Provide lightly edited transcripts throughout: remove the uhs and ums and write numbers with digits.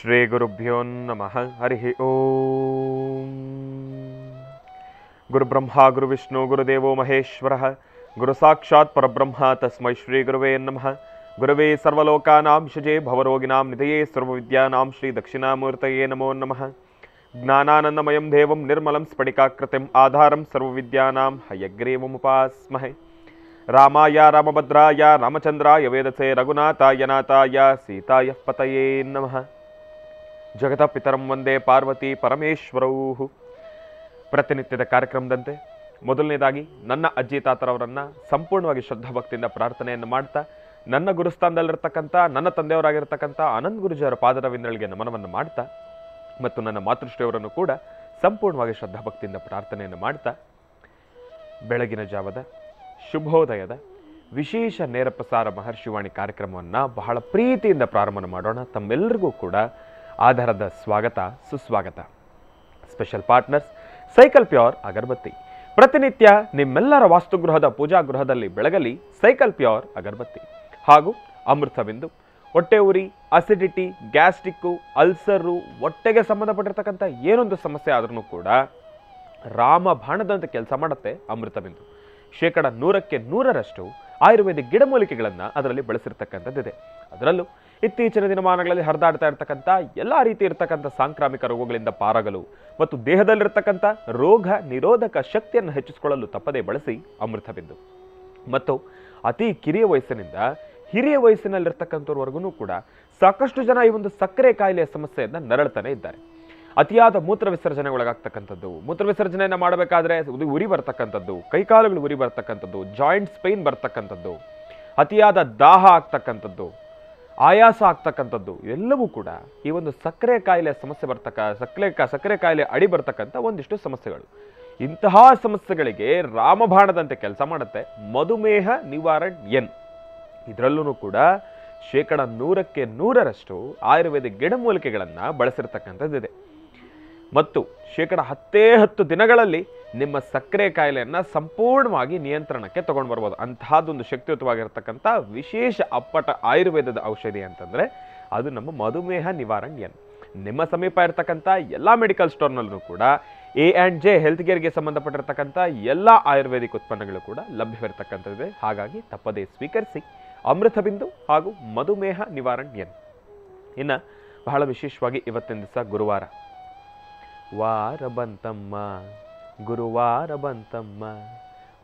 ಶ್ರೀ ಗುರುಭ್ಯೋ ನಮಃ. ಹರಿ ಓಂ. ಗುರುಬ್ರಹ್ಮ ಗುರುವಿಷ್ಣು ಗುರುದೇವೋ ಮಹೇಶ್ವರ ಗುರು ಸಾಕ್ಷಾತ್ ಪರಬ್ರಹ್ಮ ತಸ್ಮೈ ಶ್ರೀ ಗುರುವೇ ನಮಃ. ಗುರವೇ ಸರ್ವಲೋಕಾನಾಂ ಶಜೇ ಭವರೋಗಿನಾಂ ನಿಧಯೇ ಸರ್ವವಿದ್ಯಾನಾಂ ಶ್ರೀ ದಕ್ಷಿಣಾಮೂರ್ತಯೇ ನಮೋ ನಮಃ. ಜ್ಞಾನಾನಂದಮಯಂ ದೇವಂ ನಿರ್ಮಲಂ ಸ್ಫಟಿಕಾಕೃತಿಂ ಆಧಾರಂ ಸರ್ವವಿದ್ಯಾನಾಂ ಹಯಗ್ರೀವಮುಪಾಸ್ಮಹೇ. ರಾಮಾಯ ರಾಮಭದ್ರಾಯ ರಾಮಚಂದ್ರಾಯ ವೇದಸೇ ರಘುನಾಥಾಯ ನಾಥಾಯ ಸೀತಾಯ ಪತಯೇ ನಮಃ. ಜಗತ ಪಿತರಂ ವಂದೇ ಪಾರ್ವತಿ ಪರಮೇಶ್ವರೌ. ಪ್ರತಿನಿತ್ಯದ ಕಾರ್ಯಕ್ರಮದಂತೆ ಮೊದಲನೇದಾಗಿ ನನ್ನ ಅಜ್ಜಿ ತಾತರವರನ್ನು ಸಂಪೂರ್ಣವಾಗಿ ಶ್ರದ್ಧಾಭಕ್ತಿಯಿಂದ ಪ್ರಾರ್ಥನೆಯನ್ನು ಮಾಡ್ತಾ, ನನ್ನ ಗುರುಸ್ಥಾನದಲ್ಲಿರ್ತಕ್ಕಂಥ ನನ್ನ ತಂದೆಯವರಾಗಿರ್ತಕ್ಕಂಥ ಆನಂದ್ ಗುರುಜಿಯವರ ಪಾದರವಿಂದಗಳಿಗೆ ನಮನವನ್ನು ಮಾಡ್ತಾ, ಮತ್ತು ನನ್ನ ಮಾತೃಶ್ರೀಯವರನ್ನು ಕೂಡ ಸಂಪೂರ್ಣವಾಗಿ ಶ್ರದ್ಧಾಭಕ್ತಿಯಿಂದ ಪ್ರಾರ್ಥನೆಯನ್ನು ಮಾಡ್ತಾ, ಬೆಳಗಿನ ಜಾವದ ಶುಭೋದಯದ ವಿಶೇಷ ನೇರ ಪ್ರಸಾರ ಮಹರ್ಷಿವಾಣಿ ಕಾರ್ಯಕ್ರಮವನ್ನು ಬಹಳ ಪ್ರೀತಿಯಿಂದ ಪ್ರಾರಂಭ ಮಾಡೋಣ. ತಮ್ಮೆಲ್ಲರಿಗೂ ಕೂಡ ಆಧಾರದ ಸ್ವಾಗತ ಸುಸ್ವಾಗತ. ಸ್ಪೆಷಲ್ ಪಾರ್ಟ್ನರ್ಸ್ ಸೈಕಲ್ ಪ್ಯೂರ್ ಅಗರಬತ್ತಿ. ಪ್ರತಿನಿತ್ಯ ನಿಮ್ಮೆಲ್ಲರ ವಾಸ್ತುಗೃಹದ ಪೂಜಾ ಗೃಹದಲ್ಲಿ ಬೆಳಗಲಿ ಸೈಕಲ್ ಪ್ಯೂರ್ ಅಗರಬತ್ತಿ. ಹಾಗೂ ಅಮೃತಬಿಂದು. ಹೊಟ್ಟೆ ಉರಿ, ಅಸಿಡಿಟಿ, ಗ್ಯಾಸ್ಟ್ರಿಕ್ಕು, ಅಲ್ಸರು, ಹೊಟ್ಟೆಗೆ ಸಂಬಂಧಪಟ್ಟಿರ್ತಕ್ಕಂಥ ಏನೊಂದು ಸಮಸ್ಯೆ ಆದ್ರೂ ಕೂಡ ರಾಮಬಾಣದಂತೆ ಕೆಲಸ ಮಾಡುತ್ತೆ ಅಮೃತಬಿಂದು. 100% ಆಯುರ್ವೇದಿಕ್ ಗಿಡಮೂಲಿಕೆಗಳನ್ನು ಅದರಲ್ಲಿ ಬಳಸಿರ್ತಕ್ಕಂಥದ್ದಿದೆ. ಅದರಲ್ಲೂ ಇತ್ತೀಚಿನ ದಿನಮಾನಗಳಲ್ಲಿ ಹರಿದಾಡ್ತಾ ಇರತಕ್ಕಂಥ ಎಲ್ಲ ರೀತಿ ಇರತಕ್ಕಂಥ ಸಾಂಕ್ರಾಮಿಕ ರೋಗಗಳಿಂದ ಪಾರಾಗಲು ಮತ್ತು ದೇಹದಲ್ಲಿರ್ತಕ್ಕಂಥ ರೋಗ ನಿರೋಧಕ ಶಕ್ತಿಯನ್ನು ಹೆಚ್ಚಿಸಿಕೊಳ್ಳಲು ತಪ್ಪದೇ ಬಳಸಿ ಅಮೃತಬಿಂದು. ಮತ್ತು ಅತಿ ಕಿರಿಯ ವಯಸ್ಸಿನಿಂದ ಹಿರಿಯ ವಯಸ್ಸಿನಲ್ಲಿರ್ತಕ್ಕಂಥವ್ರವರೆಗೂ ಕೂಡ ಸಾಕಷ್ಟು ಜನ ಈ ಒಂದು ಸಕ್ಕರೆ ಕಾಯಿಲೆಯ ಸಮಸ್ಯೆಯನ್ನು ನರಳ್ತಾನೆ ಇದ್ದಾರೆ. ಅತಿಯಾದ ಮೂತ್ರ ವಿಸರ್ಜನೆ ಒಳಗಾಗ್ತಕ್ಕಂಥದ್ದು, ಮೂತ್ರ ವಿಸರ್ಜನೆಯನ್ನು ಮಾಡಬೇಕಾದ್ರೆ ಉರಿ ಬರ್ತಕ್ಕಂಥದ್ದು, ಕೈಕಾಲುಗಳು ಉರಿ ಬರ್ತಕ್ಕಂಥದ್ದು, ಜಾಯಿಂಟ್ಸ್ ಪೈನ್ ಬರ್ತಕ್ಕಂಥದ್ದು, ಅತಿಯಾದ ದಾಹ ಆಗ್ತಕ್ಕಂಥದ್ದು, ಆಯಾಸ ಆಗ್ತಕ್ಕಂಥದ್ದು ಎಲ್ಲವೂ ಕೂಡ ಈ ಒಂದು ಸಕ್ಕರೆ ಕಾಯಿಲೆ ಸಮಸ್ಯೆ ಸಕ್ಕರೆ ಕಾಯಿಲೆ ಅಡಿ ಬರ್ತಕ್ಕಂಥ ಒಂದಿಷ್ಟು ಸಮಸ್ಯೆಗಳು. ಇಂತಹ ಸಮಸ್ಯೆಗಳಿಗೆ ರಾಮಬಾಣದಂತೆ ಕೆಲಸ ಮಾಡುತ್ತೆ ಮಧುಮೇಹ ನಿವಾರಣ್ ಎನ್. ಇದರಲ್ಲೂ ಕೂಡ 100% ಆಯುರ್ವೇದಿಕ್ ಗಿಡಮೂಲಿಕೆಗಳನ್ನು ಬಳಸಿರ್ತಕ್ಕಂಥದ್ದಿದೆ. ಮತ್ತು 10 ದಿನಗಳಲ್ಲಿ ನಿಮ್ಮ ಸಕ್ಕರೆ ಕಾಯಿಲೆಯನ್ನು ಸಂಪೂರ್ಣವಾಗಿ ನಿಯಂತ್ರಣಕ್ಕೆ ತಗೊಂಡು ಬರ್ಬೋದು. ಅಂತಹದ್ದೊಂದು ಶಕ್ತಿಯುತವಾಗಿರ್ತಕ್ಕಂಥ ವಿಶೇಷ ಅಪ್ಪಟ ಆಯುರ್ವೇದದ ಔಷಧಿ ಅಂತಂದರೆ ಅದು ನಮ್ಮ ಮಧುಮೇಹ ನಿವಾರಣ್ ಎನ್. ನಿಮ್ಮ ಸಮೀಪ ಇರತಕ್ಕಂಥ ಎಲ್ಲ ಮೆಡಿಕಲ್ ಸ್ಟೋರ್ನಲ್ಲೂ ಕೂಡ A&J ಹೆಲ್ತ್ ಕೇರ್ಗೆ ಸಂಬಂಧಪಟ್ಟಿರ್ತಕ್ಕಂಥ ಎಲ್ಲ ಆಯುರ್ವೇದಿಕ್ ಉತ್ಪನ್ನಗಳು ಕೂಡ ಲಭ್ಯವಿರತಕ್ಕಂಥದ್ದಿದೆ. ಹಾಗಾಗಿ ತಪ್ಪದೇ ಸ್ವೀಕರಿಸಿ ಅಮೃತಬಿಂದು ಹಾಗೂ ಮಧುಮೇಹ ನಿವಾರಣ್ ಎನ್. ಇನ್ನು ಬಹಳ ವಿಶೇಷವಾಗಿ ಇವತ್ತಿನ ದಿವಸ ಗುರುವಾರ. ವಾರ ಬಂತಮ್ಮ ಗುರುವಾರ ಬಂತಮ್ಮ,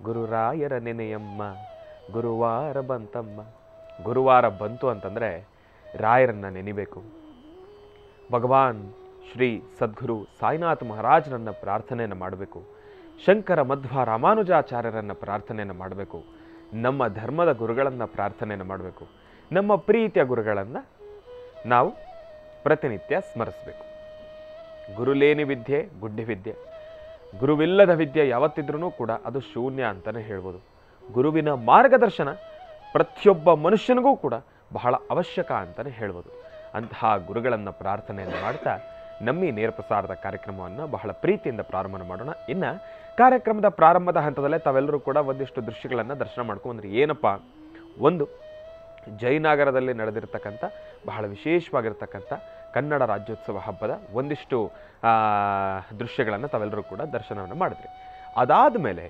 ಗುರುರಾಯರ ನೆನೆಯಮ್ಮ ಗುರುವಾರ ಬಂತಮ್ಮ. ಗುರುವಾರ ಬಂತು ಅಂತಂದರೆ ರಾಯರನ್ನು ನೆನಿಬೇಕು. ಭಗವಾನ್ ಶ್ರೀ ಸದ್ಗುರು ಸಾಯಿನಾಥ್ ಮಹಾರಾಜರನ್ನು ಪ್ರಾರ್ಥನೆಯನ್ನು ಮಾಡಬೇಕು. ಶಂಕರ ಮಧ್ವ ರಾಮಾನುಜಾಚಾರ್ಯರನ್ನು ಪ್ರಾರ್ಥನೆಯನ್ನು ಮಾಡಬೇಕು. ನಮ್ಮ ಧರ್ಮದ ಗುರುಗಳನ್ನು ಪ್ರಾರ್ಥನೆಯನ್ನು ಮಾಡಬೇಕು. ನಮ್ಮ ಪ್ರೀತಿಯ ಗುರುಗಳನ್ನು ನಾವು ಪ್ರತಿನಿತ್ಯ ಸ್ಮರಿಸಬೇಕು. ಗುರುಲೇನಿ ವಿದ್ಯೆ ಗುಡ್ಡಿ ವಿದ್ಯೆ. ಗುರುವಿಲ್ಲದ ವಿದ್ಯೆ ಯಾವತ್ತಿದ್ರೂ ಕೂಡ ಅದು ಶೂನ್ಯ ಅಂತಲೇ ಹೇಳ್ಬೋದು. ಗುರುವಿನ ಮಾರ್ಗದರ್ಶನ ಪ್ರತಿಯೊಬ್ಬ ಮನುಷ್ಯನಿಗೂ ಕೂಡ ಬಹಳ ಅವಶ್ಯಕ ಅಂತಲೇ ಹೇಳ್ಬೋದು. ಅಂತಹ ಗುರುಗಳನ್ನು ಪ್ರಾರ್ಥನೆಯನ್ನು ಮಾಡ್ತಾ ನಮ್ಮ ಈ ನೇರ ಪ್ರಸಾರದ ಕಾರ್ಯಕ್ರಮವನ್ನು ಬಹಳ ಪ್ರೀತಿಯಿಂದ ಪ್ರಾರಂಭ ಮಾಡೋಣ. ಇನ್ನು ಕಾರ್ಯಕ್ರಮದ ಪ್ರಾರಂಭದ ಹಂತದಲ್ಲೇ ತಾವೆಲ್ಲರೂ ಕೂಡ ಒಂದಿಷ್ಟು ದೃಶ್ಯಗಳನ್ನು ದರ್ಶನ ಮಾಡ್ಕೊಂಡ್ರೆ ಏನಪ್ಪ, ಒಂದು ಜಯನಗರದಲ್ಲಿ ನಡೆದಿರ್ತಕ್ಕಂಥ ಬಹಳ ವಿಶೇಷವಾಗಿರ್ತಕ್ಕಂಥ ಕನ್ನಡ ರಾಜ್ಯೋತ್ಸವ ಹಬ್ಬದ ಒಂದಿಷ್ಟು ದೃಶ್ಯಗಳನ್ನು ತಾವೆಲ್ಲರೂ ಕೂಡ ದರ್ಶನವನ್ನು ಮಾಡಿದ್ರಿ. ಅದಾದ ಮೇಲೆ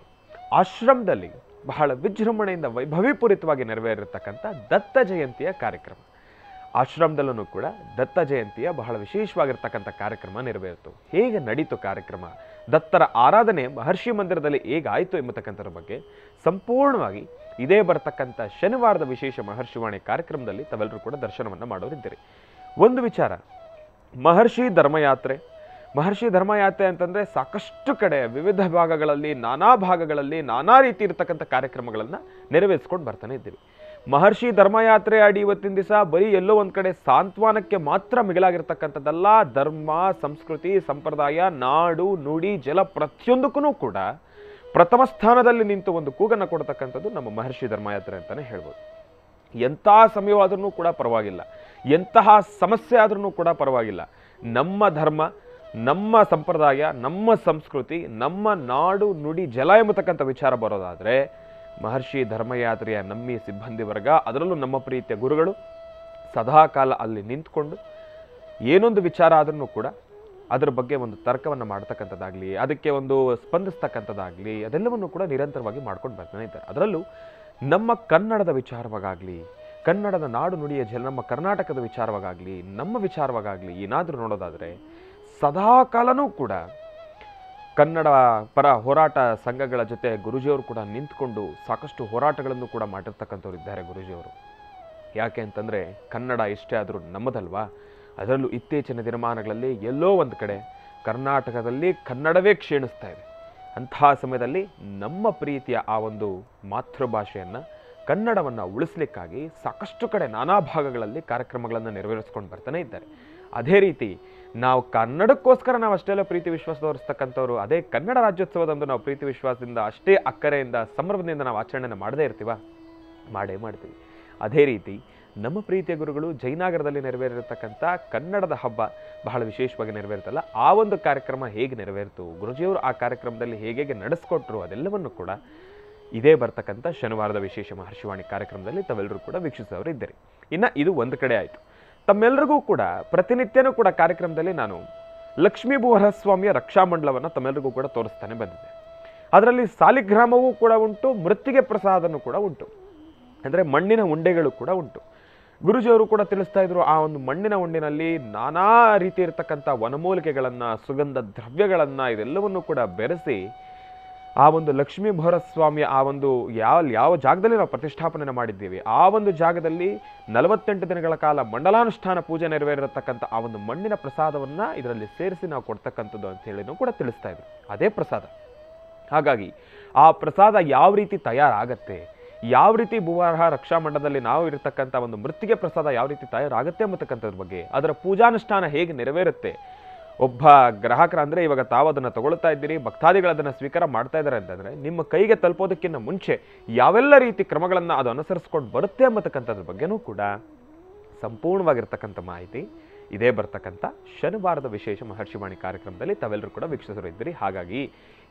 ಆಶ್ರಮದಲ್ಲಿ ಬಹಳ ವಿಜೃಂಭಣೆಯಿಂದ ವೈಭವೀಪೂರಿತವಾಗಿ ನೆರವೇರಿರ್ತಕ್ಕಂಥ ದತ್ತ ಜಯಂತಿಯ ಕಾರ್ಯಕ್ರಮ. ಆಶ್ರಮದಲ್ಲೂ ಕೂಡ ದತ್ತ ಜಯಂತಿಯ ಬಹಳ ವಿಶೇಷವಾಗಿರ್ತಕ್ಕಂಥ ಕಾರ್ಯಕ್ರಮ ನೆರವೇರಿತು. ಹೇಗೆ ನಡೀತು ಕಾರ್ಯಕ್ರಮ, ದತ್ತರ ಆರಾಧನೆ ಮಹರ್ಷಿ ಮಂದಿರದಲ್ಲಿ ಹೇಗಾಯಿತು ಎಂಬತಕ್ಕಂಥದ್ರ ಬಗ್ಗೆ ಸಂಪೂರ್ಣವಾಗಿ ಇದೇ ಬರತಕ್ಕಂಥ ಶನಿವಾರದ ವಿಶೇಷ ಮಹರ್ಷಿವಾಣಿ ಕಾರ್ಯಕ್ರಮದಲ್ಲಿ ತಾವೆಲ್ಲರೂ ಕೂಡ ದರ್ಶನವನ್ನು ಮಾಡೋರಿದ್ದೀರಿ. ಒಂದು ವಿಚಾರ, ಮಹರ್ಷಿ ಧರ್ಮಯಾತ್ರೆ ಅಂತಂದರೆ ಸಾಕಷ್ಟು ಕಡೆ ವಿವಿಧ ಭಾಗಗಳಲ್ಲಿ ನಾನಾ ರೀತಿ ಇರತಕ್ಕಂಥ ಕಾರ್ಯಕ್ರಮಗಳನ್ನು ನೆರವೇರಿಸ್ಕೊಂಡು ಬರ್ತಾನೆ ಇದ್ದೀವಿ. ಮಹರ್ಷಿ ಧರ್ಮಯಾತ್ರೆ ಅಡಿ ಇವತ್ತಿನ ದಿವಸ ಬರೀ ಎಲ್ಲೋ ಒಂದು ಕಡೆ ಸಾಂತ್ವನಕ್ಕೆ ಮಾತ್ರ ಮಿಗಿಲಾಗಿರ್ತಕ್ಕಂಥದ್ದಲ್ಲ. ಧರ್ಮ, ಸಂಸ್ಕೃತಿ, ಸಂಪ್ರದಾಯ, ನಾಡು, ನುಡಿ, ಜಲ ಪ್ರತಿಯೊಂದಕ್ಕೂ ಕೂಡ ಪ್ರಥಮ ಸ್ಥಾನದಲ್ಲಿ ನಿಂತು ಒಂದು ಕೂಗನ್ನು ಕೊಡ್ತಕ್ಕಂಥದ್ದು ನಮ್ಮ ಮಹರ್ಷಿ ಧರ್ಮಯಾತ್ರೆ ಅಂತಲೇ ಹೇಳ್ಬೋದು. ಎಂಥ ಸಮಯವಾದ್ರೂ ಕೂಡ ಪರವಾಗಿಲ್ಲ, ಎಂತಹ ಸಮಸ್ಯೆ ಆದ್ರೂ ಕೂಡ ಪರವಾಗಿಲ್ಲ, ನಮ್ಮ ಧರ್ಮ, ನಮ್ಮ ಸಂಪ್ರದಾಯ, ನಮ್ಮ ಸಂಸ್ಕೃತಿ, ನಮ್ಮ ನಾಡು, ನುಡಿ, ಜಲ ಎಂಬತಕ್ಕಂಥ ವಿಚಾರ ಬರೋದಾದರೆ ಮಹರ್ಷಿ ಧರ್ಮಯಾತ್ರೆಯ ನಮ್ಮಿ ಸಿಬ್ಬಂದಿ ವರ್ಗ, ಅದರಲ್ಲೂ ನಮ್ಮ ಪ್ರೀತಿಯ ಗುರುಗಳು ಸದಾಕಾಲ ಅಲ್ಲಿ ನಿಂತ್ಕೊಂಡು ಏನೊಂದು ವಿಚಾರ ಆದ್ರೂ ಕೂಡ ಅದರ ಬಗ್ಗೆ ಒಂದು ತರ್ಕವನ್ನು ಮಾಡ್ತಕ್ಕಂಥದ್ದಾಗಲಿ, ಅದಕ್ಕೆ ಒಂದು ಸ್ಪಂದಿಸ್ತಕ್ಕಂಥದ್ದಾಗಲಿ, ಅದೆಲ್ಲವನ್ನು ಕೂಡ ನಿರಂತರವಾಗಿ ಮಾಡ್ಕೊಂಡು ಬರ್ತಾನೆ ಇದ್ದಾರೆ. ಅದರಲ್ಲೂ ನಮ್ಮ ಕನ್ನಡದ ವಿಚಾರವಾಗಲಿ, ಕನ್ನಡದ ನಾಡು ನುಡಿಯ ನಮ್ಮ ಕರ್ನಾಟಕದ ವಿಚಾರವಾಗಲಿ, ನಮ್ಮ ವಿಚಾರವಾಗಲಿ ಏನಾದರೂ ನೋಡೋದಾದರೆ ಸದಾಕಾಲನೂ ಕೂಡ ಕನ್ನಡ ಪರ ಹೋರಾಟ ಸಂಘಗಳ ಜೊತೆ ಗುರೂಜಿಯವರು ಕೂಡ ನಿಂತ್ಕೊಂಡು ಸಾಕಷ್ಟು ಹೋರಾಟಗಳನ್ನು ಕೂಡ ಮಾಡಿರ್ತಕ್ಕಂಥವ್ರು ಇದ್ದಾರೆ ಗುರೂಜಿಯವರು. ಯಾಕೆ ಅಂತಂದರೆ ಕನ್ನಡ ಎಷ್ಟೇ ಆದರೂ ನಮ್ಮದಲ್ವಾ. ಅದರಲ್ಲೂ ಇತ್ತೀಚಿನ ದಿನಮಾನಗಳಲ್ಲಿ ಎಲ್ಲೋ ಒಂದು ಕಡೆ ಕರ್ನಾಟಕದಲ್ಲಿ ಕನ್ನಡವೇ ಕ್ಷೀಣಿಸ್ತಾ ಇದೆ. ಅಂತಹ ಸಮಯದಲ್ಲಿ ನಮ್ಮ ಪ್ರೀತಿಯ ಆ ಒಂದು ಮಾತೃಭಾಷೆಯನ್ನು ಕನ್ನಡವನ್ನು ಉಳಿಸ್ಲಿಕ್ಕಾಗಿ ಸಾಕಷ್ಟು ಕಡೆ ನಾನಾ ಭಾಗಗಳಲ್ಲಿ ಕಾರ್ಯಕ್ರಮಗಳನ್ನು ನೆರವೇರಿಸ್ಕೊಂಡು ಬರ್ತಾನೆ ಇದ್ದಾರೆ. ಅದೇ ರೀತಿ ನಾವು ಕನ್ನಡಕ್ಕೋಸ್ಕರ ನಾವು ಅಷ್ಟೆಲ್ಲ ಪ್ರೀತಿ ವಿಶ್ವಾಸ ತೋರಿಸ್ತಕ್ಕಂಥವ್ರು, ಅದೇ ಕನ್ನಡ ರಾಜ್ಯೋತ್ಸವದಂದು ನಾವು ಪ್ರೀತಿ ವಿಶ್ವಾಸದಿಂದ ಅಷ್ಟೇ ಅಕ್ಕರೆಯಿಂದ ಸಂಭ್ರಮದಿಂದ ನಾವು ಆಚರಣೆ ಮಾಡದೇ ಇರ್ತೀವ? ಮಾಡೇ ಮಾಡ್ತೀವಿ. ಅದೇ ರೀತಿ ನಮ್ಮ ಪ್ರೀತಿಯ ಗುರುಗಳು ಜಯನಗರದಲ್ಲಿ ನೆರವೇರಿರ್ತಕ್ಕಂಥ ಕನ್ನಡದ ಹಬ್ಬ ಬಹಳ ವಿಶೇಷವಾಗಿ ನೆರವೇರುತ್ತಲ್ಲ, ಆ ಒಂದು ಕಾರ್ಯಕ್ರಮ ಹೇಗೆ ನೆರವೇರಿತು, ಗುರುಜಿಯವರು ಆ ಕಾರ್ಯಕ್ರಮದಲ್ಲಿ ಹೇಗೆ ನಡೆಸ್ಕೊಟ್ರು, ಅದೆಲ್ಲವನ್ನು ಕೂಡ ಇದೇ ಬರ್ತಕ್ಕಂಥ ಶನಿವಾರದ ವಿಶೇಷ ಮಹರ್ಷಿವಾಣಿ ಕಾರ್ಯಕ್ರಮದಲ್ಲಿ ತಾವೆಲ್ಲರೂ ಕೂಡ ವೀಕ್ಷಿಸೋರು ಇದ್ದೀರಿ. ಇನ್ನು ಇದು ಒಂದು ಕಡೆ ಆಯಿತು. ತಮ್ಮೆಲ್ಲರಿಗೂ ಕೂಡ ಪ್ರತಿನಿತ್ಯನೂ ಕೂಡ ಕಾರ್ಯಕ್ರಮದಲ್ಲಿ ನಾನು ಲಕ್ಷ್ಮೀ ಭೂವರಸ್ವಾಮಿಯ ರಕ್ಷಾಮಂಡಲವನ್ನು ತಮ್ಮೆಲ್ಲರಿಗೂ ಕೂಡ ತೋರಿಸ್ತಾನೆ ಬಂದಿದ್ದೆ. ಅದರಲ್ಲಿ ಸಾಲಿಗ್ರಾಮವೂ ಕೂಡ ಉಂಟು, ಮೃತ್ತಿಗೆ ಪ್ರಸಾದನೂ ಕೂಡ ಉಂಟು, ಅಂದರೆ ಮಣ್ಣಿನ ಉಂಡೆಗಳು ಕೂಡ ಉಂಟು. ಗುರುಜಿಯವರು ಕೂಡ ತಿಳಿಸ್ತಾ ಇದ್ರು, ಆ ಒಂದು ಮಣ್ಣಿನ ಉಂಡಿನಲ್ಲಿ ನಾನಾ ರೀತಿ ಇರತಕ್ಕಂಥ ವನಮೂಲಿಕೆಗಳನ್ನು, ಸುಗಂಧ ದ್ರವ್ಯಗಳನ್ನು ಇದೆಲ್ಲವನ್ನು ಕೂಡ ಬೆರೆಸಿ ಆ ಒಂದು ಲಕ್ಷ್ಮೀ ಭೂವರಸ್ವಾಮಿಯ ಆ ಒಂದು ಯಾವ ಜಾಗದಲ್ಲಿ ನಾವು ಪ್ರತಿಷ್ಠಾಪನೆ ಮಾಡಿದ್ದೀವಿ ಆ ಒಂದು ಜಾಗದಲ್ಲಿ 48 ದಿನಗಳ ಕಾಲ ಮಂಡಲಾನುಷ್ಠಾನ ಪೂಜೆ ನೆರವೇರಿರತಕ್ಕಂಥ ಆ ಒಂದು ಮಣ್ಣಿನ ಪ್ರಸಾದವನ್ನು ಇದರಲ್ಲಿ ಸೇರಿಸಿ ನಾವು ಕೊಡ್ತಕ್ಕಂಥದ್ದು ಅಂತ ಹೇಳಿನೂ ಕೂಡ ತಿಳಿಸ್ತಾ ಇದ್ರು. ಅದೇ ಪ್ರಸಾದ. ಹಾಗಾಗಿ ಆ ಪ್ರಸಾದ ಯಾವ ರೀತಿ ತಯಾರಾಗತ್ತೆ, ಯಾವ ರೀತಿ ಭೂವರಹ ರಕ್ಷಾಮಂಡಲದಲ್ಲಿ ನಾವು ಇರತಕ್ಕಂಥ ಒಂದು ಮೃತ್ತಿಗೆ ಪ್ರಸಾದ ಯಾವ ರೀತಿ ತಯಾರಾಗುತ್ತೆ ಅಂತಕ್ಕಂಥದ್ರ ಬಗ್ಗೆ, ಅದರ ಪೂಜಾನುಷ್ಠಾನ ಹೇಗೆ ನೆರವೇರುತ್ತೆ, ಒಬ್ಬ ಗ್ರಾಹಕರ ಅಂದರೆ ಇವಾಗ ತಾವು ಅದನ್ನು ತಗೊಳ್ತಾ ಇದ್ದೀರಿ, ಭಕ್ತಾದಿಗಳು ಅದನ್ನು ಸ್ವೀಕಾರ ಮಾಡ್ತಾ ಇದ್ದಾರೆ ಅಂತಂದರೆ ನಿಮ್ಮ ಕೈಗೆ ತಲುಪೋದಕ್ಕಿಂತ ಮುಂಚೆ ಯಾವೆಲ್ಲ ರೀತಿ ಕ್ರಮಗಳನ್ನು ಅದು ಅನುಸರಿಸ್ಕೊಂಡು ಬರುತ್ತೆ ಅಂತಕ್ಕಂಥದ್ರ ಬಗ್ಗೆನೂ ಕೂಡ ಸಂಪೂರ್ಣವಾಗಿರ್ತಕ್ಕಂಥ ಮಾಹಿತಿ ಇದೇ ಬರ್ತಕ್ಕಂಥ ಶನಿವಾರದ ವಿಶೇಷ ಮಹರ್ಷಿವಾಣಿ ಕಾರ್ಯಕ್ರಮದಲ್ಲಿ ತಾವೆಲ್ಲರೂ ಕೂಡ ವೀಕ್ಷಿಸರು ಇದ್ದೀರಿ. ಹಾಗಾಗಿ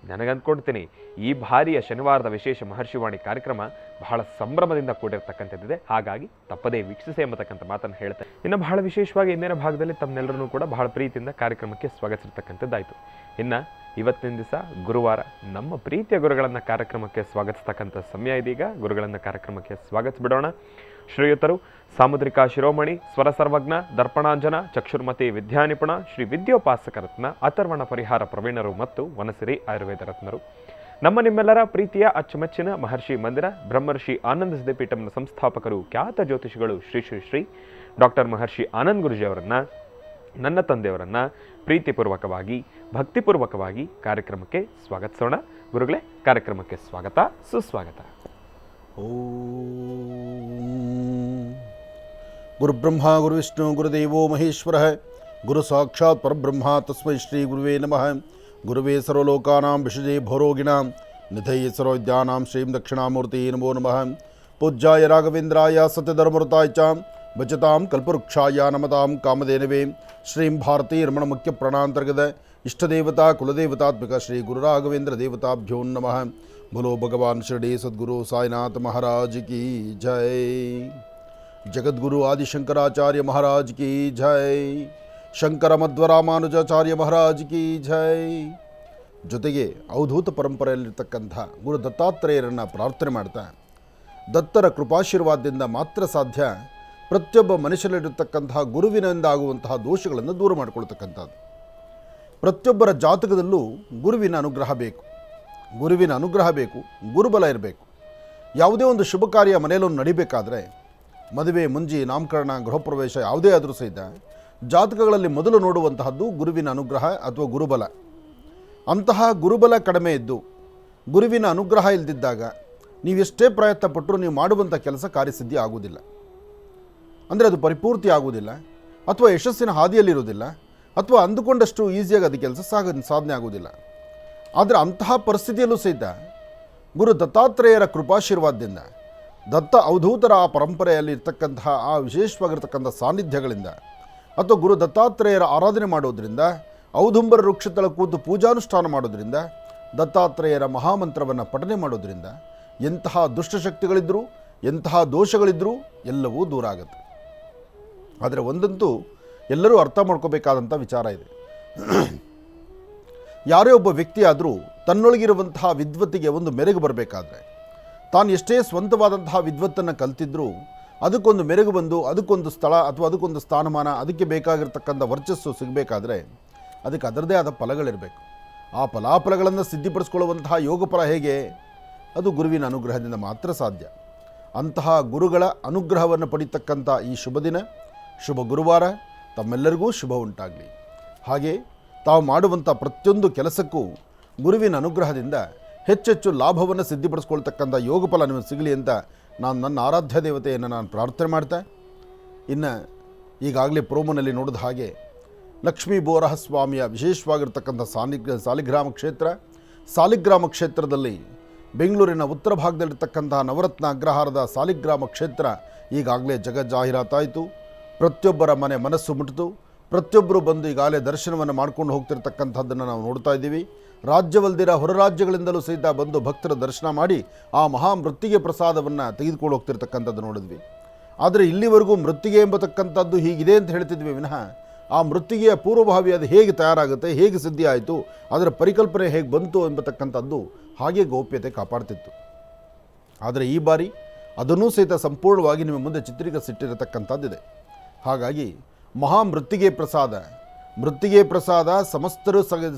ನನಗಂದ್ಕೊಳ್ತೀನಿ ಈ ಬಾರಿಯ ಶನಿವಾರದ ವಿಶೇಷ ಮಹರ್ಷಿವಾಣಿ ಕಾರ್ಯಕ್ರಮ ಬಹಳ ಸಂಭ್ರಮದಿಂದ ಕೂಡಿರ್ತಕ್ಕಂಥದ್ದಿದೆ. ಹಾಗಾಗಿ ತಪ್ಪದೇ ವೀಕ್ಷಿಸಿ ಎಂಬತಕ್ಕಂಥ ಮಾತನ್ನು ಹೇಳ್ತಾರೆ. ಇನ್ನು ಬಹಳ ವಿಶೇಷವಾಗಿ ಇಂದಿನ ಭಾಗದಲ್ಲಿ ತಮ್ಮೆಲ್ಲರೂ ಕೂಡ ಬಹಳ ಪ್ರೀತಿಯಿಂದ ಕಾರ್ಯಕ್ರಮಕ್ಕೆ ಸ್ವಾಗತಿಸಿರ್ತಕ್ಕಂಥದ್ದಾಯಿತು. ಇನ್ನು ಇವತ್ತಿನ ದಿವಸ ಗುರುವಾರ ನಮ್ಮ ಪ್ರೀತಿಯ ಗುರುಗಳನ್ನು ಕಾರ್ಯಕ್ರಮಕ್ಕೆ ಸ್ವಾಗತಿಸ್ತಕ್ಕಂಥ ಸಮಯ ಇದೀಗ. ಗುರುಗಳನ್ನು ಕಾರ್ಯಕ್ರಮಕ್ಕೆ ಸ್ವಾಗತಿಸಿಬಿಡೋಣ. ಶ್ರೀಯುತರು ಸಾಮುದ್ರಿಕಾ ಶಿರೋಮಣಿ, ಸ್ವರ ಸರ್ವಜ್ಞ, ದರ್ಪಣಾಂಜನ, ಚಕ್ಷುರ್ಮತಿ ವಿದ್ಯಾನಿಪುಣ, ಶ್ರೀ ವಿದ್ಯೋಪಾಸಕ ರತ್ನ, ಅಥರ್ವಣ ಪರಿಹಾರ ಪ್ರವೀಣರು ಮತ್ತು ವನಸಿರಿ ಆಯುರ್ವೇದ ರತ್ನರು. ನಮ್ಮ ನಿಮ್ಮೆಲ್ಲರ ಪ್ರೀತಿಯ ಅಚ್ಚುಮೆಚ್ಚಿನ ಮಹರ್ಷಿ ಮಂದಿರ ಬ್ರಹ್ಮರ್ಷಿ ಆನಂದ ಸಿದ್ಧಿಪೀಠಂನ ಸಂಸ್ಥಾಪಕರು, ಖ್ಯಾತ ಜ್ಯೋತಿಷಿಗಳು ಶ್ರೀ ಶ್ರೀ ಶ್ರೀ ಡಾಕ್ಟರ್ ಮಹರ್ಷಿ ಆನಂದ್ ಗುರುಜಿಯವರನ್ನ, ನನ್ನ ತಂದೆಯವರನ್ನ ಪ್ರೀತಿಪೂರ್ವಕವಾಗಿ ಭಕ್ತಿಪೂರ್ವಕವಾಗಿ ಕಾರ್ಯಕ್ರಮಕ್ಕೆ ಸ್ವಾಗತಿಸೋಣ. ಗುರುಗಳೇ, ಕಾರ್ಯಕ್ರಮಕ್ಕೆ ಸ್ವಾಗತ, ಸುಸ್ವಾಗತ. ಗುರುಬ್ರಹ್ಮ ಗುರುವಿಷ್ಣು ಗುರುದೇವೋ ಮಹೇಶ್ವರ ಗುರು ಸಾಕ್ಷಾತ್ ಪರಬ್ರಹ್ಮ ತಸ್ಮೈ ಶ್ರೀ ಗುರುವೇ ನಮಃ. ಗುರುವೇ ಸರ್ವಲೋಕಾನಾಂ ವಿಷಜೇ ಭವರೋಗಿಣಾಂ ನಿಧಯೇ ಸರ್ವವಿದ್ಯಾನಾಂ ಶ್ರೀಂ ದಕ್ಷಿಣಾಮೂರ್ತಿ ನಮೋ ನಮಃ. ಪೂಜ್ಯಾಯ ರಾಘವೇಂದ್ರಾಯ ಸತ್ಯಧರ್ಮೃತಾಯ ಚ ಭಜತಾಂ ಕಲ್ಪವೃಕ್ಷಾಯ ನಮತಾಂ ಕಾಮಧೇನವೇ ಶ್ರೀಂ ಭಾರತೀ ರಮಣ ಮುಖ್ಯ ಪ್ರಾಣಾಂತರ್ಗತ ಇಷ್ಟದೇವತಾ ಕುಲದೇವತಾತ್ಮಕ ಶ್ರೀ ಗುರು ರಾಘವೇಂದ್ರ ದೇವತಾಭ್ಯೋ ನಮಃ. बोलो भगवान शिरडी सद्गुरु साईनाथ महाराज की जय. जगद्गुरु आदि शंकराचार्य महाराज की जय. ಶಂಕರ ಮಧ್ವರಾಮಾನುಜಾಚಾರ್ಯ ಮಹಾರಾಜ್ ಕಿ ಜೈ. ಜೊತೆಗೆ ಅವಧೂತ ಪರಂಪರೆಯಲ್ಲಿರ್ತಕ್ಕಂಥ ಗುರು ದತ್ತಾತ್ರೇಯರನ್ನು ಪ್ರಾರ್ಥನೆ ಮಾಡ್ತಾ, ದತ್ತರ ಕೃಪಾಶೀರ್ವಾದದಿಂದ ಮಾತ್ರ ಸಾಧ್ಯ ಪ್ರತಿಯೊಬ್ಬ ಮನುಷ್ಯನಲ್ಲಿರತಕ್ಕಂತಹ ಗುರುವಿನಿಂದ ಆಗುವಂತಹ ದೋಷಗಳನ್ನು ದೂರ ಮಾಡಿಕೊಳ್ತಕ್ಕಂಥದ್ದು. ಪ್ರತಿಯೊಬ್ಬರ ಜಾತಕದಲ್ಲೂ ಗುರುವಿನ ಅನುಗ್ರಹ ಬೇಕು, ಗುರುವಿನ ಅನುಗ್ರಹ ಬೇಕು, ಗುರುಬಲ ಇರಬೇಕು. ಯಾವುದೇ ಒಂದು ಶುಭ ಕಾರ್ಯ ಮನೆಯಲ್ಲೊಂದು ನಡಿಬೇಕಾದ್ರೆ, ಮದುವೆ, ಮುಂಜಿ, ನಾಮಕರಣ, ಗೃಹ ಪ್ರವೇಶ ಯಾವುದೇ ಆದರೂ ಸಹಿತ ಜಾತಕಗಳಲ್ಲಿ ಮೊದಲು ನೋಡುವಂತಹದ್ದು ಗುರುವಿನ ಅನುಗ್ರಹ ಅಥವಾ ಗುರುಬಲ. ಅಂತಹ ಗುರುಬಲ ಕಡಿಮೆ ಇದ್ದು ಗುರುವಿನ ಅನುಗ್ರಹ ಇಲ್ಲದಿದ್ದಾಗ ನೀವೆಷ್ಟೇ ಪ್ರಯತ್ನ ಪಟ್ಟರೂ ನೀವು ಮಾಡುವಂಥ ಕೆಲಸ ಕಾರ್ಯಸಿದ್ಧಿ ಆಗುವುದಿಲ್ಲ. ಅಂದರೆ ಅದು ಪರಿಪೂರ್ತಿ ಆಗುವುದಿಲ್ಲ, ಅಥವಾ ಯಶಸ್ಸಿನ ಹಾದಿಯಲ್ಲಿರುವುದಿಲ್ಲ, ಅಥವಾ ಅಂದುಕೊಂಡಷ್ಟು ಈಸಿಯಾಗಿ ಅದು ಕೆಲಸ ಸಾಧನೆ ಆಗುವುದಿಲ್ಲ. ಆದರೆ ಅಂತಹ ಪರಿಸ್ಥಿತಿಯಲ್ಲೂ ಸಹಿತ ಗುರು ದತ್ತಾತ್ರೇಯರ ಕೃಪಾಶೀರ್ವಾದದಿಂದ, ದತ್ತ ಅವಧೂತರ ಆ ಪರಂಪರೆಯಲ್ಲಿ ಇರ್ತಕ್ಕಂತಹ ಆ ವಿಶೇಷವಾಗಿರ್ತಕ್ಕಂಥ ಸಾನ್ನಿಧ್ಯಗಳಿಂದ, ಅಥವಾ ಗುರು ದತ್ತಾತ್ರೇಯರ ಆರಾಧನೆ ಮಾಡೋದರಿಂದ, ಔದುಂಬರ ವೃಕ್ಷತಳ ಕೂತು ಪೂಜಾನುಷ್ಠಾನ ಮಾಡೋದರಿಂದ, ದತ್ತಾತ್ರೇಯರ ಮಹಾಮಂತ್ರವನ್ನು ಪಠನೆ ಮಾಡೋದರಿಂದ ಎಂತಹ ದುಷ್ಟಶಕ್ತಿಗಳಿದ್ದರೂ, ಎಂತಹ ದೋಷಗಳಿದ್ದರೂ ಎಲ್ಲವೂ ದೂರ ಆಗುತ್ತೆ. ಆದರೆ ಒಂದಂತೂ ಎಲ್ಲರೂ ಅರ್ಥ ಮಾಡ್ಕೋಬೇಕಾದಂಥ ವಿಚಾರ ಇದೆ. ಯಾರೇ ಒಬ್ಬ ವ್ಯಕ್ತಿ ಆದರೂ ತನ್ನೊಳಗಿರುವಂತಹ ವಿದ್ವತ್ತಿಗೆ ಒಂದು ಮೆರುಗು ಬರಬೇಕಾದ್ರೆ, ತಾನು ಎಷ್ಟೇ ಸ್ವಂತವಾದಂತಹ ವಿದ್ವತ್ತನ್ನು ಕಲ್ತಿದ್ರೂ ಅದಕ್ಕೊಂದು ಮೆರುಗು ಬಂದು ಅದಕ್ಕೊಂದು ಸ್ಥಳ ಅಥವಾ ಅದಕ್ಕೊಂದು ಸ್ಥಾನಮಾನ, ಅದಕ್ಕೆ ಬೇಕಾಗಿರ್ತಕ್ಕಂಥ ವರ್ಚಸ್ಸು ಸಿಗಬೇಕಾದ್ರೆ ಅದಕ್ಕೆ ಅದರದೇ ಆದ ಫಲಗಳಿರಬೇಕು. ಆ ಫಲಾಫಲಗಳನ್ನು ಸಿದ್ಧಿಪಡಿಸ್ಕೊಳ್ಳುವಂತಹ ಯೋಗ ಫಲ ಹೇಗೆ? ಅದು ಗುರುವಿನ ಅನುಗ್ರಹದಿಂದ ಮಾತ್ರ ಸಾಧ್ಯ. ಅಂತಹ ಗುರುಗಳ ಅನುಗ್ರಹವನ್ನು ಪಡಿತಕ್ಕಂಥ ಈ ಶುಭ ದಿನ, ಶುಭ ಗುರುವಾರ ತಮ್ಮೆಲ್ಲರಿಗೂ ಶುಭ ಉಂಟಾಗಲಿ. ಹಾಗೆ ತಾವು ಮಾಡುವಂಥ ಪ್ರತಿಯೊಂದು ಕೆಲಸಕ್ಕೂ ಗುರುವಿನ ಅನುಗ್ರಹದಿಂದ ಹೆಚ್ಚೆಚ್ಚು ಲಾಭವನ್ನು ಸಿದ್ಧಿಪಡಿಸ್ಕೊಳ್ತಕ್ಕಂಥ ಯೋಗ ಫಲ ನಿಮಗೆ ಸಿಗಲಿ ಅಂತ ನಾನು ನನ್ನ ಆರಾಧ್ಯ ದೇವತೆಯನ್ನು ನಾನು ಪ್ರಾರ್ಥನೆ ಮಾಡ್ತಾ, ಇನ್ನು ಈಗಾಗಲೇ ಪ್ರೋಮೋನಲ್ಲಿ ನೋಡಿದ ಹಾಗೆ ಲಕ್ಷ್ಮೀ ಬೋರಹ ಸ್ವಾಮಿಯ ವಿಶೇಷವಾಗಿರ್ತಕ್ಕಂಥ ಸಾಲಿಗ್ರಾಮ ಕ್ಷೇತ್ರದಲ್ಲಿ ಬೆಂಗಳೂರಿನ ಉತ್ತರ ಭಾಗದಲ್ಲಿರ್ತಕ್ಕಂತಹ ನವರತ್ನ ಅಗ್ರಹಾರದ ಸಾಲಿಗ್ರಾಮ ಕ್ಷೇತ್ರ ಈಗಾಗಲೇ ಜಾಹೀರಾತಾಯಿತು. ಪ್ರತಿಯೊಬ್ಬರ ಮನಸ್ಸು ಮುಟ್ಟಿತು. ಪ್ರತಿಯೊಬ್ಬರು ಬಂದು ಈಗಾಗಲೇ ದರ್ಶನವನ್ನು ಮಾಡ್ಕೊಂಡು ಹೋಗ್ತಿರ್ತಕ್ಕಂಥದ್ದನ್ನು ನಾವು ನೋಡ್ತಾ ಇದ್ದೀವಿ. ರಾಜ್ಯವಲ್ದಿರ ಹೊರ ರಾಜ್ಯಗಳಿಂದಲೂ ಸಹಿತ ಬಂದು ಭಕ್ತರ ದರ್ಶನ ಮಾಡಿ ಆ ಮಹಾ ಮೃತ್ತಿಗೆ ಪ್ರಸಾದವನ್ನು ತೆಗೆದುಕೊಂಡು ಹೋಗ್ತಿರ್ತಕ್ಕಂಥದ್ದು ನೋಡಿದ್ವಿ. ಆದರೆ ಇಲ್ಲಿವರೆಗೂ ಮೃತ್ತಿಗೆ ಎಂಬತಕ್ಕಂಥದ್ದು ಹೀಗಿದೆ ಅಂತ ಹೇಳ್ತಿದ್ವಿ ವಿನಃ ಆ ಮೃತ್ತಿಗೆಯ ಪೂರ್ವಭಾವಿ ಅದು ಹೇಗೆ ತಯಾರಾಗುತ್ತೆ, ಹೇಗೆ ಸಿದ್ಧಿ ಆಯಿತು, ಅದರ ಪರಿಕಲ್ಪನೆ ಹೇಗೆ ಬಂತು ಎಂಬತಕ್ಕಂಥದ್ದು ಹಾಗೆ ಗೌಪ್ಯತೆ ಕಾಪಾಡ್ತಿತ್ತು. ಆದರೆ ಈ ಬಾರಿ ಅದನ್ನೂ ಸಹಿತ ಸಂಪೂರ್ಣವಾಗಿ ನಿಮ್ಮ ಮುಂದೆ ಚಿತ್ರೀಕರಿಸಿಟ್ಟಿರತಕ್ಕಂಥದ್ದಿದೆ. ಹಾಗಾಗಿ ಮಹಾ ಮೃತ್ತಿಗೆ ಪ್ರಸಾದ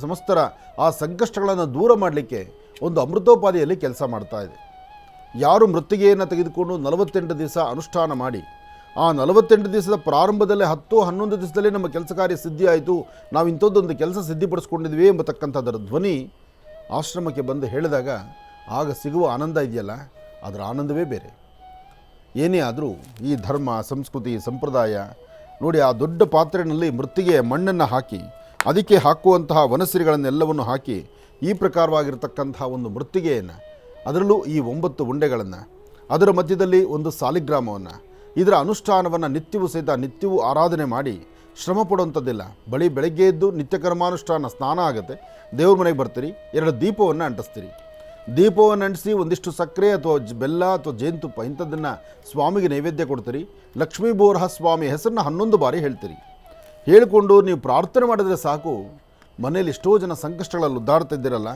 ಸಮಸ್ತರ ಆ ಸಂಕಷ್ಟಗಳನ್ನು ದೂರ ಮಾಡಲಿಕ್ಕೆ ಒಂದು ಅಮೃತೋಪಾದಿಯಲ್ಲಿ ಕೆಲಸ ಮಾಡ್ತಾ ಇದೆ. ಯಾರು ಮೃತ್ತಿಗೆಯನ್ನು ತೆಗೆದುಕೊಂಡು 48 ದಿವಸ ಅನುಷ್ಠಾನ ಮಾಡಿ ಆ 48 ದಿವಸದ ಪ್ರಾರಂಭದಲ್ಲೇ 10-11 ದಿವಸದಲ್ಲೇ ನಮ್ಮ ಕೆಲಸ ಕಾರ್ಯ ಸಿದ್ಧಿ ಆಯಿತು, ನಾವು ಇಂಥದ್ದೊಂದು ಕೆಲಸ ಸಿದ್ಧಿಪಡಿಸ್ಕೊಂಡಿದ್ವಿ ಎಂಬತಕ್ಕಂಥದ್ದರ ಧ್ವನಿ ಆಶ್ರಮಕ್ಕೆ ಬಂದು ಹೇಳಿದಾಗ ಆಗ ಸಿಗುವ ಆನಂದ ಇದೆಯಲ್ಲ, ಅದರ ಆನಂದವೇ ಬೇರೆ. ಏನೇ ಆದರೂ ಈ ಧರ್ಮ, ಸಂಸ್ಕೃತಿ, ಸಂಪ್ರದಾಯ ನೋಡಿ, ಆ ದೊಡ್ಡ ಪಾತ್ರೆಯಲ್ಲಿ ಮೃತ್ತಿಗೆ ಮಣ್ಣನ್ನು ಹಾಕಿ ಅದಕ್ಕೆ ಹಾಕುವಂತಹ ವನಸಿರಿಗಳನ್ನೆಲ್ಲವನ್ನು ಹಾಕಿ ಈ ಪ್ರಕಾರವಾಗಿರ್ತಕ್ಕಂತಹ ಒಂದು ಮೃತ್ತಿಗೆಯನ್ನು, ಅದರಲ್ಲೂ ಈ 9 ಉಂಡೆಗಳನ್ನು, ಅದರ ಮಧ್ಯದಲ್ಲಿ ಒಂದು ಸಾಲಿಗ್ರಾಮವನ್ನು, ಇದರ ಅನುಷ್ಠಾನವನ್ನು ನಿತ್ಯವೂ ಆರಾಧನೆ ಮಾಡಿ ಶ್ರಮ ಪಡುವಂಥದ್ದಿಲ್ಲ. ಬೆಳಗ್ಗೆ ಎದ್ದು ನಿತ್ಯ ಕರ್ಮಾನುಷ್ಠಾನ, ಸ್ನಾನ ಆಗುತ್ತೆ, ದೇವ್ರ ಮನೆಗೆ ಬರ್ತೀರಿ, 2 ದೀಪವನ್ನು ಅಂಟಿಸ್ತೀರಿ. ದೀಪವನ್ನು ಅಂಟಿಸಿ ಒಂದಿಷ್ಟು ಸಕ್ಕರೆ ಅಥವಾ ಬೆಲ್ಲ ಅಥವಾ ಜೇನುತುಪ್ಪ ಇಂಥದ್ದನ್ನು ಸ್ವಾಮಿಗೆ ನೈವೇದ್ಯ ಕೊಡ್ತೀರಿ. ಲಕ್ಷ್ಮೀ ಬೋರಹ ಸ್ವಾಮಿ ಹೆಸರನ್ನ 11 ಬಾರಿ ಹೇಳ್ತೀರಿ. ಹೇಳಿಕೊಂಡು ನೀವು ಪ್ರಾರ್ಥನೆ ಮಾಡಿದ್ರೆ ಸಾಕು, ಮನೇಲಿ ಎಷ್ಟೋ ಜನ ಸಂಕಷ್ಟಗಳಲ್ಲಿ ಉದ್ದಾಡ್ತಿದ್ದೀರಲ್ಲ,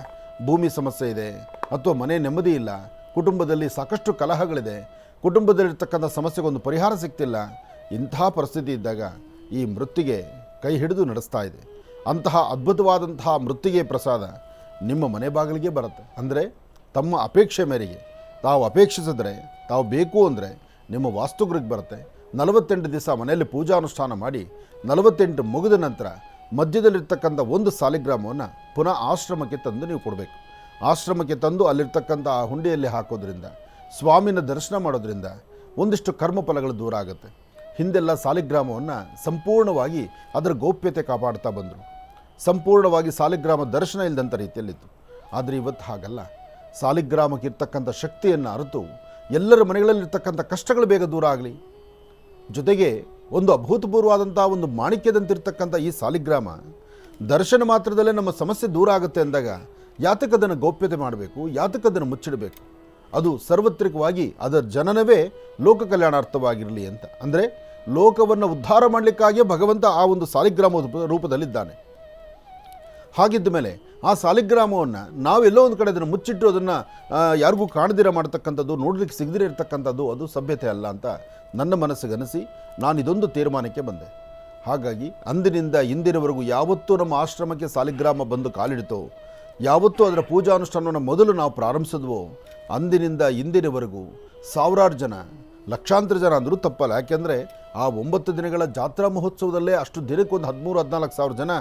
ಭೂಮಿ ಸಮಸ್ಯೆ ಇದೆ ಅಥವಾ ಮನೆ ನೆಮ್ಮದಿ ಇಲ್ಲ, ಕುಟುಂಬದಲ್ಲಿ ಸಾಕಷ್ಟು ಕಲಹಗಳಿದೆ, ಕುಟುಂಬದಲ್ಲಿರ್ತಕ್ಕಂಥ ಸಮಸ್ಯೆಗೊಂದು ಪರಿಹಾರ ಸಿಗ್ತಿಲ್ಲ, ಇಂತಹ ಪರಿಸ್ಥಿತಿ ಇದ್ದಾಗ ಈ ಮೃತ್ತಿಗೆ ಕೈ ಹಿಡಿದು ನಡೆಸ್ತಾ ಇದೆ. ಅಂತಹ ಅದ್ಭುತವಾದಂತಹ ಮೃತ್ತಿಗೆ ಪ್ರಸಾದ ನಿಮ್ಮ ಮನೆ ಬಾಗಿಲಿಗೆ ಬರುತ್ತೆ. ಅಂದರೆ ತಮ್ಮ ಅಪೇಕ್ಷೆ ಮೇರೆಗೆ ತಾವು ಅಪೇಕ್ಷಿಸಿದ್ರೆ, ತಾವು ಬೇಕು ಅಂದರೆ ನಿಮ್ಮ ವಾಸ್ತುಗೃಹಕ್ಕೆ ಬರುತ್ತೆ. 48 ದಿವಸ ಮನೆಯಲ್ಲಿ ಪೂಜಾನುಷ್ಠಾನ ಮಾಡಿ 48 ಮುಗಿದ ನಂತರ ಮಧ್ಯದಲ್ಲಿರ್ತಕ್ಕಂಥ ಒಂದು ಸಾಲಿಗ್ರಾಮವನ್ನು ಪುನಃ ಆಶ್ರಮಕ್ಕೆ ತಂದು ನೀವು ಕೊಡಬೇಕು. ಆಶ್ರಮಕ್ಕೆ ತಂದು ಅಲ್ಲಿರ್ತಕ್ಕಂಥ ಆ ಹುಂಡಿಯಲ್ಲಿ ಹಾಕೋದ್ರಿಂದ, ಸ್ವಾಮಿನ ದರ್ಶನ ಮಾಡೋದ್ರಿಂದ ಒಂದಿಷ್ಟು ಕರ್ಮಫಲಗಳು ದೂರ ಆಗುತ್ತೆ. ಹಿಂದೆಲ್ಲ ಸಾಲಿಗ್ರಾಮವನ್ನು ಸಂಪೂರ್ಣವಾಗಿ ಅದರ ಗೌಪ್ಯತೆ ಕಾಪಾಡ್ತಾ ಬಂದರು. ಸಂಪೂರ್ಣವಾಗಿ ಸಾಲಿಗ್ರಾಮ ದರ್ಶನ ಇಲ್ಲದಂಥ ರೀತಿಯಲ್ಲಿತ್ತು. ಆದರೆ ಇವತ್ತು ಹಾಗಲ್ಲ. ಸಾಲಿಗ್ರಾಮಕ್ಕೆ ಇರ್ತಕ್ಕಂಥ ಶಕ್ತಿಯನ್ನು ಅರಿತು ಎಲ್ಲರ ಮನೆಗಳಲ್ಲಿರ್ತಕ್ಕಂಥ ಕಷ್ಟಗಳು ಬೇಗ ದೂರ ಆಗಲಿ. ಜೊತೆಗೆ ಒಂದು ಅಭೂತಪೂರ್ವವಾದಂಥ ಒಂದು ಮಾಣಿಕ್ಯದಂತಿರ್ತಕ್ಕಂಥ ಈ ಸಾಲಿಗ್ರಾಮ ದರ್ಶನ ಮಾತ್ರದಲ್ಲೇ ನಮ್ಮ ಸಮಸ್ಯೆ ದೂರ ಆಗುತ್ತೆ ಅಂದಾಗ ಯಾತಕ್ಕದನ್ನು ಗೌಪ್ಯತೆ ಮಾಡಬೇಕು, ಯಾತಕ್ಕದನ್ನು ಮುಚ್ಚಿಡಬೇಕು? ಅದು ಸಾರ್ವತ್ರಿಕವಾಗಿ ಅದರ ಜನನವೇ ಲೋಕ ಕಲ್ಯಾಣಾರ್ಥವಾಗಿರಲಿ ಅಂತ. ಅಂದರೆ ಲೋಕವನ್ನು ಉದ್ಧಾರ ಮಾಡಲಿಕ್ಕಾಗಿಯೇ ಭಗವಂತ ಆ ಒಂದು ಸಾಲಿಗ್ರಾಮ ರೂಪದಲ್ಲಿದ್ದಾನೆ. ಹಾಗಿದ್ದ ಮೇಲೆ ಆ ಸಾಲಿಗ್ರಾಮವನ್ನು ನಾವೆಲ್ಲೋ ಒಂದು ಕಡೆ ಅದನ್ನು ಮುಚ್ಚಿಟ್ಟು ಅದನ್ನು ಯಾರಿಗೂ ಕಾಣದಿರ ಮಾಡ್ತಕ್ಕಂಥದ್ದು, ನೋಡಲಿಕ್ಕೆ ಸಿಗದಿರ ಇರ್ತಕ್ಕಂಥದ್ದು ಅದು ಸಭ್ಯತೆ ಅಲ್ಲ ಅಂತ ನನ್ನ ಮನಸ್ಸಿಗೆ ಅನಿಸಿ ನಾನು ಇದೊಂದು ತೀರ್ಮಾನಕ್ಕೆ ಬಂದೆ. ಹಾಗಾಗಿ ಅಂದಿನಿಂದ ಇಂದಿನವರೆಗೂ ಯಾವತ್ತೂ ನಮ್ಮ ಆಶ್ರಮಕ್ಕೆ ಸಾಲಿಗ್ರಾಮ ಬಂದು ಕಾಲಿಡ್ತೋ, ಯಾವತ್ತೂ ಅದರ ಪೂಜಾನುಷ್ಠಾನವನ್ನು ಮೊದಲು ನಾವು ಪ್ರಾರಂಭಿಸಿದ್ವೋ, ಅಂದಿನಿಂದ ಇಂದಿನವರೆಗೂ ಸಾವಿರಾರು ಜನ, ಲಕ್ಷಾಂತರ ಜನ ಅಂದರೂ ತಪ್ಪಲ್ಲ. ಯಾಕೆಂದರೆ ಆ 9 ದಿನಗಳ ಜಾತ್ರಾ ಮಹೋತ್ಸವದಲ್ಲೇ ಅಷ್ಟು ದಿನಕ್ಕೊಂದು 13,000-14,000 ಸಾವಿರ ಜನ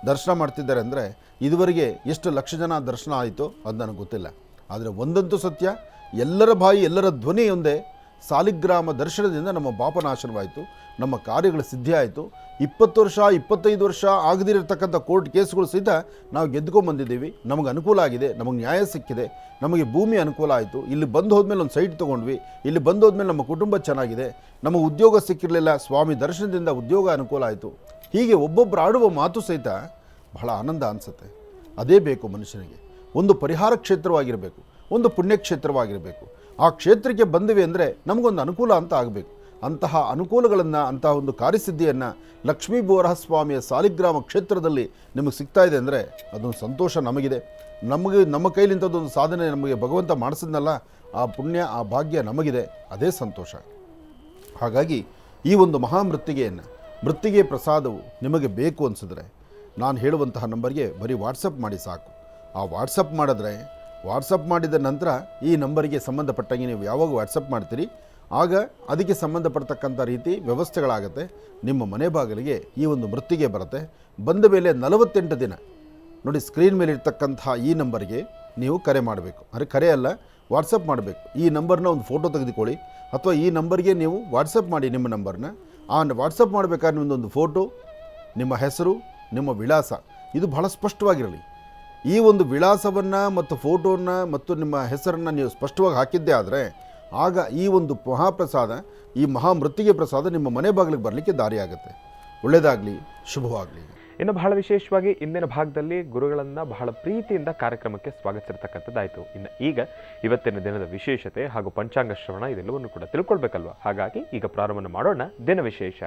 ದರ್ಶನ ಮಾಡ್ತಿದ್ದಾರೆ. ಅಂದರೆ ಇದುವರೆಗೆ ಎಷ್ಟು ಲಕ್ಷ ಜನ ದರ್ಶನ ಆಯಿತೋ ಅದು ನನಗೆ ಗೊತ್ತಿಲ್ಲ. ಆದರೆ ಒಂದಂತೂ ಸತ್ಯ, ಎಲ್ಲರ ಬಾಯಿ ಎಲ್ಲರ ಧ್ವನಿ ಒಂದೇ, ಸಾಲಿಗ್ರಾಮ ದರ್ಶನದಿಂದ ನಮ್ಮ ಪಾಪನಾಶನವಾಯಿತು, ನಮ್ಮ ಕಾರ್ಯಗಳ ಸಿದ್ಧಿ ಆಯಿತು. 20 ವರ್ಷ 25 ವರ್ಷ ಆಗದಿರತಕ್ಕಂಥ ಕೋರ್ಟ್ ಕೇಸ್ಗಳು ಸಹಿತ ನಾವು ಗೆದ್ಕೊಂಡ್ಬಂದಿದ್ದೀವಿ. ನಮಗೆ ಅನುಕೂಲ ಆಗಿದೆ, ನಮಗೆ ನ್ಯಾಯ ಸಿಕ್ಕಿದೆ, ನಮಗೆ ಭೂಮಿ ಅನುಕೂಲ ಆಯಿತು. ಇಲ್ಲಿ ಬಂದು ಹೋದ್ಮೇಲೆ ಒಂದು ಸೈಟ್ ತೊಗೊಂಡ್ವಿ, ಇಲ್ಲಿ ಬಂದು ಹೋದ್ಮೇಲೆ ನಮ್ಮ ಕುಟುಂಬ ಚೆನ್ನಾಗಿದೆ, ನಮಗೆ ಉದ್ಯೋಗ ಸಿಕ್ಕಿರಲಿಲ್ಲ, ಸ್ವಾಮಿ ದರ್ಶನದಿಂದ ಉದ್ಯೋಗ ಅನುಕೂಲ ಆಯಿತು. ಹೀಗೆ ಒಬ್ಬೊಬ್ಬರು ಆಡುವ ಮಾತು ಸಹಿತ ಬಹಳ ಆನಂದ ಅನಿಸುತ್ತೆ. ಅದೇ ಬೇಕು ಮನುಷ್ಯನಿಗೆ. ಒಂದು ಪರಿಹಾರ ಕ್ಷೇತ್ರವಾಗಿರಬೇಕು, ಒಂದು ಪುಣ್ಯಕ್ಷೇತ್ರವಾಗಿರಬೇಕು. ಆ ಕ್ಷೇತ್ರಕ್ಕೆ ಬಂದಿವೆ ಅಂದರೆ ನಮಗೊಂದು ಅನುಕೂಲ ಅಂತ ಆಗಬೇಕು. ಅಂತಹ ಅನುಕೂಲಗಳನ್ನು, ಅಂತಹ ಒಂದು ಕಾರ್ಯಸಿದ್ಧಿಯನ್ನು ಲಕ್ಷ್ಮೀ ಬೋರಹ ಸ್ವಾಮಿಯ ಸಾಲಿಗ್ರಾಮ ಕ್ಷೇತ್ರದಲ್ಲಿ ನಿಮಗೆ ಸಿಗ್ತಾ ಇದೆ ಅಂದರೆ ಅದೊಂದು ಸಂತೋಷ ನಮಗಿದೆ. ನಮ್ಮ ಕೈಲಿಂಥದ್ದೊಂದು ಸಾಧನೆ ನಮಗೆ ಭಗವಂತ ಮಾಡಿಸಿದ್ನಲ್ಲ, ಆ ಪುಣ್ಯ, ಆ ಭಾಗ್ಯ ನಮಗಿದೆ, ಅದೇ ಸಂತೋಷ. ಹಾಗಾಗಿ ಈ ಒಂದು ಮೃತ್ತಿಗೆ ಪ್ರಸಾದವು ನಿಮಗೆ ಬೇಕು ಅನಿಸಿದ್ರೆ ನಾನು ಹೇಳುವಂತಹ ನಂಬರ್ಗೆ ಬರೀ ವಾಟ್ಸಪ್ ಮಾಡಿ ಸಾಕು. ಆ ವಾಟ್ಸಪ್ ಮಾಡಿದ ನಂತರ ಈ ನಂಬರಿಗೆ ಸಂಬಂಧಪಟ್ಟಂಗೆ ನೀವು ಯಾವಾಗ ವಾಟ್ಸಪ್ ಮಾಡ್ತೀರಿ ಆಗ ಅದಕ್ಕೆ ಸಂಬಂಧಪಡ್ತಕ್ಕಂಥ ರೀತಿ ವ್ಯವಸ್ಥೆಗಳಾಗುತ್ತೆ. ನಿಮ್ಮ ಮನೆ ಬಾಗಿಲಿಗೆ ಈ ಒಂದು ಮೃತ್ತಿಗೆ ಬರುತ್ತೆ. ಬಂದ ಮೇಲೆ 48 ದಿನ ನೋಡಿ, ಸ್ಕ್ರೀನ್ ಮೇಲೆ ಇರ್ತಕ್ಕಂಥ ಈ ನಂಬರ್ಗೆ ನೀವು ಕರೆ ಮಾಡಬೇಕು. ಕರೆ ಅಲ್ಲ, ವಾಟ್ಸಪ್ ಮಾಡಬೇಕು. ಈ ನಂಬರ್ನ ಒಂದು ಫೋಟೋ ತೆಗೆದುಕೊಳ್ಳಿ, ಅಥವಾ ಈ ನಂಬರ್ಗೆ ನೀವು ವಾಟ್ಸಪ್ ಮಾಡಿ ನಿಮ್ಮ ನಂಬರ್ನ. ಆ ವಾಟ್ಸಪ್ ಮಾಡಬೇಕಾದ್ರೆ ನಿಮ್ಮದೊಂದು ಫೋಟೋ, ನಿಮ್ಮ ಹೆಸರು, ನಿಮ್ಮ ವಿಳಾಸ ಇದು ಬಹಳ ಸ್ಪಷ್ಟವಾಗಿರಲಿ. ಈ ಒಂದು ವಿಳಾಸವನ್ನು ಮತ್ತು ಫೋಟೋನ ಮತ್ತು ನಿಮ್ಮ ಹೆಸರನ್ನು ನೀವು ಸ್ಪಷ್ಟವಾಗಿ ಹಾಕಿದ್ದೇ ಆದರೆ ಆಗ ಈ ಒಂದು ಮಹಾಪ್ರಸಾದ, ಈ ಮಹಾಮೃತ್ತಿಗೆ ಪ್ರಸಾದ ನಿಮ್ಮ ಮನೆ ಬಾಗಿಲಿಗೆ ಬರಲಿಕ್ಕೆ ದಾರಿಯಾಗುತ್ತೆ. ಒಳ್ಳೆಯದಾಗಲಿ, ಶುಭವಾಗಲಿ. ಇನ್ನು ಬಹಳ ವಿಶೇಷವಾಗಿ ಇಂದಿನ ಭಾಗದಲ್ಲಿ ಗುರುಗಳನ್ನು ಬಹಳ ಪ್ರೀತಿಯಿಂದ ಕಾರ್ಯಕ್ರಮಕ್ಕೆ ಸ್ವಾಗತಿಸಿರ್ತಕ್ಕಂಥದ್ದಾಯಿತು. ಇನ್ನು ಈಗ ಇವತ್ತಿನ ದಿನದ ವಿಶೇಷತೆ ಹಾಗೂ ಪಂಚಾಂಗ ಶ್ರವಣ ಇದೆಲ್ಲವನ್ನು ಕೂಡ ತಿಳ್ಕೊಳ್ಬೇಕಲ್ವ. ಹಾಗಾಗಿ ಈಗ ಪ್ರಾರಂಭ ಮಾಡೋಣ ದಿನ ವಿಶೇಷ.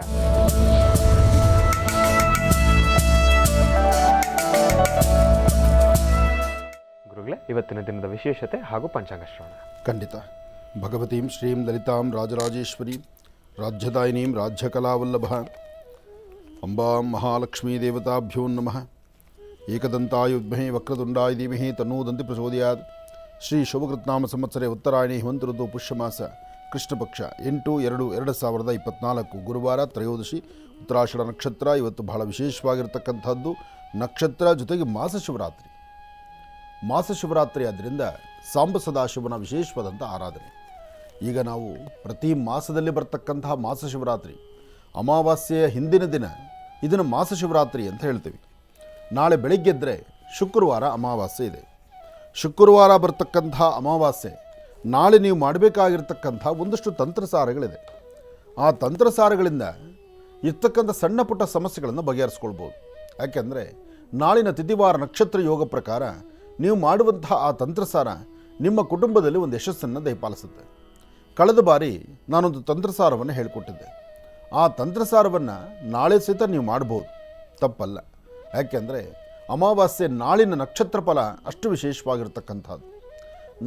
ಗುರುಗಳೇ, ಇವತ್ತಿನ ದಿನದ ವಿಶೇಷತೆ ಹಾಗೂ ಪಂಚಾಂಗ ಶ್ರವಣ. ಖಂಡಿತ. ಭಗವತೀಂ ಶ್ರೀಂ ಲಲಿತಾಂ ರಾಜರಾಜೇಶ್ವರಿ ರಾಜ್ಯದಾಯಿನೀಂ ರಾಜ್ಯಕಲಾವಲ್ಲಭ ಅಂಬಾಂ ಮಹಾಲಕ್ಷ್ಮೀ ದೇವತಾಭ್ಯೋ ನಮಃ. ಏಕದಂತಾಯ ವಿದ್ಮಹೇ ವಕ್ರತುಂಡಾಯ ಧೀಮಹಿ ತನ್ನೋ ದಂತಿ ಪ್ರಚೋದಯಾತ್. ಶ್ರೀ ಶುಭಕೃತ್ನಾಮ ಸಂವತ್ಸರೆ ಉತ್ತರಾಯಣಿ ಹೇಮಂತ ಋತು ಪುಷ್ಯಮಾಸ ಕೃಷ್ಣಪಕ್ಷ 8/2/2024 ಗುರುವಾರ ತ್ರಯೋದಶಿ ಉತ್ತರಾಷಾಢ ನಕ್ಷತ್ರ. ಇವತ್ತು ಬಹಳ ವಿಶೇಷವಾಗಿರ್ತಕ್ಕಂಥದ್ದು ನಕ್ಷತ್ರ ಜೊತೆಗೆ ಮಾಸ ಶಿವರಾತ್ರಿ ಆದ್ದರಿಂದ ಸಾಂಬ ಸದಾಶಿವನ ವಿಶೇಷವಾದಂಥ ಆರಾಧನೆ. ಈಗ ನಾವು ಪ್ರತಿ ಮಾಸದಲ್ಲಿ ಬರ್ತಕ್ಕಂತಹ ಮಾಸ ಶಿವರಾತ್ರಿ ಅಮಾವಾಸ್ಯೆಯ ಹಿಂದಿನ ದಿನ ಇದನ್ನು ಮಾಸ ಶಿವರಾತ್ರಿ ಅಂತ ಹೇಳ್ತೀವಿ. ನಾಳೆ ಬೆಳಗ್ಗೆದ್ದರೆ ಶುಕ್ರವಾರ ಅಮಾವಾಸ್ಯೆ ಇದೆ. ಶುಕ್ರವಾರ ಬರ್ತಕ್ಕಂಥ ಅಮಾವಾಸ್ಯೆ ನಾಳೆ ನೀವು ಮಾಡಬೇಕಾಗಿರ್ತಕ್ಕಂಥ ಒಂದಷ್ಟು ತಂತ್ರಸಾರಗಳಿದೆ. ಆ ತಂತ್ರಸಾರಗಳಿಂದ ಇರ್ತಕ್ಕಂಥ ಸಣ್ಣ ಪುಟ್ಟ ಸಮಸ್ಯೆಗಳನ್ನು ಬಗೆಹರಿಸ್ಕೊಳ್ಬೋದು. ಯಾಕೆಂದರೆ ನಾಳಿನ ತಿಥಿವಾರ ನಕ್ಷತ್ರ ಯೋಗ ಪ್ರಕಾರ ನೀವು ಮಾಡುವಂತಹ ಆ ತಂತ್ರಸಾರ ನಿಮ್ಮ ಕುಟುಂಬದಲ್ಲಿ ಒಂದು ಯಶಸ್ಸನ್ನು ದಯಪಾಲಿಸುತ್ತೆ. ಕಳೆದ ಬಾರಿ ನಾನೊಂದು ತಂತ್ರಸಾರವನ್ನು ಹೇಳಿಕೊಟ್ಟಿದ್ದೆ. ಆ ತಂತ್ರಸಾರವನ್ನು ನಾಳೆ ಸಹಿತ ನೀವು ಮಾಡ್ಬೋದು, ತಪ್ಪಲ್ಲ. ಯಾಕೆಂದರೆ ಅಮಾವಾಸ್ಯೆ ನಾಳಿನ ನಕ್ಷತ್ರ ಫಲ ಅಷ್ಟು ವಿಶೇಷವಾಗಿರ್ತಕ್ಕಂಥದ್ದು.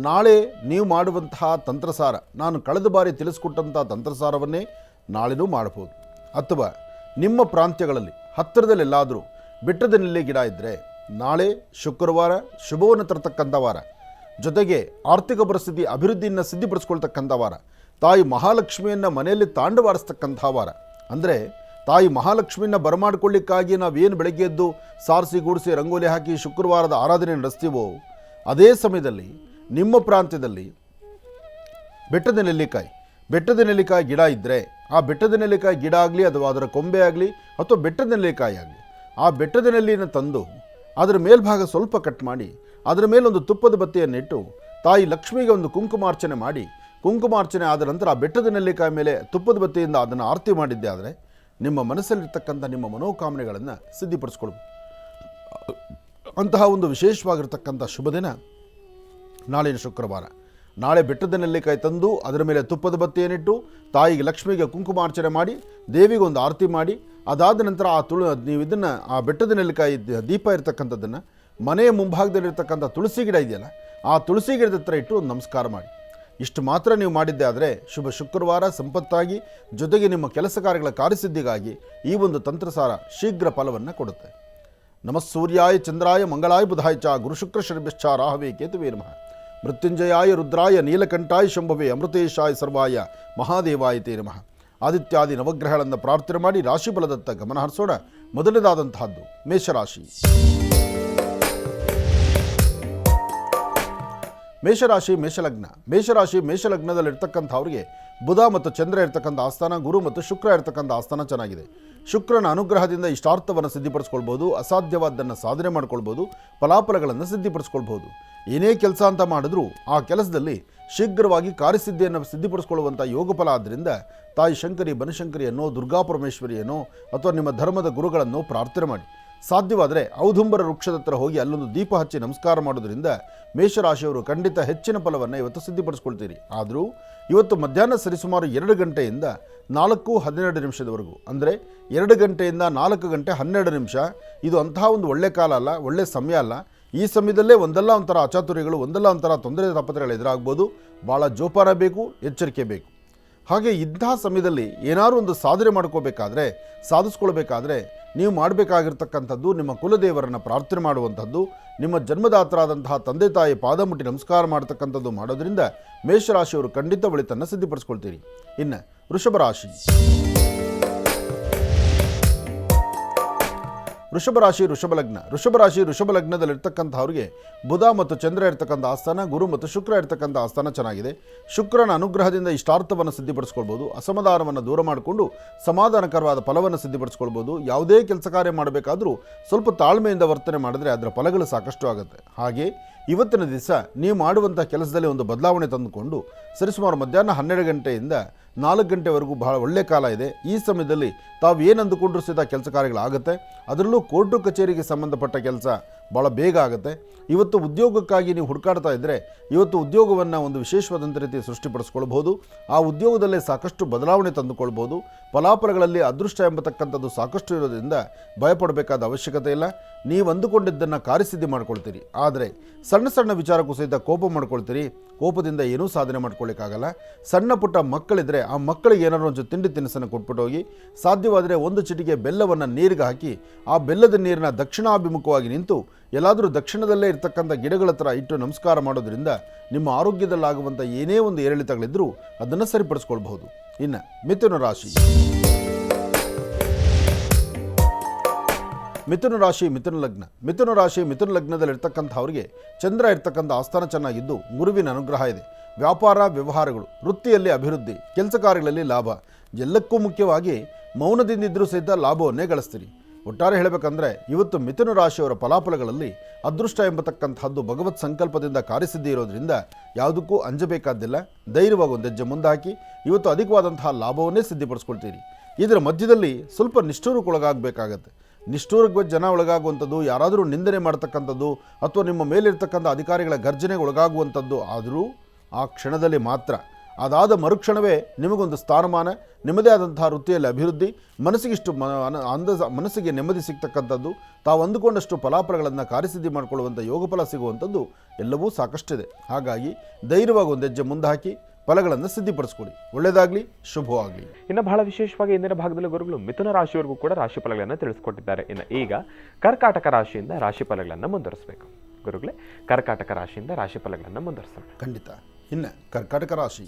ನಾಳೆ ನೀವು ಮಾಡುವಂತಹ ತಂತ್ರಸಾರ ನಾನು ಕಳೆದ ಬಾರಿ ತಿಳಿಸ್ಕೊಟ್ಟಂಥ ತಂತ್ರಸಾರವನ್ನೇ ನಾಳೆನೂ ಮಾಡ್ಬೋದು. ಅಥವಾ ನಿಮ್ಮ ಪ್ರಾಂತ್ಯಗಳಲ್ಲಿ ಹತ್ತಿರದಲ್ಲೆಲ್ಲಾದರೂ ಬೆಟ್ಟದ ನೆಲ್ಲಿ ಗಿಡ ಇದ್ದರೆ ನಾಳೆ ಶುಕ್ರವಾರ ಶುಭವನ್ನು ತರತಕ್ಕಂಥ ವಾರ, ಜೊತೆಗೆ ಆರ್ಥಿಕ ಪರಿಸ್ಥಿತಿ ಅಭಿವೃದ್ಧಿಯನ್ನು ಸಿದ್ಧಿಪಡಿಸ್ಕೊಳ್ತಕ್ಕಂಥ ವಾರ, ತಾಯಿ ಮಹಾಲಕ್ಷ್ಮಿಯನ್ನು ಮನೆಯಲ್ಲಿ ತಾಂಡವಾಡಿಸ್ತಕ್ಕಂಥ ವಾರ. ಅಂದರೆ ತಾಯಿ ಮಹಾಲಕ್ಷ್ಮಿಯನ್ನು ಬರಮಾಡಿಕೊಳ್ಳಿಕ್ಕಾಗಿ ನಾವೇನು ಬೆಳಗ್ಗೆ ಎದ್ದು ಸಾರಿಸಿ ಗೂಡಿಸಿ ರಂಗೋಲಿ ಹಾಕಿ ಶುಕ್ರವಾರದ ಆರಾಧನೆ ನಡೆಸ್ತೀವೋ ಅದೇ ಸಮಯದಲ್ಲಿ ನಿಮ್ಮ ಪ್ರಾಂತ್ಯದಲ್ಲಿ ಬೆಟ್ಟದ ನೆಲ್ಲಿಕಾಯಿ ಗಿಡ ಇದ್ದರೆ ಆ ಬೆಟ್ಟದ ನೆಲ್ಲಿಕಾಯಿ ಗಿಡ ಆಗಲಿ ಅಥವಾ ಅದರ ಕೊಂಬೆ ಆಗಲಿ ಅಥವಾ ಬೆಟ್ಟದ ನೆಲ್ಲಿಕಾಯಿ ಆಗಲಿ, ಆ ಬೆಟ್ಟದ ನೆಲ್ಲಿನ ತಂದು ಅದರ ಮೇಲ್ಭಾಗ ಸ್ವಲ್ಪ ಕಟ್ ಮಾಡಿ ಅದರ ಮೇಲೊಂದು ತುಪ್ಪದ ಬತ್ತಿಯನ್ನಿಟ್ಟು ತಾಯಿ ಲಕ್ಷ್ಮಿಗೆ ಒಂದು ಕುಂಕುಮಾರ್ಚನೆ ಮಾಡಿ, ಕುಂಕುಮಾರ್ಚನೆ ಆದ ನಂತರ ಆ ಬೆಟ್ಟದ ನೆಲ್ಲಿಕಾಯಿ ಮೇಲೆ ತುಪ್ಪದ ಬತ್ತಿಯಿಂದ ಅದನ್ನು ಆರತಿ ಮಾಡಿದ್ದೆ ಆದರೆ ನಿಮ್ಮ ಮನಸ್ಸಲ್ಲಿರ್ತಕ್ಕಂಥ ನಿಮ್ಮ ಮನೋಕಾಮನೆಗಳನ್ನು ಸಿದ್ಧಿಪಡಿಸ್ಕೊಳ್ಬೋದು. ಅಂತಹ ಒಂದು ವಿಶೇಷವಾಗಿರ್ತಕ್ಕಂಥ ಶುಭ ದಿನ ನಾಳಿನ ಶುಕ್ರವಾರ. ನಾಳೆ ಬೆಟ್ಟದ ನೆಲ್ಲಿಕಾಯಿ ತಂದು ಅದರ ಮೇಲೆ ತುಪ್ಪದ ಬತ್ತಿಯನ್ನಿಟ್ಟು ತಾಯಿಗೆ ಲಕ್ಷ್ಮಿಗೆ ಕುಂಕುಮಾರ್ಚನೆ ಮಾಡಿ ದೇವಿಗೊಂದು ಆರತಿ ಮಾಡಿ, ಅದಾದ ನಂತರ ನೀವು ಇದನ್ನು ಆ ಬೆಟ್ಟದ ನೆಲ್ಲಿಕಾಯಿ ದೀಪ ಇರ್ತಕ್ಕಂಥದ್ದನ್ನು ಮನೆಯ ಮುಂಭಾಗದಲ್ಲಿರ್ತಕ್ಕಂಥ ತುಳಸಿ ಗಿಡ ಇದೆಯಲ್ಲ ಆ ತುಳಸಿ ಗಿಡದ ಹತ್ರ ಇಟ್ಟು ಒಂದು ನಮಸ್ಕಾರ ಮಾಡಿ. ಇಷ್ಟು ಮಾತ್ರ ನೀವು ಮಾಡಿದ್ದೆ ಆದರೆ ಶುಭ ಶುಕ್ರವಾರ ಸಂಪತ್ತಾಗಿ, ಜೊತೆಗೆ ನಿಮ್ಮ ಕೆಲಸ ಕಾರ್ಯಗಳ ಕಾರ್ಯಸಿದ್ಧಿಗಾಗಿ ಈ ಒಂದು ತಂತ್ರಸಾರ ಶೀಘ್ರ ಫಲವನ್ನು ಕೊಡುತ್ತೆ. ನಮಃ ಸೂರ್ಯಾಯ ಚಂದ್ರಾಯ ಮಂಗಳಾಯ ಬುಧಾಯ ಚ ಗುರುಶುಕ್ರ ಶನಿಭ್ಯಶ್ಚ ರಾಹವೇ ಕೇತುವೇ ನಮಃ. ಮೃತ್ಯುಂಜಯಾಯ ರುದ್ರಾಯ ನೀಲಕಂಠಾಯ ಶಂಭವೇ ಅಮೃತೇಶಾಯ ಸರ್ವಾಯ ಮಹಾದೇವಾಯ ತೇ ನಮಃ. ಆದಿತ್ಯಾದಿ ನವಗ್ರಹಗಳನ್ನು ಪ್ರಾರ್ಥನೆ ಮಾಡಿ ರಾಶಿ ಫಲದತ್ತ ಗಮನ ಹರಿಸೋಣ. ಮೊದಲನೇದಾದಂತಹದ್ದು ಮೇಷರಾಶಿ. ಮೇಷಲಗ್ನದಲ್ಲಿರ್ತಕ್ಕಂಥವ್ರಿಗೆ ಬುಧ ಮತ್ತು ಚಂದ್ರ ಇರ್ತಕ್ಕಂಥ ಆಸ್ಥಾನ, ಗುರು ಮತ್ತು ಶುಕ್ರ ಇರ್ತಕ್ಕಂಥ ಆಸ್ಥಾನ ಚೆನ್ನಾಗಿದೆ. ಶುಕ್ರನ ಅನುಗ್ರಹದಿಂದ ಇಷ್ಟಾರ್ಥವನ್ನು ಸಿದ್ಧಿಪಡಿಸ್ಕೊಳ್ಬೋದು, ಅಸಾಧ್ಯವಾದ್ದನ್ನು ಸಾಧನೆ ಮಾಡ್ಕೊಳ್ಬೋದು, ಫಲಾಫಲಗಳನ್ನು ಸಿದ್ಧಿಪಡಿಸ್ಕೊಳ್ಬೋದು. ಏನೇ ಕೆಲಸ ಅಂತ ಮಾಡಿದ್ರೂ ಆ ಕೆಲಸದಲ್ಲಿ ಶೀಘ್ರವಾಗಿ ಕಾರ್ಯಸಿದ್ಧಿಯನ್ನು ಸಿದ್ಧಿಪಡಿಸ್ಕೊಳ್ಳುವಂಥ ಯೋಗಫಲ. ಆದ್ದರಿಂದ ತಾಯಿ ಶಂಕರಿ, ಬನಶಂಕರಿಯನ್ನೋ, ದುರ್ಗಾಪರಮೇಶ್ವರಿಯನ್ನೋ ಅಥವಾ ನಿಮ್ಮ ಧರ್ಮದ ಗುರುಗಳನ್ನು ಪ್ರಾರ್ಥನೆ ಮಾಡಿ. ಸಾಧ್ಯವಾದರೆ ಔದುಂಬರ ವೃಕ್ಷದ ಹತ್ರ ಹೋಗಿ ಅಲ್ಲೊಂದು ದೀಪ ಹಚ್ಚಿ ನಮಸ್ಕಾರ ಮಾಡೋದ್ರಿಂದ ಮೇಷರಾಶಿಯವರು ಖಂಡಿತ ಹೆಚ್ಚಿನ ಫಲವನ್ನು ಇವತ್ತು ಸಿದ್ಧಿಪಡಿಸ್ಕೊಳ್ತೀರಿ. ಆದರೂ ಇವತ್ತು ಮಧ್ಯಾಹ್ನ ಸರಿಸುಮಾರು 2 ಗಂಟೆಯಿಂದ 4:12 ಅಂದರೆ 2 ಗಂಟೆಯಿಂದ 4 ಗಂಟೆ 12 ನಿಮಿಷ. ಇದು ಅಂತಹ ಒಂದು ಒಳ್ಳೆ ಕಾಲ ಅಲ್ಲ, ಒಳ್ಳೆ ಸಮಯ ಅಲ್ಲ. ಈ ಸಮಯದಲ್ಲೇ ಒಂದಲ್ಲ ಒಂಥರ ಅಚಾತುರ್ಯಗಳು, ಒಂದಲ್ಲ ಒಂಥರ ತೊಂದರೆ ತಾಪತ್ರೆಗಳು ಎದುರಾಗ್ಬೋದು. ಭಾಳ ಜೋಪಾನ ಬೇಕು, ಎಚ್ಚರಿಕೆ ಬೇಕು. ಹಾಗೆ ಇಂತಹ ಸಮಯದಲ್ಲಿ ಏನಾದರೂ ಒಂದು ಸಾಧನೆ ಮಾಡ್ಕೋಬೇಕಾದ್ರೆ, ಸಾಧಿಸ್ಕೊಳ್ಬೇಕಾದ್ರೆ ನೀವು ಮಾಡಬೇಕಾಗಿರ್ತಕ್ಕಂಥದ್ದು ನಿಮ್ಮ ಕುಲದೇವರನ್ನು ಪ್ರಾರ್ಥನೆ ಮಾಡುವಂಥದ್ದು, ನಿಮ್ಮ ಜನ್ಮದಾತರಾದಂತಹ ತಂದೆ ತಾಯಿ ಪಾದ ಮುಟ್ಟಿ ನಮಸ್ಕಾರ ಮಾಡ್ತಕ್ಕಂಥದ್ದು ಮಾಡೋದ್ರಿಂದ ಮೇಷರಾಶಿಯವರು ಖಂಡಿತ ಒಳಿತನ್ನು ಸಿದ್ಧಪಡಿಸ್ಕೊಳ್ತೀರಿ. ಇನ್ನು ವೃಷಭ ರಾಶಿ. ವೃಷಭ ರಾಶಿ ವೃಷಭ ಲಗ್ನದಲ್ಲಿರ್ತಕ್ಕಂಥವ್ರಿಗೆ ಬುಧ ಮತ್ತು ಚಂದ್ರ ಇರ್ತಕ್ಕಂಥ ಆಸ್ಥಾನ, ಗುರು ಮತ್ತು ಶುಕ್ರ ಇರ್ತಕ್ಕಂಥ ಆಸ್ಥಾನ ಚೆನ್ನಾಗಿದೆ. ಶುಕ್ರನ ಅನುಗ್ರಹದಿಂದ ಇಷ್ಟಾರ್ಥವನ್ನು ಸಿದ್ಧಿಪಡಿಸ್ಕೊಳ್ಬೋದು. ಅಸಮಾಧಾನವನ್ನು ದೂರ ಮಾಡಿಕೊಂಡು ಸಮಾಧಾನಕರವಾದ ಫಲವನ್ನು ಸಿದ್ಧಿಪಡಿಸ್ಕೊಳ್ಬೋದು. ಯಾವುದೇ ಕೆಲಸ ಕಾರ್ಯ ಮಾಡಬೇಕಾದ್ರೂ ಸ್ವಲ್ಪ ತಾಳ್ಮೆಯಿಂದ ವರ್ತನೆ ಮಾಡಿದ್ರೆ ಅದರ ಫಲಗಳು ಸಾಕಷ್ಟು ಆಗುತ್ತೆ. ಹಾಗೆ ಇವತ್ತಿನ ದಿವಸ ನೀವು ಮಾಡುವಂಥ ಕೆಲಸದಲ್ಲಿ ಒಂದು ಬದಲಾವಣೆ ತಂದುಕೊಂಡು ಸರಿಸುಮಾರು ಮಧ್ಯಾಹ್ನ 12 ಗಂಟೆಯಿಂದ 4 ಗಂಟೆವರೆಗೂ ಬಹಳ ಒಳ್ಳೆಯ ಕಾಲ ಇದೆ. ಈ ಸಮಯದಲ್ಲಿ ತಾವು ಏನು ಅಂದುಕೊಂಡ್ರೂ ಸಹಿತ ಕೆಲಸ ಕಾರ್ಯಗಳಾಗುತ್ತೆ. ಅದರಲ್ಲೂ ಕೋರ್ಟು ಕಚೇರಿಗೆ ಸಂಬಂಧಪಟ್ಟ ಕೆಲಸ ಭಾಳ ಬೇಗ ಆಗುತ್ತೆ. ಇವತ್ತು ಉದ್ಯೋಗಕ್ಕಾಗಿ ನೀವು ಹುಡುಕಾಡ್ತಾ ಇದ್ದರೆ ಇವತ್ತು ಉದ್ಯೋಗವನ್ನು ಒಂದು ವಿಶೇಷವಾದಂಥ ರೀತಿ ಸೃಷ್ಟಿಪಡಿಸ್ಕೊಳ್ಬೋದು. ಆ ಉದ್ಯೋಗದಲ್ಲೇ ಸಾಕಷ್ಟು ಬದಲಾವಣೆ ತಂದುಕೊಳ್ಬೋದು. ಫಲಾಫಲಗಳಲ್ಲಿ ಅದೃಷ್ಟ ಎಂಬತಕ್ಕಂಥದ್ದು ಸಾಕಷ್ಟು ಇರೋದ್ರಿಂದ ಭಯಪಡಬೇಕಾದ ಅವಶ್ಯಕತೆ ಇಲ್ಲ. ನೀವು ಅಂದುಕೊಂಡಿದ್ದನ್ನು ಕಾರ್ಯಸಿದ್ಧಿ ಮಾಡ್ಕೊಳ್ತೀರಿ. ಆದರೆ ಸಣ್ಣ ಸಣ್ಣ ವಿಚಾರಕ್ಕೂ ಸಹಿತ ಕೋಪ ಮಾಡ್ಕೊಳ್ತೀರಿ. ಕೋಪದಿಂದ ಏನೂ ಸಾಧನೆ ಮಾಡ್ಕೊಳ್ಳಿಕ್ಕಾಗಲ್ಲ. ಸಣ್ಣ ಪುಟ್ಟ ಮಕ್ಕಳಿದ್ರೆ ಆ ಮಕ್ಕಳಿಗೆ ಏನಾದ್ರು ಒಂದು ತಿಂಡಿ ತಿನಿಸನ್ನು ಕೊಟ್ಬಿಟ್ಟು ಹೋಗಿ, ಸಾಧ್ಯವಾದರೆ 1 ಚಿಟಿಕೆ ಬೆಲ್ಲವನ್ನು ನೀರಿಗೆ ಹಾಕಿ ಆ ಬೆಲ್ಲದ ನೀರನ್ನ ದಕ್ಷಿಣಾಭಿಮುಖವಾಗಿ ನಿಂತು ಎಲ್ಲಾದರೂ ದಕ್ಷಿಣದಲ್ಲೇ ಇರ್ತಕ್ಕಂಥ ಗಿಡಗಳ ಹತ್ರ ಇಟ್ಟು ನಮಸ್ಕಾರ ಮಾಡೋದ್ರಿಂದ ನಿಮ್ಮ ಆರೋಗ್ಯದಲ್ಲಾಗುವಂಥ ಏನೇ ಒಂದು ಏರಿಳಿತಗಳಿದ್ರೂ ಅದನ್ನು ಸರಿಪಡಿಸ್ಕೊಳ್ಬಹುದು. ಇನ್ನು ಮಿಥುನ ರಾಶಿ. ಮಿಥುನ ಲಗ್ನದಲ್ಲಿರ್ತಕ್ಕಂಥವ್ರಿಗೆ ಚಂದ್ರ ಇರ್ತಕ್ಕಂಥ ಆಸ್ಥಾನ ಚೆನ್ನಾಗಿದ್ದು ಗುರುವಿನ ಅನುಗ್ರಹ ಇದೆ. ವ್ಯಾಪಾರ ವ್ಯವಹಾರಗಳು, ವೃತ್ತಿಯಲ್ಲಿ ಅಭಿವೃದ್ಧಿ, ಕೆಲಸ ಕಾರ್ಯಗಳಲ್ಲಿ ಲಾಭ, ಎಲ್ಲಕ್ಕೂ ಮುಖ್ಯವಾಗಿ ಮೌನದಿಂದಿದ್ದರೂ ಸಹಿತ ಲಾಭವನ್ನೇ ಗಳಿಸ್ತೀರಿ. ಒಟ್ಟಾರೆ ಹೇಳಬೇಕಂದ್ರೆ ಇವತ್ತು ಮಿಥುನ ರಾಶಿಯವರ ಫಲಾಫಲಗಳಲ್ಲಿ ಅದೃಷ್ಟ ಎಂಬತಕ್ಕಂಥದ್ದು ಭಗವತ್ ಸಂಕಲ್ಪದಿಂದ ಕಾರ್ಯಸಿದ್ಧಿ ಇರೋದ್ರಿಂದ ಯಾವುದಕ್ಕೂ ಅಂಜಬೇಕಾದ್ದಿಲ್ಲ. ಧೈರ್ಯವಾಗಿ ಒಂದು ಹೆಜ್ಜೆ ಮುಂದೆ ಹಾಕಿ ಇವತ್ತು ಅಧಿಕವಾದಂತಹ ಲಾಭವನ್ನೇ ಸಿದ್ಧಿಪಡಿಸ್ಕೊಳ್ತೀರಿ. ಇದರ ಮಧ್ಯದಲ್ಲಿ ಸ್ವಲ್ಪ ನಿಷ್ಠೂರಕ್ಕೊಳಗಾಗಬೇಕಾಗತ್ತೆ. ನಿಷ್ಠೂರಕ್ಕೆ ಜನ ಒಳಗಾಗುವಂಥದ್ದು, ಯಾರಾದರೂ ನಿಂದನೆ ಮಾಡ್ತಕ್ಕಂಥದ್ದು ಅಥವಾ ನಿಮ್ಮ ಮೇಲಿರ್ತಕ್ಕಂಥ ಅಧಿಕಾರಿಗಳ ಗರ್ಜನೆಗೆ ಒಳಗಾಗುವಂಥದ್ದು ಆದರೂ ಆ ಕ್ಷಣದಲ್ಲಿ ಮಾತ್ರ. ಅದಾದ ಮರುಕ್ಷಣವೇ ನಿಮಗೊಂದು ಸ್ಥಾನಮಾನ, ನಿಮ್ಮದೇ ಆದಂತಹ ವೃತ್ತಿಯಲ್ಲಿ ಅಭಿವೃದ್ಧಿ, ಮನಸ್ಸಿಗೆ ನೆಮ್ಮದಿ ಸಿಗ್ತಕ್ಕಂಥದ್ದು, ತಾವು ಅಂದುಕೊಂಡಷ್ಟು ಫಲಾಫಲಗಳನ್ನು ಕಾರ್ಯಸಿದ್ಧಿ ಮಾಡಿಕೊಳ್ಳುವಂಥ ಯೋಗಫಲ ಸಿಗುವಂಥದ್ದು ಎಲ್ಲವೂ ಸಾಕಷ್ಟಿದೆ. ಹಾಗಾಗಿ ಧೈರ್ಯವಾಗಿ ಒಂದು ಹೆಜ್ಜೆ ಮುಂದೆ ಹಾಕಿ ಫಲಗಳನ್ನು ಸಿದ್ಧಿಪಡಿಸ್ಕೊಡಿ. ಒಳ್ಳೆಯದಾಗಲಿ, ಶುಭವಾಗಲಿ. ಇನ್ನು ಬಹಳ ವಿಶೇಷವಾಗಿ ಇಂದಿನ ಭಾಗದಲ್ಲಿ ಗುರುಗಳು ಮಿಥುನ ರಾಶಿಯವರೆಗೂ ಕೂಡ ರಾಶಿ ಫಲಗಳನ್ನು ತಿಳಿಸ್ಕೊಟ್ಟಿದ್ದಾರೆ. ಇನ್ನು ಈಗ ಕರ್ಕಾಟಕ ರಾಶಿಯಿಂದ ರಾಶಿ ಫಲಗಳನ್ನು ಮುಂದುವರಿಸಬೇಕು. ಗುರುಗಳೇ, ಕರ್ಕಾಟಕ ರಾಶಿಯಿಂದ ರಾಶಿ ಫಲಗಳನ್ನು ಮುಂದುವರಿಸೋಣ. ಖಂಡಿತ. ಇನ್ನು ಕರ್ಕಾಟಕ ರಾಶಿ.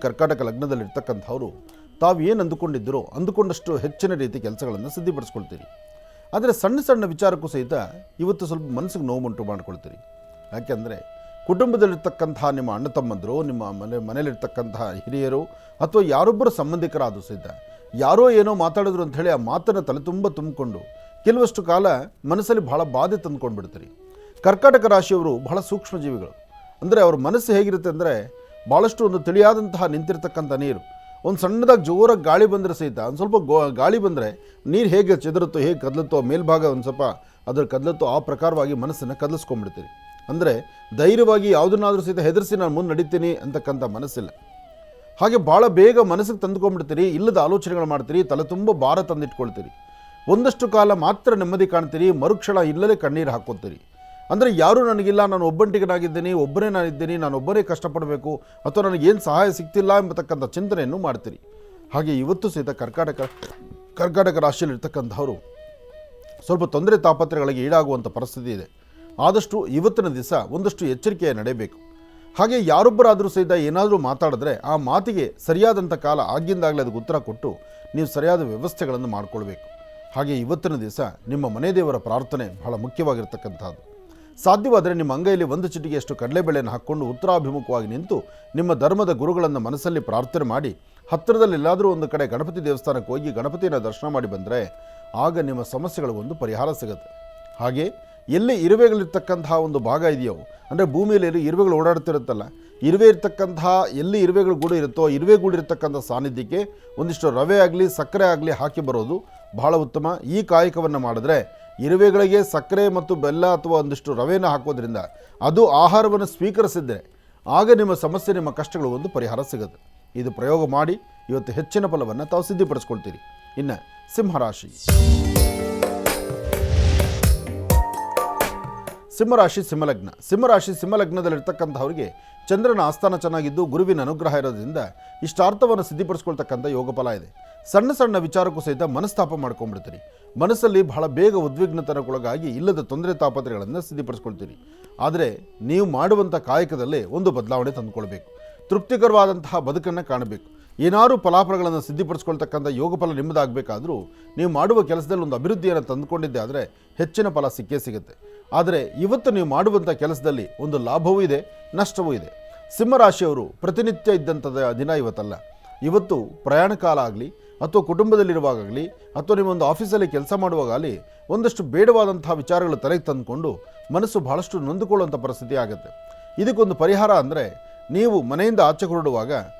ಕರ್ಕಾಟಕ ಲಗ್ನದಲ್ಲಿರ್ತಕ್ಕಂಥವರು ತಾವು ಏನು ಅಂದುಕೊಂಡಿದ್ದರೋ ಅಂದುಕೊಂಡಷ್ಟು ಹೆಚ್ಚಿನ ರೀತಿ ಕೆಲಸಗಳನ್ನು ಸಿದ್ಧಿಪಡಿಸ್ಕೊಳ್ತೀರಿ. ಆದರೆ ಸಣ್ಣ ಸಣ್ಣ ವಿಚಾರಕ್ಕೂ ಸಹಿತ ಇವತ್ತು ಸ್ವಲ್ಪ ಮನಸ್ಸಿಗೆ ನೋವುಂಟು ಮಾಡ್ಕೊಳ್ತೀರಿ. ಯಾಕೆಂದರೆ ಕುಟುಂಬದಲ್ಲಿರ್ತಕ್ಕಂತಹ ನಿಮ್ಮ ಅಣ್ಣ ತಮ್ಮಂದರು, ನಿಮ್ಮ ಮನೆಯಲ್ಲಿರ್ತಕ್ಕಂತಹ ಹಿರಿಯರು ಅಥವಾ ಯಾರೊಬ್ಬರು ಸಂಬಂಧಿಕರಾದರೂ ಸಹಿತ ಯಾರೋ ಏನೋ ಮಾತಾಡಿದ್ರು ಅಂಥೇಳಿ ಆ ಮಾತನ್ನು ತಲೆ ತುಂಬ ತುಂಬಿಕೊಂಡು ಕೆಲವಷ್ಟು ಕಾಲ ಮನಸ್ಸಲ್ಲಿ ಬಹಳ ಬಾಧೆ ತಂದುಕೊಂಡ್ಬಿಡ್ತೀರಿ. ಕರ್ಕಾಟಕ ರಾಶಿಯವರು ಬಹಳ ಸೂಕ್ಷ್ಮ ಜೀವಿಗಳು. ಅಂದರೆ ಅವ್ರ ಮನಸ್ಸು ಹೇಗಿರುತ್ತೆ ಅಂದರೆ ಭಾಳಷ್ಟು ಒಂದು ತಿಳಿಯಾದಂತಹ ನಿಂತಿರ್ತಕ್ಕಂಥ ನೀರು, ಒಂದು ಸಣ್ಣದಾಗಿ ಜೋರಾಗಿ ಗಾಳಿ ಬಂದರೆ ಸಹಿತ ಒಂದು ಸ್ವಲ್ಪ ಗಾಳಿ ಬಂದರೆ ನೀರು ಹೇಗೆ ಚೆದರುತ್ತೋ, ಹೇಗೆ ಕದಲುತ್ತೋ, ಮೇಲ್ಭಾಗ ಒಂದು ಸ್ವಲ್ಪ ಅದರ ಕದಲುತ್ತೋ ಆ ಪ್ರಕಾರವಾಗಿ ಮನಸ್ಸನ್ನು ಕದಲಿಸ್ಕೊಂಡ್ಬಿಡ್ತೀರಿ. ಅಂದರೆ ಧೈರ್ಯವಾಗಿ ಯಾವುದನ್ನಾದರೂ ಸಹಿತ ಹೆದರಿಸಿ ನಾನು ಮುಂದೆ ನಡೀತೀನಿ ಅಂತಕ್ಕಂಥ ಮನಸ್ಸಿಲ್ಲ. ಹಾಗೆ ಭಾಳ ಬೇಗ ಮನಸ್ಸಿಗೆ ತಂದುಕೊಂಡ್ಬಿಡ್ತೀರಿ. ಇಲ್ಲದ ಆಲೋಚನೆಗಳು ಮಾಡ್ತೀರಿ, ತಲೆ ತುಂಬ ಭಾರ ತಂದಿಟ್ಕೊಳ್ತೀರಿ. ಒಂದಷ್ಟು ಕಾಲ ಮಾತ್ರ ನೆಮ್ಮದಿ ಕಾಣ್ತೀರಿ, ಮರುಕ್ಷಣ ಇಲ್ಲಲೇ ಕಣ್ಣೀರು ಹಾಕ್ಕೊತೀರಿ. ಅಂದರೆ ಯಾರೂ ನನಗಿಲ್ಲ, ನಾನು ಒಬ್ಬಂಟಿಗನಾಗಿದ್ದೀನಿ, ಒಬ್ಬನೇ ನಾನಿದ್ದೀನಿ, ನಾನು ಒಬ್ಬನೇ ಕಷ್ಟಪಡಬೇಕು ಅಥವಾ ನನಗೇನು ಸಹಾಯ ಸಿಗ್ತಿಲ್ಲ ಎಂಬತಕ್ಕಂಥ ಚಿಂತನೆಯನ್ನು ಮಾಡ್ತೀರಿ. ಹಾಗೆ ಇವತ್ತು ಸಹಿತ ಕರ್ಕಾಟಕ ರಾಶಿಯಲ್ಲಿರ್ತಕ್ಕಂಥವರು ಸ್ವಲ್ಪ ತೊಂದರೆ ತಾಪತ್ರೆಗಳಿಗೆ ಈಡಾಗುವಂಥ ಪರಿಸ್ಥಿತಿ ಇದೆ. ಆದಷ್ಟು ಇವತ್ತಿನ ದಿವಸ ಒಂದಷ್ಟು ಎಚ್ಚರಿಕೆಯ ನಡೆಯಬೇಕು. ಹಾಗೆ ಯಾರೊಬ್ಬರಾದರೂ ಸಹಿತ ಏನಾದರೂ ಮಾತಾಡಿದ್ರೆ ಆ ಮಾತಿಗೆ ಸರಿಯಾದಂಥ ಕಾಲ ಆಗಿಂದಾಗಲೇ ಅದಕ್ಕೆ ಉತ್ತರ ಕೊಟ್ಟು ನೀವು ಸರಿಯಾದ ವ್ಯವಸ್ಥೆಗಳನ್ನು ಮಾಡಿಕೊಳ್ಬೇಕು. ಹಾಗೆ ಇವತ್ತಿನ ದಿವಸ ನಿಮ್ಮ ಮನೆ ದೇವರ ಪ್ರಾರ್ಥನೆ ಬಹಳ ಮುಖ್ಯವಾಗಿರ್ತಕ್ಕಂಥದ್ದು. ಸಾಧ್ಯವಾದರೆ ನಿಮ್ಮ ಅಂಗೈಯಲ್ಲಿ 1 ಚಿಟಿಕೆಯಷ್ಟು ಕಡಲೆಬೇಳೆಯನ್ನು ಹಾಕ್ಕೊಂಡು ಉತ್ತರಾಭಿಮುಖವಾಗಿ ನಿಂತು ನಿಮ್ಮ ಧರ್ಮದ ಗುರುಗಳನ್ನು ಮನಸ್ಸಲ್ಲಿ ಪ್ರಾರ್ಥನೆ ಮಾಡಿ ಹತ್ತಿರದಲ್ಲಿ ಎಲ್ಲಾದರೂ ಒಂದು ಕಡೆ ಗಣಪತಿ ದೇವಸ್ಥಾನಕ್ಕೆ ಹೋಗಿ ಗಣಪತಿಯನ್ನು ದರ್ಶನ ಮಾಡಿ ಬಂದರೆ ಆಗ ನಿಮ್ಮ ಸಮಸ್ಯೆಗಳಿಗೊಂದು ಪರಿಹಾರ ಸಿಗುತ್ತೆ. ಹಾಗೆ ಎಲ್ಲಿ ಇರುವೆಗಳಿರ್ತಕ್ಕಂತಹ ಒಂದು ಭಾಗ ಇದೆಯೋ, ಅಂದರೆ ಭೂಮಿಯಲ್ಲಿ ಇರುವೆಗಳು ಓಡಾಡ್ತಿರುತ್ತಲ್ಲ, ಇರುವೆ ಇರ್ತಕ್ಕಂತಹ ಎಲ್ಲಿ ಇರುವೆಗಳು ಗೂಡು ಇರುತ್ತೋ ಇರುವೆ ಗೂಡಿರ್ತಕ್ಕಂಥ ಸಾನ್ನಿಧ್ಯಕ್ಕೆ ಒಂದಿಷ್ಟು ರವೆ ಆಗಲಿ ಸಕ್ಕರೆ ಆಗಲಿ ಹಾಕಿ ಬರೋದು ಬಹಳ ಉತ್ತಮ. ಈ ಕಾಯಕವನ್ನು ಮಾಡಿದ್ರೆ ಇರುವೆಗಳಿಗೆ ಸಕ್ಕರೆ ಮತ್ತು ಬೆಲ್ಲ ಅಥವಾ ಒಂದಿಷ್ಟು ರವೆಯನ್ನು ಹಾಕೋದ್ರಿಂದ ಅದು ಆಹಾರವನ್ನು ಸ್ವೀಕರಿಸಿದ್ರೆ ಆಗ ನಿಮ್ಮ ಸಮಸ್ಯೆ, ನಿಮ್ಮ ಕಷ್ಟಗಳು ಒಂದು ಪರಿಹಾರ ಸಿಗುತ್ತೆ. ಇದು ಪ್ರಯೋಗ ಮಾಡಿ ಇವತ್ತು ಹೆಚ್ಚಿನ ಫಲವನ್ನು ತಾವು ಸಿದ್ಧಿಪಡಿಸ್ಕೊಳ್ತೀರಿ. ಇನ್ನು ಸಿಂಹರಾಶಿ. ಸಿಂಹರಾಶಿ ಸಿಂಹಲಗ್ನ. ಸಿಂಹರಾಶಿ ಸಿಂಹಲಗ್ನದಲ್ಲಿರ್ತಕ್ಕಂಥವ್ರಿಗೆ ಚಂದ್ರನ ಆಸ್ಥಾನ ಚೆನ್ನಾಗಿದ್ದು ಗುರುವಿನ ಅನುಗ್ರಹ ಇರೋದ್ರಿಂದ ಇಷ್ಟಾರ್ಥವನ್ನು ಸಿದ್ಧಿಪಡಿಸ್ಕೊಳ್ತಕ್ಕಂಥ ಯೋಗ ಫಲ ಇದೆ. ಸಣ್ಣ ಸಣ್ಣ ವಿಚಾರಕ್ಕೂ ಸಹಿತ ಮನಸ್ತಾಪ ಮಾಡ್ಕೊಂಡ್ಬಿಡ್ತೀರಿ. ಮನಸ್ಸಲ್ಲಿ ಬಹಳ ಬೇಗ ಉದ್ವಿಗ್ನತನಕ್ಕೊಳಗಾಗಿ ಇಲ್ಲದ ತೊಂದರೆ ತಾಪತ್ರೆಗಳನ್ನು ಸಿದ್ಧಿಪಡಿಸ್ಕೊಳ್ತೀರಿ. ಆದರೆ ನೀವು ಮಾಡುವಂಥ ಕಾಯಕದಲ್ಲೇ ಒಂದು ಬದಲಾವಣೆ ತಂದುಕೊಳ್ಬೇಕು. ತೃಪ್ತಿಕರವಾದಂತಹ ಬದುಕನ್ನು ಕಾಣಬೇಕು. ಏನಾದರೂ ಫಲಾಫಲಗಳನ್ನು ಸಿದ್ಧಿಪಡಿಸ್ಕೊಳ್ತಕ್ಕಂಥ ಯೋಗ ಫಲ ನಿಮ್ಮದಾಗಬೇಕಾದ್ರೂ ನೀವು ಮಾಡುವ ಕೆಲಸದಲ್ಲಿ ಒಂದು ಅಭಿವೃದ್ಧಿಯನ್ನು ತಂದುಕೊಂಡಿದ್ದೆ ಆದರೆ ಹೆಚ್ಚಿನ ಫಲ ಸಿಕ್ಕೇ ಸಿಗುತ್ತೆ. ಆದರೆ ಇವತ್ತು ನೀವು ಮಾಡುವಂಥ ಕೆಲಸದಲ್ಲಿ ಒಂದು ಲಾಭವೂ ಇದೆ, ನಷ್ಟವೂ ಇದೆ. ಸಿಂಹರಾಶಿಯವರು ಪ್ರತಿನಿತ್ಯ ಇದ್ದಂಥದ್ದು ದಿನ ಇವತ್ತಲ್ಲ. ಇವತ್ತು ಪ್ರಯಾಣ ಕಾಲ ಆಗಲಿ ಅಥವಾ ಕುಟುಂಬದಲ್ಲಿರುವಾಗಲಿ ಅಥವಾ ನಿಮ್ಮೊಂದು ಆಫೀಸಲ್ಲಿ ಕೆಲಸ ಮಾಡುವಾಗಲಿ ಒಂದಷ್ಟು ಬೇಡವಾದಂತಹ ವಿಚಾರಗಳು ತಲೆಗೆ ತಂದುಕೊಂಡು ಮನಸ್ಸು ಬಹಳಷ್ಟು ನೊಂದುಕೊಳ್ಳುವಂಥ ಪರಿಸ್ಥಿತಿ ಆಗುತ್ತೆ. ಇದಕ್ಕೊಂದು ಪರಿಹಾರ ಅಂದರೆ ನೀವು ಮನೆಯಿಂದ ಆಚೆ ಹೊರಡುವಾಗ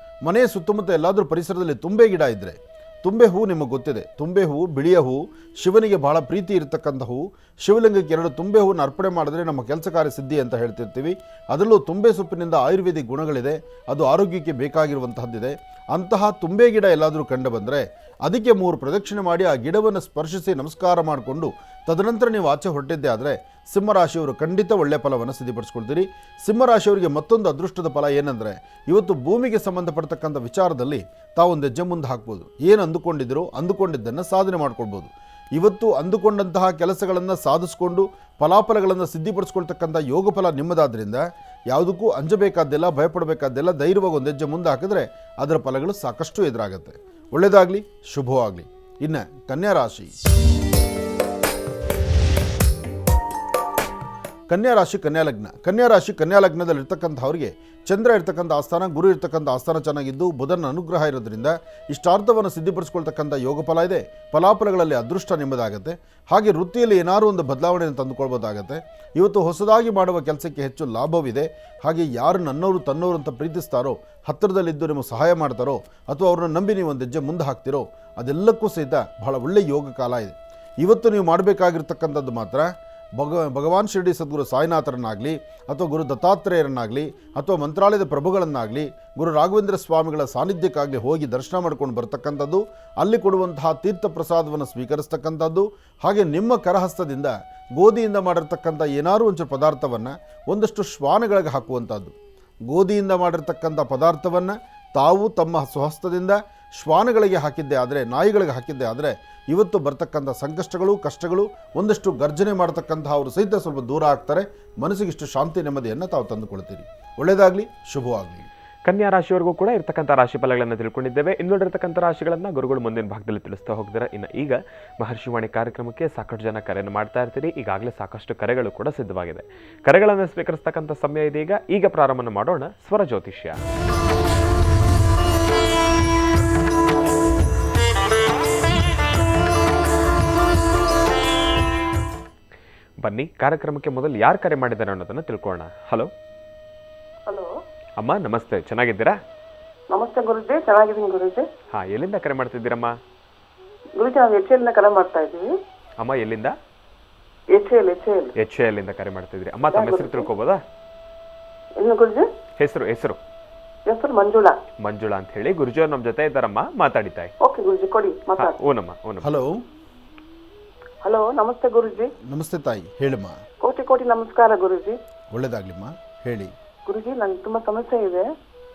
ಮನೆಯ ಸುತ್ತಮುತ್ತ ಎಲ್ಲಾದರೂ ಪರಿಸರದಲ್ಲಿ ತುಂಬೆ ಗಿಡ ಇದ್ದರೆ, ತುಂಬೆ ಹೂವು ನಿಮಗೆ ಗೊತ್ತಿದೆ, ತುಂಬೆ ಹೂವು ಬಿಳಿಯ ಹೂವು ಶಿವನಿಗೆ ಬಹಳ ಪ್ರೀತಿ ಇರತಕ್ಕಂಥ ಹೂವು. ಶಿವಲಿಂಗಕ್ಕೆ 2 ತುಂಬೆ ಹೂವನ್ನು ಅರ್ಪಣೆ ಮಾಡಿದ್ರೆ ನಮ್ಮ ಕೆಲಸ ಕಾರ್ಯ ಸಿದ್ಧಿ ಅಂತ ಹೇಳ್ತಿರ್ತೀವಿ. ಅದರಲ್ಲೂ ತುಂಬೆ ಸೊಪ್ಪಿನಿಂದ ಆಯುರ್ವೇದಿಕ್ ಗುಣಗಳಿದೆ, ಅದು ಆರೋಗ್ಯಕ್ಕೆ ಬೇಕಾಗಿರುವಂತಹದ್ದಿದೆ. ಅಂತಹ ತುಂಬೆ ಗಿಡ ಎಲ್ಲಾದರೂ ಕಂಡು ಬಂದರೆ ಅದಕ್ಕೆ 3 ಪ್ರದಕ್ಷಿಣೆ ಮಾಡಿ ಆ ಗಿಡವನ್ನು ಸ್ಪರ್ಶಿಸಿ ನಮಸ್ಕಾರ ಮಾಡಿಕೊಂಡು ತದನಂತರ ನೀವು ಆಚೆ ಹೊರಟಿದ್ದೆ ಆದರೆ ಸಿಂಹರಾಶಿಯವರು ಖಂಡಿತ ಒಳ್ಳೆಯ ಫಲವನ್ನು ಸಿದ್ಧಿಪಡಿಸ್ಕೊಳ್ತೀರಿ. ಸಿಂಹರಾಶಿಯವರಿಗೆ ಮತ್ತೊಂದು ಅದೃಷ್ಟದ ಫಲ ಏನಂದರೆ ಇವತ್ತು ಭೂಮಿಗೆ ಸಂಬಂಧಪಡ್ತಕ್ಕಂಥ ವಿಚಾರದಲ್ಲಿ ತಾವೊಂದು ಹೆಜ್ಜೆ ಮುಂದೆ ಹಾಕ್ಬೋದು. ಏನು ಅಂದುಕೊಂಡಿದ್ದೀರೋ ಅಂದುಕೊಂಡಿದ್ದನ್ನು ಸಾಧನೆ ಮಾಡ್ಕೊಳ್ಬೋದು. ಇವತ್ತು ಅಂದುಕೊಂಡಂತಹ ಕೆಲಸಗಳನ್ನು ಸಾಧಿಸ್ಕೊಂಡು ಫಲಾಫಲಗಳನ್ನು ಸಿದ್ಧಿಪಡಿಸ್ಕೊಳ್ತಕ್ಕಂಥ ಯೋಗ ಫಲ ನಿಮ್ಮದಾದ್ರಿಂದ ಯಾವುದಕ್ಕೂ ಅಂಜಬೇಕಾದ್ದಿಲ್ಲ, ಭಯಪಡಬೇಕಾದ್ದಿಲ್ಲ. ಧೈರ್ಯವಾಗಿ ಒಂದು ಹೆಜ್ಜೆ ಮುಂದೆ ಹಾಕಿದ್ರೆ ಅದರ ಫಲಗಳು ಸಾಕಷ್ಟು ಎದುರಾಗುತ್ತೆ. ಒಳ್ಳೆಯದಾಗಲಿ, ಶುಭವಾಗಲಿ. ಇನ್ನು ಕನ್ಯಾ ರಾಶಿ. ಕನ್ಯಾ ರಾಶಿ ಕನ್ಯಾ ಲಗ್ನದಲ್ಲಿರ್ತಕ್ಕಂಥವ್ರಿಗೆ ಚಂದ್ರ ಇರ್ತಕ್ಕಂಥ ಆಸ್ಥಾನ, ಗುರು ಇರ್ತಕ್ಕಂಥ ಆಸ್ಥಾನ ಚೆನ್ನಾಗಿದ್ದು ಬುಧನ ಅನುಗ್ರಹ ಇರೋದ್ರಿಂದ ಇಷ್ಟಾರ್ಥವನ್ನು ಸಿದ್ಧಿಪಡಿಸ್ಕೊಳ್ತಕ್ಕಂಥ ಯೋಗ ಫಲ ಇದೆ. ಫಲಾಫಲಗಳಲ್ಲಿ ಅದೃಷ್ಟ ನಿಮ್ಮದಾಗುತ್ತೆ. ಹಾಗೆ ವೃತ್ತಿಯಲ್ಲಿ ಏನಾದರೂ ಒಂದು ಬದಲಾವಣೆಯನ್ನು ತಂದುಕೊಳ್ಬೋದಾಗತ್ತೆ. ಇವತ್ತು ಹೊಸದಾಗಿ ಮಾಡುವ ಕೆಲಸಕ್ಕೆ ಹೆಚ್ಚು ಲಾಭವಿದೆ. ಹಾಗೆ ಯಾರು ನನ್ನವರು ತನ್ನವರು ಅಂತ ಪ್ರೀತಿಸ್ತಾರೋ, ಹತ್ತಿರದಲ್ಲಿದ್ದು ನಿಮಗೆ ಸಹಾಯ ಮಾಡ್ತಾರೋ ಅಥವಾ ಅವ್ರನ್ನ ನಂಬಿ ನೀವು ಒಂದು ಹೆಜ್ಜೆ ಮುಂದೆ ಹಾಕ್ತಿರೋ ಅದೆಲ್ಲಕ್ಕೂ ಸಹಿತ ಬಹಳ ಒಳ್ಳೆಯ ಯೋಗ ಕಾಲ ಇದೆ. ಇವತ್ತು ನೀವು ಮಾಡಬೇಕಾಗಿರ್ತಕ್ಕಂಥದ್ದು ಮಾತ್ರ ಭಗವಾನ್ ಶಿರಡಿ ಸದ್ಗುರು ಸಾಯಿನಾಥರನ್ನಾಗಲಿ ಅಥವಾ ಗುರು ದತ್ತಾತ್ರೇಯರನ್ನಾಗಲಿ ಅಥವಾ ಮಂತ್ರಾಲಯದ ಪ್ರಭುಗಳನ್ನಾಗಲಿ ಗುರು ರಾಘವೇಂದ್ರ ಸ್ವಾಮಿಗಳ ಸಾನ್ನಿಧ್ಯಕ್ಕಾಗಲಿ ಹೋಗಿ ದರ್ಶನ ಮಾಡ್ಕೊಂಡು ಬರ್ತಕ್ಕಂಥದ್ದು, ಅಲ್ಲಿ ಕೊಡುವಂತಹ ತೀರ್ಥ ಪ್ರಸಾದವನ್ನು ಸ್ವೀಕರಿಸ್ತಕ್ಕಂಥದ್ದು. ಹಾಗೆ ನಿಮ್ಮ ಕರಹಸ್ತದಿಂದ ಗೋಧಿಯಿಂದ ಮಾಡಿರ್ತಕ್ಕಂಥ ಏನಾದರೂ ಒಂಚೂರು ಪದಾರ್ಥವನ್ನು ಒಂದಷ್ಟು ಶ್ವಾನಗಳಿಗೆ ಹಾಕುವಂಥದ್ದು. ಗೋಧಿಯಿಂದ ಮಾಡಿರ್ತಕ್ಕಂಥ ಪದಾರ್ಥವನ್ನು ತಾವು ತಮ್ಮ ಸ್ವಹಸ್ತದಿಂದ ಶ್ವಾನಗಳಿಗೆ ಹಾಕಿದ್ದೆ ಆದರೆ, ನಾಯಿಗಳಿಗೆ ಹಾಕಿದ್ದೆ ಆದರೆ ಇವತ್ತು ಬರ್ತಕ್ಕಂಥ ಸಂಕಷ್ಟಗಳು, ಕಷ್ಟಗಳು, ಒಂದಷ್ಟು ಗರ್ಜನೆ ಮಾಡ್ತಕ್ಕಂಥ ಅವರು ಸಹಿತ ಸ್ವಲ್ಪ ದೂರ ಆಗ್ತಾರೆ. ಮನಸ್ಸಿಗಿಷ್ಟು ಶಾಂತಿ, ನೆಮ್ಮದಿಯನ್ನು ತಾವು ತಂದುಕೊಳ್ತೀರಿ. ಒಳ್ಳೆಯದಾಗಲಿ, ಶುಭವಾಗಲಿ. ಕನ್ಯಾ ರಾಶಿಯವರೆಗೂ ಕೂಡ ಇರ್ತಕ್ಕಂಥ ರಾಶಿ ಫಲಗಳನ್ನು ತಿಳ್ಕೊಂಡಿದ್ದೇವೆ. ಇನ್ನುಳಿದಿರ್ತಕ್ಕಂಥ ರಾಶಿಗಳನ್ನು ಗುರುಗಳು ಮುಂದಿನ ಭಾಗದಲ್ಲಿ ತಿಳಿಸ್ತಾ ಹೋಗ್ತಾರೆ. ಇನ್ನು ಈಗ ಮಹರ್ಷಿವಾಣಿ ಕಾರ್ಯಕ್ರಮಕ್ಕೆ ಸಾಕಷ್ಟು ಜನ ಕರೆಯನ್ನು ಮಾಡ್ತಾ ಇರ್ತೀರಿ. ಈಗಾಗಲೇ ಸಾಕಷ್ಟು ಕರೆಗಳು ಕೂಡ ಸಿದ್ಧವಾಗಿದೆ. ಕರೆಗಳನ್ನು ಸ್ವೀಕರಿಸ್ತಕ್ಕಂಥ ಸಮಯ ಇದೀಗ. ಈಗ ಪ್ರಾರಂಭ ಮಾಡೋಣ ಸ್ವರ ಜ್ಯೋತಿಷ್ಯ. ಬನ್ನಿ, ಕಾರ್ಯಕ್ರಮಕ್ಕೆ ಮೊದಲು ಯಾರು ಕರೆ ಮಾಡಿದ್ದಾರೆ ಅನ್ನೋದನ್ನ ತಿಳ್ಕೊಳ್ಳೋಣ. ಹಲೋ ಹಲೋ ಅಮ್ಮ, ನಮಸ್ತೆ. ಚೆನ್ನಾಗಿದ್ದೀರಾ? ನಮಸ್ತೆ ಗುರುಜಿ, ಚೆನ್ನಾಗಿದ್ದೀನಿ ಗುರುಜಿ. ಹಾ, ಎಲ್ಲಿಂದ ಕರೆ ಮಾಡ್ತಿದ್ದೀರಮ್ಮ? ಗುರುಜಿ, ನಾವು HL ಕರೆ ಮಾಡ್ತಾ ಇದ್ದೀವಿ. ಅಮ್ಮ, ಎಲ್ಲಿಂದ? HL ಇಂದ ಕರೆ ಮಾಡ್ತಿದ್ರಿ. ಅಮ್ಮ, ತಮ್ಮ ಹೆಸರು ತಿಳ್ಕೊಬೋದಾ? ಏನು ಗುರುಜಿ? ಹೆಸರು ಮಂಜುಳಾ ಅಂತ ಹೇಳಿ. ಗುರುಜಿಯವ್ರು ನಮ್ಮ ಜೊತೆ ಇದ್ದಾರಮ್ಮ, ಮಾತಾಡಿತಾಯಿ. ಓಕೆ ಗುರುಜಿ, ಕೊಡಿ ಮಾತಾಡಿ. ಓನಮ್ಮ. ಹಲೋ, ನಮಸ್ತೆ ಗುರುಜಿ. ನಮಸ್ತೆ ತಾಯಿ, ಹೇಳಮ್ಮ. ಕೋಟಿ ನಮಸ್ಕಾರ ಗುರುಜಿ. ಒಳ್ಳೆಯದಾಗ್ಲಿಮ್ಮ, ಹೇಳಿ. ಗುರುಜಿ, ನಂಗೆ ತುಂಬಾ ಸಮಸ್ಯೆ ಇದೆ.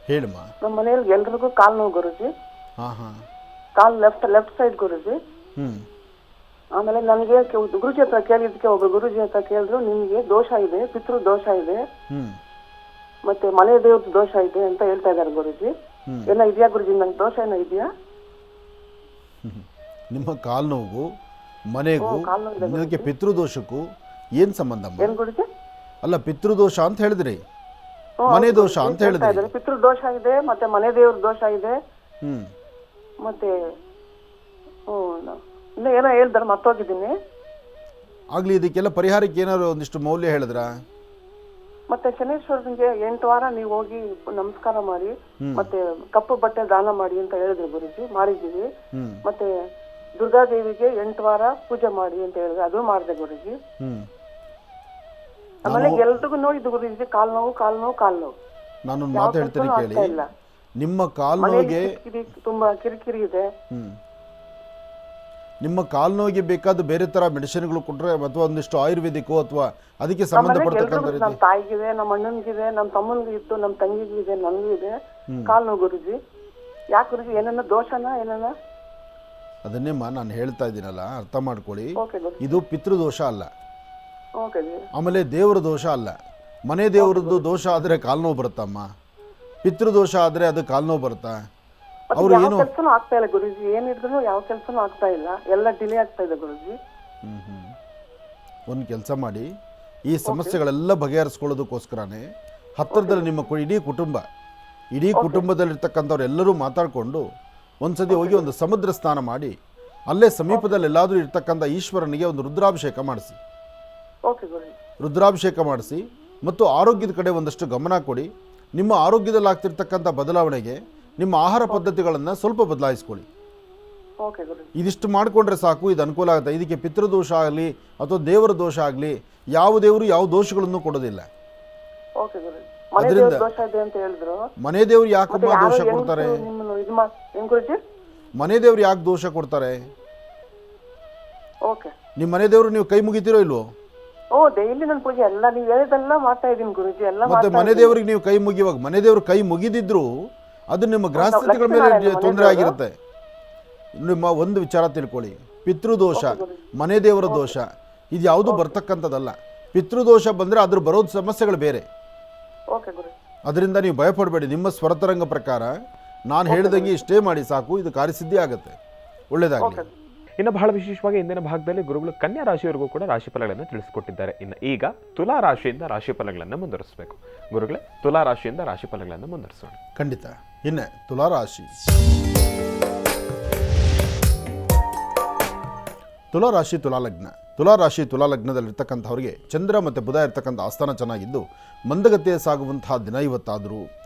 ಹೇಳಮ್ಮ. ನಮ್ಮ ಮನೆಯಲ್ಲಿ ಎಲ್ರಿಗೂ ಕಾಲು ನೋವು ಗುರುಜಿ. ಕಾಲು ಲೆಫ್ಟ್ ಸೈಡ್ ಗುರುಜಿ. ಆಮೇಲೆ ನನಗೆ ಗುರುಜಿ ಹತ್ರ ಕೇಳಿದ್ದಕ್ಕೆ ಒಬ್ಬರು ಗುರುಜಿ ಹತ್ರ ಕೇಳಿದ್ರು, ನಿಮಗೆ ದೋಷ ಇದೆ, ಪಿತೃ ದೋಷ ಇದೆ, ಮತ್ತೆ ಮನೆ ದೇವ್ರ ದೋಷ ಇದೆ ಅಂತ ಹೇಳ್ತಾ ಇದ್ದಾರೆ ಗುರುಜಿ. ಎಲ್ಲ ಇದೆಯಾ ಗುರುಜಿ? ನಂಗೆ ದೋಷ ಏನೋ ಇದೆಯಾ? ನಿಮ್ಮ ಕಾಲು ನೋವು ಮನೆಗೂ ನಿಮಗೆ ಪಿತೃದೋಷಕ್ಕೂ ಏನ್ ಸಂಬಂಧ? ಏನ್ ಗುರುಜಿ? ಅಲ್ಲ, ಪಿತೃದೋಷ ಅಂತ ಹೇಳಿದ್ರಿ, ಮನೆ ದೋಷ ಅಂತ ಹೇಳಿದ್ರಿ. ಪಿತೃ ದೋಷ ಇದೆ, ಮತ್ತೆ ಮನೆ ದೇವ್ರ ದೋಷ ಇದೆ, ಮತ್ತೆ ಇನ್ನ ಏನೋ ಹೇಳ್ದಾರೆ, ಮರ್ತೋಗಿದ್ದೀನಿ. ಆಗ್ಲಿ, ಇದಕ್ಕೆಲ್ಲ ಪರಿಹಾರಕ್ಕೆ ಏನಾದ್ರು ಒಂದಿಷ್ಟು ಮೌಲ್ಯ ಹೇಳಿದ್ರ? ಮತ್ತೆ ಶನೇಶ್ವರನಿಗೆ 8 ವಾರ ನೀವು ಹೋಗಿ ನಮಸ್ಕಾರ ಮಾಡಿ ಮತ್ತೆ ಕಪ್ಪು ಬಟ್ಟೆ ದಾನ ಮಾಡಿ ಅಂತ ಹೇಳಿದ್ರಿ ಗುರುಜಿ. ಮಾಡಿದೀವಿ. ಮತ್ತೆ ದುರ್ಗಾದೇವಿಗೆ 8 ವಾರ ಪೂಜೆ ಮಾಡಿ ಅಂತ ಹೇಳಿದ್ರೆ ಅದು ಮಾಡಿದೆ ಗುರುಜಿ. ಆಮೇಲೆ ಎಲ್ರಿಗೂ ನೋಡಿದ್ದು ಗುರುಜಿ, ಕಾಲ್ ನೋವು. ನಾನೊಂದು ಮಾತು ಹೇಳ್ತೀನಿ ಕೇಳಿ. ನಿಮ್ಮ ಕಾಲು ನೋವಿಗೆ ತುಂಬಾ ಕಿರಿಕಿರಿ ಇದೆ. ನಿಮ್ಮ ಕಾಲು ನೋವಿಗೆ ಬೇಕಾದ ಬೇರೆ ತರ ಮೆಡಿಸಿನ್ಗಳು ಕೊಟ್ರೆ ಅಥವಾ ಒಂದಿಷ್ಟು ಆಯುರ್ವೇದಿಕೋ ಅಥವಾ ಅದಕ್ಕೆ ಸಂಬಂಧಪಟ್ಟಂತ ನಮ್ಮ ತಾಯಿಗಿದೆ, ನಮ್ಮ ಅಣ್ಣನಿಗಿದೆ, ನಮ್ಮ ತಮ್ಮನಿಗೆ ಇತ್ತು, ನಮ್ಮ ತಂಗಿಗೂ ಇದೆ, ನನಗೂ ಇದೆ ಕಾಲ್ ನೋವು ಗುರುಜಿ. ಯಾಕೆ ಗುರುಜಿ, ಏನನ್ನ ದೋಷನಾ ಏನನ್ನ? ಅದನ್ನೇಮ್ಮ ನಾನು ಹೇಳ್ತಾ ಇದ್ದೀನಲ್ಲ, ಅರ್ಥ ಮಾಡ್ಕೊಳ್ಳಿ. ಇದು ಪಿತೃದೋಷ ಅಲ್ಲ, ಆಮೇಲೆ ದೇವರ ದೋಷ ಅಲ್ಲ. ಮನೆ ದೇವರದ್ದು ದೋಷ ಆದರೆ ಕಾಲ್ನೋವು ಬರುತ್ತಮ್ಮ, ಪಿತೃದೋಷ ಆದರೆ ಅದು ಕಾಲ್ನೋವು ಬರುತ್ತಾ? ಅವ್ರು ಏನು ಕೆಲಸನೂ ಆಗ್ತಾ ಇಲ್ಲ ಗುರುಜಿ, ಏನಿದ್ರು ಯಾವ ಕೆಲಸನೂ ಆಗ್ತಾ ಇಲ್ಲ, ಎಲ್ಲ ಡಿಲೇ ಆಗ್ತಾ ಇದೆ ಗುರುಜಿ. ಒಂದು ಕೆಲಸ ಮಾಡಿ, ಈ ಸಮಸ್ಯೆಗಳೆಲ್ಲ ಬಗೆಹರಿಸ್ಕೊಳ್ಳೋದಕ್ಕೋಸ್ಕರನೇ ಹತ್ತಿರದಲ್ಲಿ ನಿಮ್ಮ ಇಡೀ ಕುಟುಂಬದಲ್ಲಿರ್ತಕ್ಕಂಥವ್ರು ಎಲ್ಲರೂ ಮಾತಾಡಿಕೊಂಡು ಒಂದ್ಸತಿ ಹೋಗಿ ಒಂದು ಸಮುದ್ರ ಸ್ನಾನ ಮಾಡಿ ಅಲ್ಲೇ ಸಮೀಪದಲ್ಲಿ ಎಲ್ಲಾದರೂ ಇರ್ತಕ್ಕಂಥ ಈಶ್ವರನಿಗೆ ಒಂದು ರುದ್ರಾಭಿಷೇಕ ಮಾಡಿಸಿ. ರುದ್ರಾಭಿಷೇಕ ಮಾಡಿಸಿ ಮತ್ತು ಆರೋಗ್ಯದ ಕಡೆ ಒಂದಷ್ಟು ಗಮನ ಕೊಡಿ. ನಿಮ್ಮ ಆರೋಗ್ಯದಲ್ಲಿ ಆಗ್ತಿರ್ತಕ್ಕಂಥ ಬದಲಾವಣೆಗೆ ನಿಮ್ಮ ಆಹಾರ ಪದ್ಧತಿಗಳನ್ನು ಸ್ವಲ್ಪ ಬದಲಾಯಿಸ್ಕೊಳ್ಳಿ. ಇದಿಷ್ಟು ಮಾಡಿಕೊಂಡ್ರೆ ಸಾಕು, ಇದು ಅನುಕೂಲ ಆಗುತ್ತೆ. ಇದಕ್ಕೆ ಪಿತೃದೋಷ ಆಗಲಿ ಅಥವಾ ದೇವರ ದೋಷ ಆಗಲಿ ಯಾವ ದೇವರು ಯಾವ ದೋಷಗಳನ್ನು ಕೊಡೋದಿಲ್ಲ. ಅದರಿಂದ ಮನೆ ದೇವ್ರು ಯಾಕಮ್ಮ ದೋಷ ಕೊಡ್ತಾರೆ? ಮನೆ ದೇವ್ರು ಯಾಕೆ ದೋಷ ಕೊಡ್ತಾರೆ? ನಿಮ್ಮ ಮನೆ ದೇವ್ರು ನೀವು ಕೈ ಮುಗಿತೀರೋ ಇಲ್ವೋ? ಮತ್ತೆ ಮನೆ ದೇವರಿಗೆ ನೀವು ಕೈ ಮುಗಿಯುವಾಗ ಮನೆ ದೇವ್ರು ಕೈ ಮುಗಿದಿದ್ರು ಅದು ನಿಮ್ಮ ಗೃಹಸ್ಥಿತಿಗಳ ಮೇಲೆ ತೊಂದರೆ ಆಗಿರುತ್ತೆ. ನಿಮ್ಮ ಒಂದು ವಿಚಾರ ತಿಳ್ಕೊಳ್ಳಿ, ಪಿತೃದೋಷ, ಮನೆ ದೇವರ ದೋಷ ಇದು ಯಾವುದು ಬರ್ತಕ್ಕಂಥದ್ದಲ್ಲ. ಪಿತೃದೋಷ ಬಂದರೆ ಅದ್ರ ಬರೋದು ಸಮಸ್ಯೆಗಳು ಬೇರೆ. ಅದರಿಂದ ನೀವು ಭಯಪಡಬೇಡಿ. ನಿಮ್ಮ ಸ್ವರತರಂಗ ಪ್ರಕಾರ ನಾನು ಹೇಳಿದಂಗೆ ಇಷ್ಟೇ ಮಾಡಿ ಸಾಕು, ಇದು ಕಾರ್ಯಸಿದ್ಧಿ ಆಗುತ್ತೆ. ಒಳ್ಳೆಯದಾಗಲಿ. ಇನ್ನು ಬಹಳ ವಿಶೇಷವಾಗಿ ಇಂದಿನ ಭಾಗದಲ್ಲಿ ಗುರುಗಳು ಕನ್ಯಾ ರಾಶಿಯವರೆಗೂ ಕೂಡ ರಾಶಿ ಫಲಗಳನ್ನು ತಿಳಿಸಿಕೊಟ್ಟಿದ್ದಾರೆ. ಇನ್ನು ಈಗ ತುಲಾ ರಾಶಿಯಿಂದ ರಾಶಿ ಫಲಗಳನ್ನು ಮುಂದುವರಿಸಬೇಕು. ಗುರುಗಳೇ, ತುಲಾ ರಾಶಿಯಿಂದ ರಾಶಿ ಫಲಗಳನ್ನು ಮುಂದುವರಿಸೋಣ. ಖಂಡಿತ. ಇನ್ನು ತುಲಾ ರಾಶಿ, ತುಲಾ ರಾಶಿ ತುಲಾ ಲಗ್ನ. ತುಲಾ ರಾಶಿ ತುಲಾ ಲಗ್ನದಲ್ಲಿರ್ತಕ್ಕಂಥವ್ರಿಗೆ ಚಂದ್ರ ಮತ್ತು ಬುಧ ಇರ್ತಕ್ಕಂಥ ಆಸ್ಥಾನ ಚೆನ್ನಾಗಿದ್ದು ಮಂದಗತಿಯ ಸಾಗುವಂತಹ ದಿನ ಇವತ್ತಾದರೂ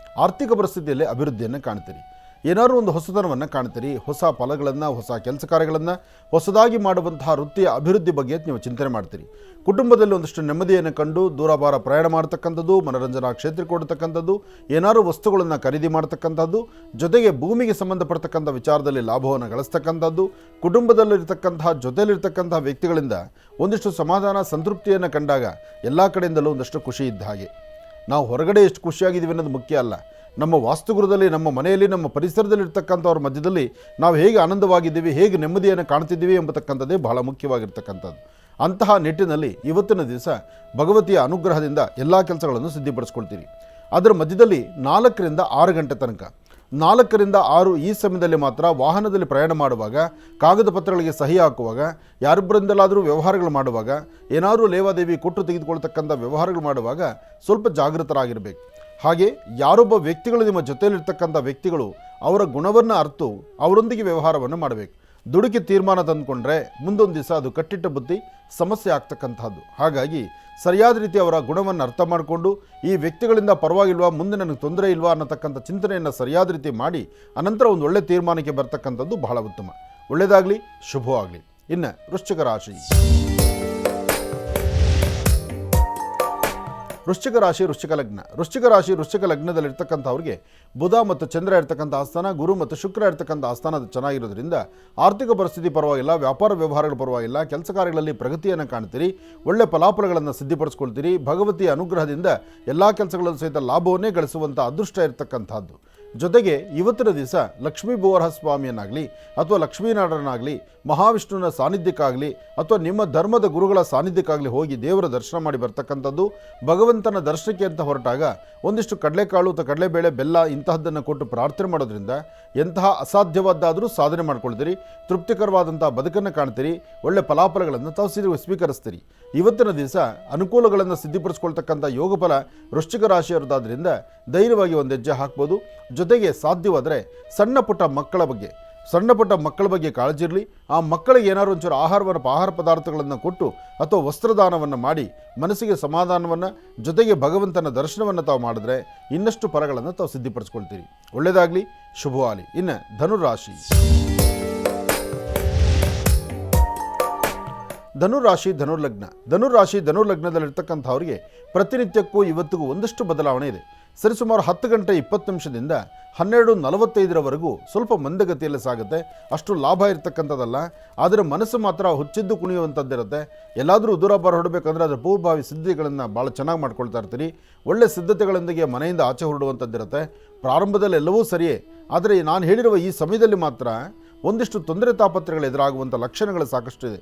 ಆರ್ಥಿಕ ಪರಿಸ್ಥಿತಿಯಲ್ಲಿ ಅಭಿವೃದ್ಧಿಯನ್ನು ಕಾಣ್ತೀರಿ. ಏನಾದರೂ ಒಂದು ಹೊಸತನವನ್ನು ಕಾಣ್ತೀರಿ. ಹೊಸ ಫಲಗಳನ್ನು, ಹೊಸ ಕೆಲಸ ಕಾರ್ಯಗಳನ್ನು, ಹೊಸದಾಗಿ ಮಾಡುವಂತಹ ವೃತ್ತಿಯ ಅಭಿವೃದ್ಧಿ ಬಗ್ಗೆ ನೀವು ಚಿಂತನೆ ಮಾಡ್ತೀರಿ. ಕುಟುಂಬದಲ್ಲಿ ಒಂದಷ್ಟು ನೆಮ್ಮದಿಯನ್ನು ಕಂಡು ದೂರಭಾರ ಪ್ರಯಾಣ ಮಾಡ್ತಕ್ಕಂಥದ್ದು, ಮನೋರಂಜನಾ ಕ್ಷೇತ್ರಕ್ಕೆ ಕೊಡ್ತಕ್ಕಂಥದ್ದು, ಏನಾದರೂ ವಸ್ತುಗಳನ್ನು ಖರೀದಿ ಮಾಡ್ತಕ್ಕಂಥದ್ದು, ಜೊತೆಗೆ ಭೂಮಿಗೆ ಸಂಬಂಧಪಡ್ತಕ್ಕಂಥ ವಿಚಾರದಲ್ಲಿ ಲಾಭವನ್ನು ಗಳಿಸ್ತಕ್ಕಂಥದ್ದು, ಕುಟುಂಬದಲ್ಲಿರ್ತಕ್ಕಂತಹ ಜೊತೆಯಲ್ಲಿರ್ತಕ್ಕಂತಹ ವ್ಯಕ್ತಿಗಳಿಂದ ಒಂದಿಷ್ಟು ಸಮಾಧಾನ ಸಂತೃಪ್ತಿಯನ್ನು ಕಂಡಾಗ ಎಲ್ಲ ಕಡೆಯಿಂದಲೂ ಒಂದಷ್ಟು ಖುಷಿ ಇದ್ದ ಹಾಗೆ. ನಾವು ಹೊರಗಡೆ ಎಷ್ಟು ಖುಷಿಯಾಗಿದ್ದೀವಿ ಅನ್ನೋದು ಮುಖ್ಯ ಅಲ್ಲ, ನಮ್ಮ ವಾಸ್ತುಗೃಹದಲ್ಲಿ, ನಮ್ಮ ಮನೆಯಲ್ಲಿ, ನಮ್ಮ ಪರಿಸರದಲ್ಲಿರ್ತಕ್ಕಂಥವ್ರ ಮಧ್ಯದಲ್ಲಿ ನಾವು ಹೇಗೆ ಆನಂದವಾಗಿದ್ದೀವಿ, ಹೇಗೆ ನೆಮ್ಮದಿಯನ್ನು ಕಾಣ್ತಿದ್ದೀವಿ ಎಂಬತಕ್ಕಂಥದ್ದೇ ಬಹಳ ಮುಖ್ಯವಾಗಿರ್ತಕ್ಕಂಥದ್ದು. ಅಂತಹ ನಿಟ್ಟಿನಲ್ಲಿ ಇವತ್ತಿನ ದಿವಸ ಭಗವತಿಯ ಅನುಗ್ರಹದಿಂದ ಎಲ್ಲ ಕೆಲಸಗಳನ್ನು ಸಿದ್ಧಿಪಡಿಸ್ಕೊಳ್ತೀರಿ. ಅದರ ಮಧ್ಯದಲ್ಲಿ 4 ರಿಂದ 6 ಗಂಟೆ ತನಕ, 4 ರಿಂದ 6 ಈ ಸಮಯದಲ್ಲಿ ಮಾತ್ರ ವಾಹನದಲ್ಲಿ ಪ್ರಯಾಣ ಮಾಡುವಾಗ, ಕಾಗದ ಪತ್ರಗಳಿಗೆ ಸಹಿ ಹಾಕುವಾಗ, ಯಾರೊಬ್ಬರಿಂದಲಾದರೂ ವ್ಯವಹಾರಗಳು ಮಾಡುವಾಗ, ಏನಾದರೂ ಲೇವಾದೇವಿ ಕೊಟ್ಟು ತೆಗೆದುಕೊಳ್ತಕ್ಕಂಥ ವ್ಯವಹಾರಗಳು ಮಾಡುವಾಗ ಸ್ವಲ್ಪ ಜಾಗೃತರಾಗಿರಬೇಕು. ಹಾಗೆ ಯಾರೊಬ್ಬ ವ್ಯಕ್ತಿಗಳು, ನಿಮ್ಮ ಜೊತೆಯಲ್ಲಿರ್ತಕ್ಕಂಥ ವ್ಯಕ್ತಿಗಳು ಅವರ ಗುಣವನ್ನು ಅರ್ತು ಅವರೊಂದಿಗೆ ವ್ಯವಹಾರವನ್ನು ಮಾಡಬೇಕು. ದುಡುಕಿ ತೀರ್ಮಾನ ತಂದುಕೊಂಡ್ರೆ ಮುಂದೊಂದು ದಿವಸ ಅದು ಕಟ್ಟಿಟ್ಟ ಬುದ್ಧಿ ಸಮಸ್ಯೆ ಆಗ್ತಕ್ಕಂಥದ್ದು. ಹಾಗಾಗಿ ಸರಿಯಾದ ರೀತಿ ಅವರ ಗುಣವನ್ನು ಅರ್ಥ ಮಾಡಿಕೊಂಡು ಈ ವ್ಯಕ್ತಿಗಳಿಂದ ಪರವಾಗಿಲ್ವಾ, ಮುಂದೆ ನನಗೆ ತೊಂದರೆ ಇಲ್ವಾ ಅನ್ನತಕ್ಕಂಥ ಚಿಂತನೆಯನ್ನು ಸರಿಯಾದ ರೀತಿ ಮಾಡಿ ಅನಂತರ ಒಂದು ಒಳ್ಳೆ ತೀರ್ಮಾನಕ್ಕೆ ಬರ್ತಕ್ಕಂಥದ್ದು ಬಹಳ ಉತ್ತಮ. ಒಳ್ಳೆಯದಾಗಲಿ, ಶುಭವಾಗಲಿ. ಇನ್ನು ವೃಶ್ಚಿಕ ರಾಶಿ, ವೃಶ್ಚಿಕ ರಾಶಿ ವೃಶ್ಚಿಕ ಲಗ್ನ. ವೃಶ್ಚಿಕ ರಾಶಿ ವೃಶ್ಚಿಕ ಲಗ್ನದಲ್ಲಿರ್ತಕ್ಕಂಥವ್ರಿಗೆ ಬುಧ ಮತ್ತು ಚಂದ್ರ ಇರ್ತಕ್ಕಂಥ ಆಸ್ಥಾನ, ಗುರು ಮತ್ತು ಶುಕ್ರ ಇರ್ತಕ್ಕಂಥ ಆಸ್ಥಾನ ಚೆನ್ನಾಗಿರೋದ್ರಿಂದ ಆರ್ಥಿಕ ಪರಿಸ್ಥಿತಿ ಪರವಾಗಿಲ್ಲ, ವ್ಯಾಪಾರ ವ್ಯವಹಾರಗಳು ಪರವಾಗಿಲ್ಲ, ಕೆಲಸ ಕಾರ್ಯಗಳಲ್ಲಿ ಪ್ರಗತಿಯನ್ನು ಕಾಣ್ತೀರಿ, ಒಳ್ಳೆ ಫಲಾಫಲಗಳನ್ನು ಸಿದ್ಧಿಪಡಿಸ್ಕೊಳ್ತೀರಿ. ಭಗವತಿಯ ಅನುಗ್ರಹದಿಂದ ಎಲ್ಲ ಕೆಲಸಗಳಲ್ಲೂ ಸಹಿತ ಲಾಭವನ್ನೇ ಗಳಿಸುವಂಥ ಅದೃಷ್ಟ ಇರತಕ್ಕಂಥದ್ದು. ಜೊತೆಗೆ ಇವತ್ತಿನ ದಿವಸ ಲಕ್ಷ್ಮೀ ಬೋವರಹ ಸ್ವಾಮಿಯನ್ನಾಗಲಿ ಅಥವಾ ಲಕ್ಷ್ಮೀನಾರಾಯಣನಾಗಲಿ, ಮಹಾವಿಷ್ಣುವಿನ ಸಾನ್ನಿಧ್ಯಕ್ಕಾಗಲಿ ಅಥವಾ ನಿಮ್ಮ ಧರ್ಮದ ಗುರುಗಳ ಸಾನ್ನಿಧ್ಯಕ್ಕಾಗಲಿ ಹೋಗಿ ದೇವರ ದರ್ಶನ ಮಾಡಿ ಬರ್ತಕ್ಕಂಥದ್ದು. ಭಗವಂತನ ದರ್ಶನಕ್ಕೆ ಅಂತ ಹೊರಟಾಗ ಒಂದಿಷ್ಟು ಕಡಲೆಕಾಳು ಅಥವಾ ಕಡಲೆಬೇಳೆ, ಬೆಲ್ಲ ಇಂತಹದ್ದನ್ನು ಕೊಟ್ಟು ಪ್ರಾರ್ಥನೆ ಮಾಡೋದ್ರಿಂದ ಎಂತಹ ಅಸಾಧ್ಯವಾದ್ದಾದರೂ ಸಾಧನೆ ಮಾಡ್ಕೊಳ್ತೀರಿ. ತೃಪ್ತಿಕರವಾದಂಥ ಬದುಕನ್ನು ಕಾಣ್ತೀರಿ. ಒಳ್ಳೆ ಫಲಾಫಲಗಳನ್ನು ತಾವು ಸ್ವೀಕರಿಸ್ತೀರಿ. ಇವತ್ತಿನ ದಿವಸ ಅನುಕೂಲಗಳನ್ನು ಸಿದ್ಧಿಪಡಿಸ್ಕೊಳ್ತಕ್ಕಂಥ ಯೋಗಫಲ ವೃಶ್ಚಿಕ ರಾಶಿಯವರದಾದ್ರಿಂದ ಧೈರ್ಯವಾಗಿ ಒಂದು ಹೆಜ್ಜೆ ಹಾಕ್ಬೋದು. ಜೊತೆಗೆ ಸಾಧ್ಯವಾದರೆ ಸಣ್ಣ ಪುಟ್ಟ ಮಕ್ಕಳ ಬಗ್ಗೆ ಕಾಳಜಿ ಇರಲಿ. ಆ ಮಕ್ಕಳಿಗೆ ಏನಾದ್ರು ಒಂಚೂರು ಆಹಾರ ಪದಾರ್ಥಗಳನ್ನು ಕೊಟ್ಟು ಅಥವಾ ವಸ್ತ್ರದಾನವನ್ನು ಮಾಡಿ ಮನಸ್ಸಿಗೆ ಸಮಾಧಾನವನ್ನು, ಜೊತೆಗೆ ಭಗವಂತನ ದರ್ಶನವನ್ನು ತಾವು ಮಾಡಿದ್ರೆ ಇನ್ನಷ್ಟು ಫಲಗಳನ್ನು ತಾವು ಸಿದ್ಧಿಪಡಿಸ್ಕೊಳ್ತೀರಿ. ಒಳ್ಳೆಯದಾಗಲಿ, ಶುಭವಾಗಲಿ. ಇನ್ನು ಧನುರಾಶಿ, ಧನುರಾಶಿ ಧನುರ್ಲಗ್ನ. ಧನುರಾಶಿ ಧನುರ್ಲಗ್ನದಲ್ಲಿರ್ತಕ್ಕಂಥವ್ರಿಗೆ ಪ್ರತಿನಿತ್ಯಕ್ಕೂ ಇವತ್ತಿಗೂ ಒಂದಷ್ಟು ಬದಲಾವಣೆ ಇದೆ. ಸರಿಸುಮಾರು 10 ಗಂಟೆ 20 ನಿಮಿಷದಿಂದ 12:45ರವರೆಗೂ ಸ್ವಲ್ಪ ಮಂದಗತಿಯಲ್ಲಿ ಸಾಗುತ್ತೆ. ಅಷ್ಟು ಲಾಭ ಇರತಕ್ಕಂಥದ್ದಲ್ಲ. ಆದರೆ ಮನಸ್ಸು ಮಾತ್ರ ಹುಚ್ಚಿದ್ದು ಕುಣಿಯುವಂಥದ್ದಿರುತ್ತೆ. ಎಲ್ಲಾದರೂ ದೂರ ಹೊರಡಬೇಕಂದ್ರೆ ಅದರ ಪೂರ್ವಭಾವಿ ಸಿದ್ಧತೆಗಳನ್ನು ಭಾಳ ಚೆನ್ನಾಗಿ ಮಾಡ್ಕೊಳ್ತಾ ಇರ್ತೀರಿ. ಒಳ್ಳೆ ಸಿದ್ಧತೆಗಳೊಂದಿಗೆ ಮನೆಯಿಂದ ಆಚೆ ಹೊರಡುವಂಥದ್ದಿರುತ್ತೆ. ಪ್ರಾರಂಭದಲ್ಲಿ ಎಲ್ಲವೂ ಸರಿಯೇ, ಆದರೆ ನಾನು ಹೇಳಿರುವ ಈ ಸಮಯದಲ್ಲಿ ಮಾತ್ರ ಒಂದಿಷ್ಟು ತೊಂದರೆ ತಾಪತ್ರೆಗಳು ಎದುರಾಗುವಂಥ ಲಕ್ಷಣಗಳು ಸಾಕಷ್ಟು ಇದೆ.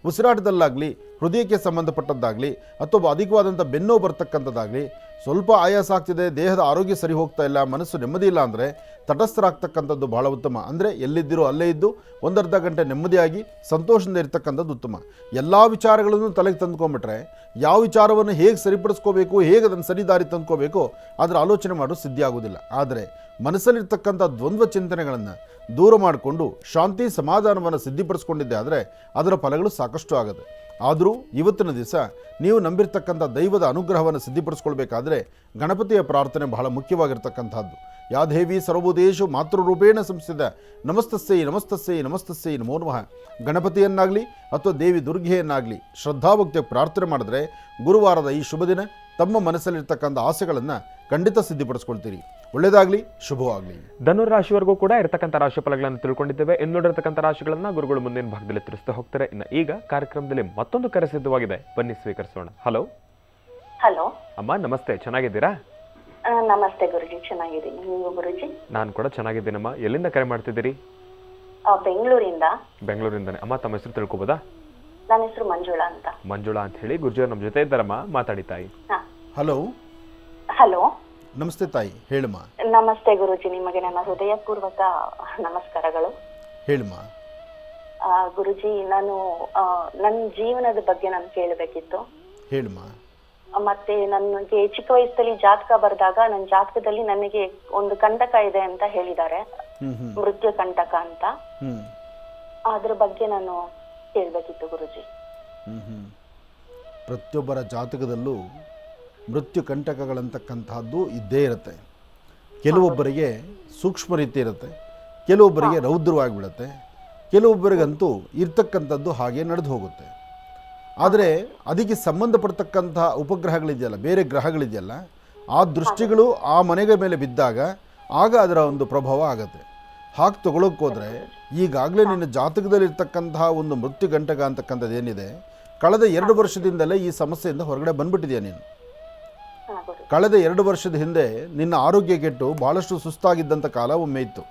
ಉಸಿರಾಟದಲ್ಲಾಗಲಿ, ಹೃದಯಕ್ಕೆ ಸಂಬಂಧಪಟ್ಟದ್ದಾಗಲಿ, ಅಥವಾ ಅಧಿಕವಾದಂಥ ಬೆನ್ನೋ ಬರ್ತಕ್ಕಂಥದ್ದಾಗಲಿ, ಸ್ವಲ್ಪ ಆಯಾಸ ಆಗ್ತಿದೆ, ದೇಹದ ಆರೋಗ್ಯ ಸರಿ ಹೋಗ್ತಾ ಇಲ್ಲ, ಮನಸ್ಸು ನೆಮ್ಮದಿ ಇಲ್ಲ ಅಂದರೆ ತಟಸ್ಥರಾಗ್ತಕ್ಕಂಥದ್ದು ಬಹಳ ಉತ್ತಮ. ಅಂದರೆ ಎಲ್ಲಿದ್ದಿರೋ ಅಲ್ಲೇ ಇದ್ದು ಒಂದರ್ಧ ಗಂಟೆ ನೆಮ್ಮದಿಯಾಗಿ ಸಂತೋಷದಿಂದ ಇರ್ತಕ್ಕಂಥದ್ದು ಉತ್ತಮ. ಎಲ್ಲ ವಿಚಾರಗಳನ್ನು ತಲೆಗೆ ತಂದುಕೊಂಡ್ಬಿಟ್ರೆ ಯಾವ ವಿಚಾರವನ್ನು ಹೇಗೆ ಸರಿಪಡಿಸ್ಕೋಬೇಕು, ಹೇಗೆ ಅದನ್ನು ಸರಿ ದಾರಿ ತಂದ್ಕೋಬೇಕು ಅದರ ಆಲೋಚನೆ ಮಾಡೋ ಸಿದ್ಧಿ ಆಗೋದಿಲ್ಲ. ಆದರೆ ಮನಸ್ಸಲ್ಲಿರ್ತಕ್ಕಂಥ ದ್ವಂದ್ವ ಚಿಂತನೆಗಳನ್ನು ದೂರ ಮಾಡಿಕೊಂಡು ಶಾಂತಿ ಸಮಾಧಾನವನ್ನು ಸಿದ್ಧಿಪಡಿಸ್ಕೊಂಡಿದ್ದೆ ಆದರೆ ಅದರ ಫಲಗಳು ಸಾಕಷ್ಟು ಆಗುತ್ತೆ. ಆದರೂ ಇವತ್ತಿನ ದಿವಸ ನೀವು ನಂಬಿರ್ತಕ್ಕಂಥ ದೈವದ ಅನುಗ್ರಹವನ್ನು ಸಿದ್ಧಿಪಡಿಸ್ಕೊಳ್ಬೇಕಾದ್ರೆ ಗಣಪತಿಯ ಪ್ರಾರ್ಥನೆ ಬಹಳ ಮುಖ್ಯವಾಗಿರ್ತಕ್ಕಂಥದ್ದು. ಯಾ ದೇವಿ ಸರ್ವಭೂತೇಷು ಮಾತೃರೂಪೇಣ ಸಂಸ್ಥಿತ ನಮಸ್ತಸ್ಸೈ ನಮಸ್ತಸ್ಸೈ ನಮಸ್ತಸ್ಸೈ ನಮೋ ನಮಃ. ಗಣಪತಿಯನ್ನಾಗಲಿ ಅಥವಾ ದೇವಿ ದುರ್ಗೆಯನ್ನಾಗಲಿ ಶ್ರದ್ಧಾಭಕ್ತಿಯ ಪ್ರಾರ್ಥನೆ ಮಾಡಿದ್ರೆ ಗುರುವಾರದ ಈ ಶುಭ ದಿನ ತಮ್ಮ ಮನಸ್ಸಲ್ಲಿರ್ತಕ್ಕಂಥ ಆಸೆಗಳನ್ನು ಖಂಡಿತ ಸಿದ್ಧಿಪಡಿಸ್ಕೊಳ್ತೀರಿ. ಒಳ್ಳೆಯದಾಗಲಿ, ಶುಭವಾಗಲಿ. ಧನುರಾಶಿವರೆಗೂ ಕೂಡ ಇರತಕ್ಕಂಥ ರಾಶಿ ಫಲಗಳನ್ನು ತಿಳ್ಕೊಂಡಿದ್ದೇವೆ. ಇನ್ನುಳಿರತಕ್ಕಂಥ ರಾಶಿಗಳನ್ನು ಗುರುಗಳು ಮುಂದಿನ ಭಾಗದಲ್ಲಿ ತಿಳಿಸ್ತಾ ಹೋಗ್ತಾರೆ. ಇನ್ನು ಈಗ ಕಾರ್ಯಕ್ರಮದಲ್ಲಿ ಮತ್ತೊಂದು ಕರೆ ಸಿದ್ಧವಾಗಿದೆ, ಬನ್ನಿ ಸ್ವೀಕರಿಸೋಣ. ಹಲೋ ಹಲೋ ಅಮ್ಮ, ನಮಸ್ತೆ. ಚೆನ್ನಾಗಿದ್ದೀರಾ? ನಮಸ್ತೆ ಗುರುಜಿ, ಚೆನ್ನಾಗಿದ್ದೀನಿ. ನೀವು ಗುರುಜಿ? ನಾನು ಕೂಡ ಚೆನ್ನಾಗಿದ್ದೀನಮ್ಮ. ಎಲ್ಲಿಂದ ಕರೆ ಮಾಡ್ತಿದ್ದೀರಿ? ಬೆಂಗಳೂರಿಂದ. ಬೆಂಗಳೂರಿಂದನೇ. ಅಮ್ಮ, ತಮ್ಮ ಹೆಸರು ತಿಳ್ಕೊಬೋದಾ? ನನ್ನ ಹೆಸರು ಮಂಜುಳಾ ಅಂತ. ಮಂಜುಳಾ ಅಂತ ಹೇಳಿ. ಗುರುಜಿಯವರು ನಮ್ಮ ಜೊತೆ ಇದ್ದಾರಮ್ಮ, ಮಾತಾಡಿ ತಾಯಿ. ಹಲೋ. ಹಲೋ, ನಮಸ್ತೆ ತಾಯಿ, ಹೇಳಮ್ಮ. ನಮಸ್ತೆ ಗುರುಜಿ, ನಿಮಗೆ ನನ್ನ ಹೃದಯಪೂರ್ವಕ ನಮಸ್ಕಾರಗಳು. ಹೇಳಮ್ಮ. ಗುರುಜಿ, ನಾನು ನನ್ನ ಜೀವನದ ಬಗ್ಗೆ ನಾನು ಕೇಳಬೇಕಿತ್ತು. ಹೇಳಮ್ಮ. ಮತ್ತೆ ನನಗೆ ಚಿಕ್ಕ ವಯಸ್ಸಲ್ಲಿ ಜಾತಕ ಬರೆದಾಗ ನನ್ನ ಜಾತಕದಲ್ಲಿ ನನಗೆ ಒಂದು ಕಂಟಕ ಇದೆ ಅಂತ ಹೇಳಿದ್ದಾರೆ, ಮೃತ್ಯು ಕಂಟಕ ಅಂತ. ಅದ್ರ ಬಗ್ಗೆ ನಾನು ಕೇಳಬೇಕಿತ್ತು ಗುರುಜಿ. ಪ್ರತಿಯೊಬ್ಬರ ಜಾತಕದಲ್ಲೂ ಮೃತ್ಯು ಕಂಟಕಗಳಂತಕ್ಕಂಥದ್ದು ಇದ್ದೇ ಇರುತ್ತೆ. ಕೆಲವೊಬ್ಬರಿಗೆ ಸೂಕ್ಷ್ಮ ರೀತಿ ಇರುತ್ತೆ, ಕೆಲವೊಬ್ಬರಿಗೆ ರೌದ್ರವಾಗಿಬಿಡುತ್ತೆ, ಕೆಲವೊಬ್ಬರಿಗಂತೂ ಇರ್ತಕ್ಕಂಥದ್ದು ಹಾಗೆ ನಡೆದು ಹೋಗುತ್ತೆ. ಆದರೆ ಅದಕ್ಕೆ ಸಂಬಂಧಪಡ್ತಕ್ಕಂಥ ಉಪಗ್ರಹಗಳಿದೆಯಲ್ಲ, ಬೇರೆ ಗ್ರಹಗಳಿದೆಯಲ್ಲ, ಆ ದೃಷ್ಟಿಗಳು ಆ ಮನೆಗಳ ಮೇಲೆ ಬಿದ್ದಾಗ ಆಗ ಅದರ ಒಂದು ಪ್ರಭಾವ ಆಗುತ್ತೆ. ಹಾಗೆ ತಗೊಳ್ಳೋಕ್ಕೋದ್ರೆ ಈಗಾಗಲೇ ನಿನ್ನ ಜಾತಕದಲ್ಲಿರ್ತಕ್ಕಂತಹ ಒಂದು ಮೃತ್ಯು ಗಂಟಕ ಅಂತಕ್ಕಂಥದ್ದು ಏನಿದೆ, ಕಳೆದ 2 ವರ್ಷದಿಂದಲೇ ಈ ಸಮಸ್ಯೆಯಿಂದ ಹೊರಗಡೆ ಬಂದ್ಬಿಟ್ಟಿದೆಯಾ ನೀನು. ಕಳೆದ 2 ವರ್ಷದ ಹಿಂದೆ ನಿನ್ನ ಆರೋಗ್ಯ ಕೆಟ್ಟು ಬಹಳಷ್ಟು ಸುಸ್ತಾಗಿದ್ದಂಥ ಕಾಲ ಒಮ್ಮೆ ಇತ್ತು.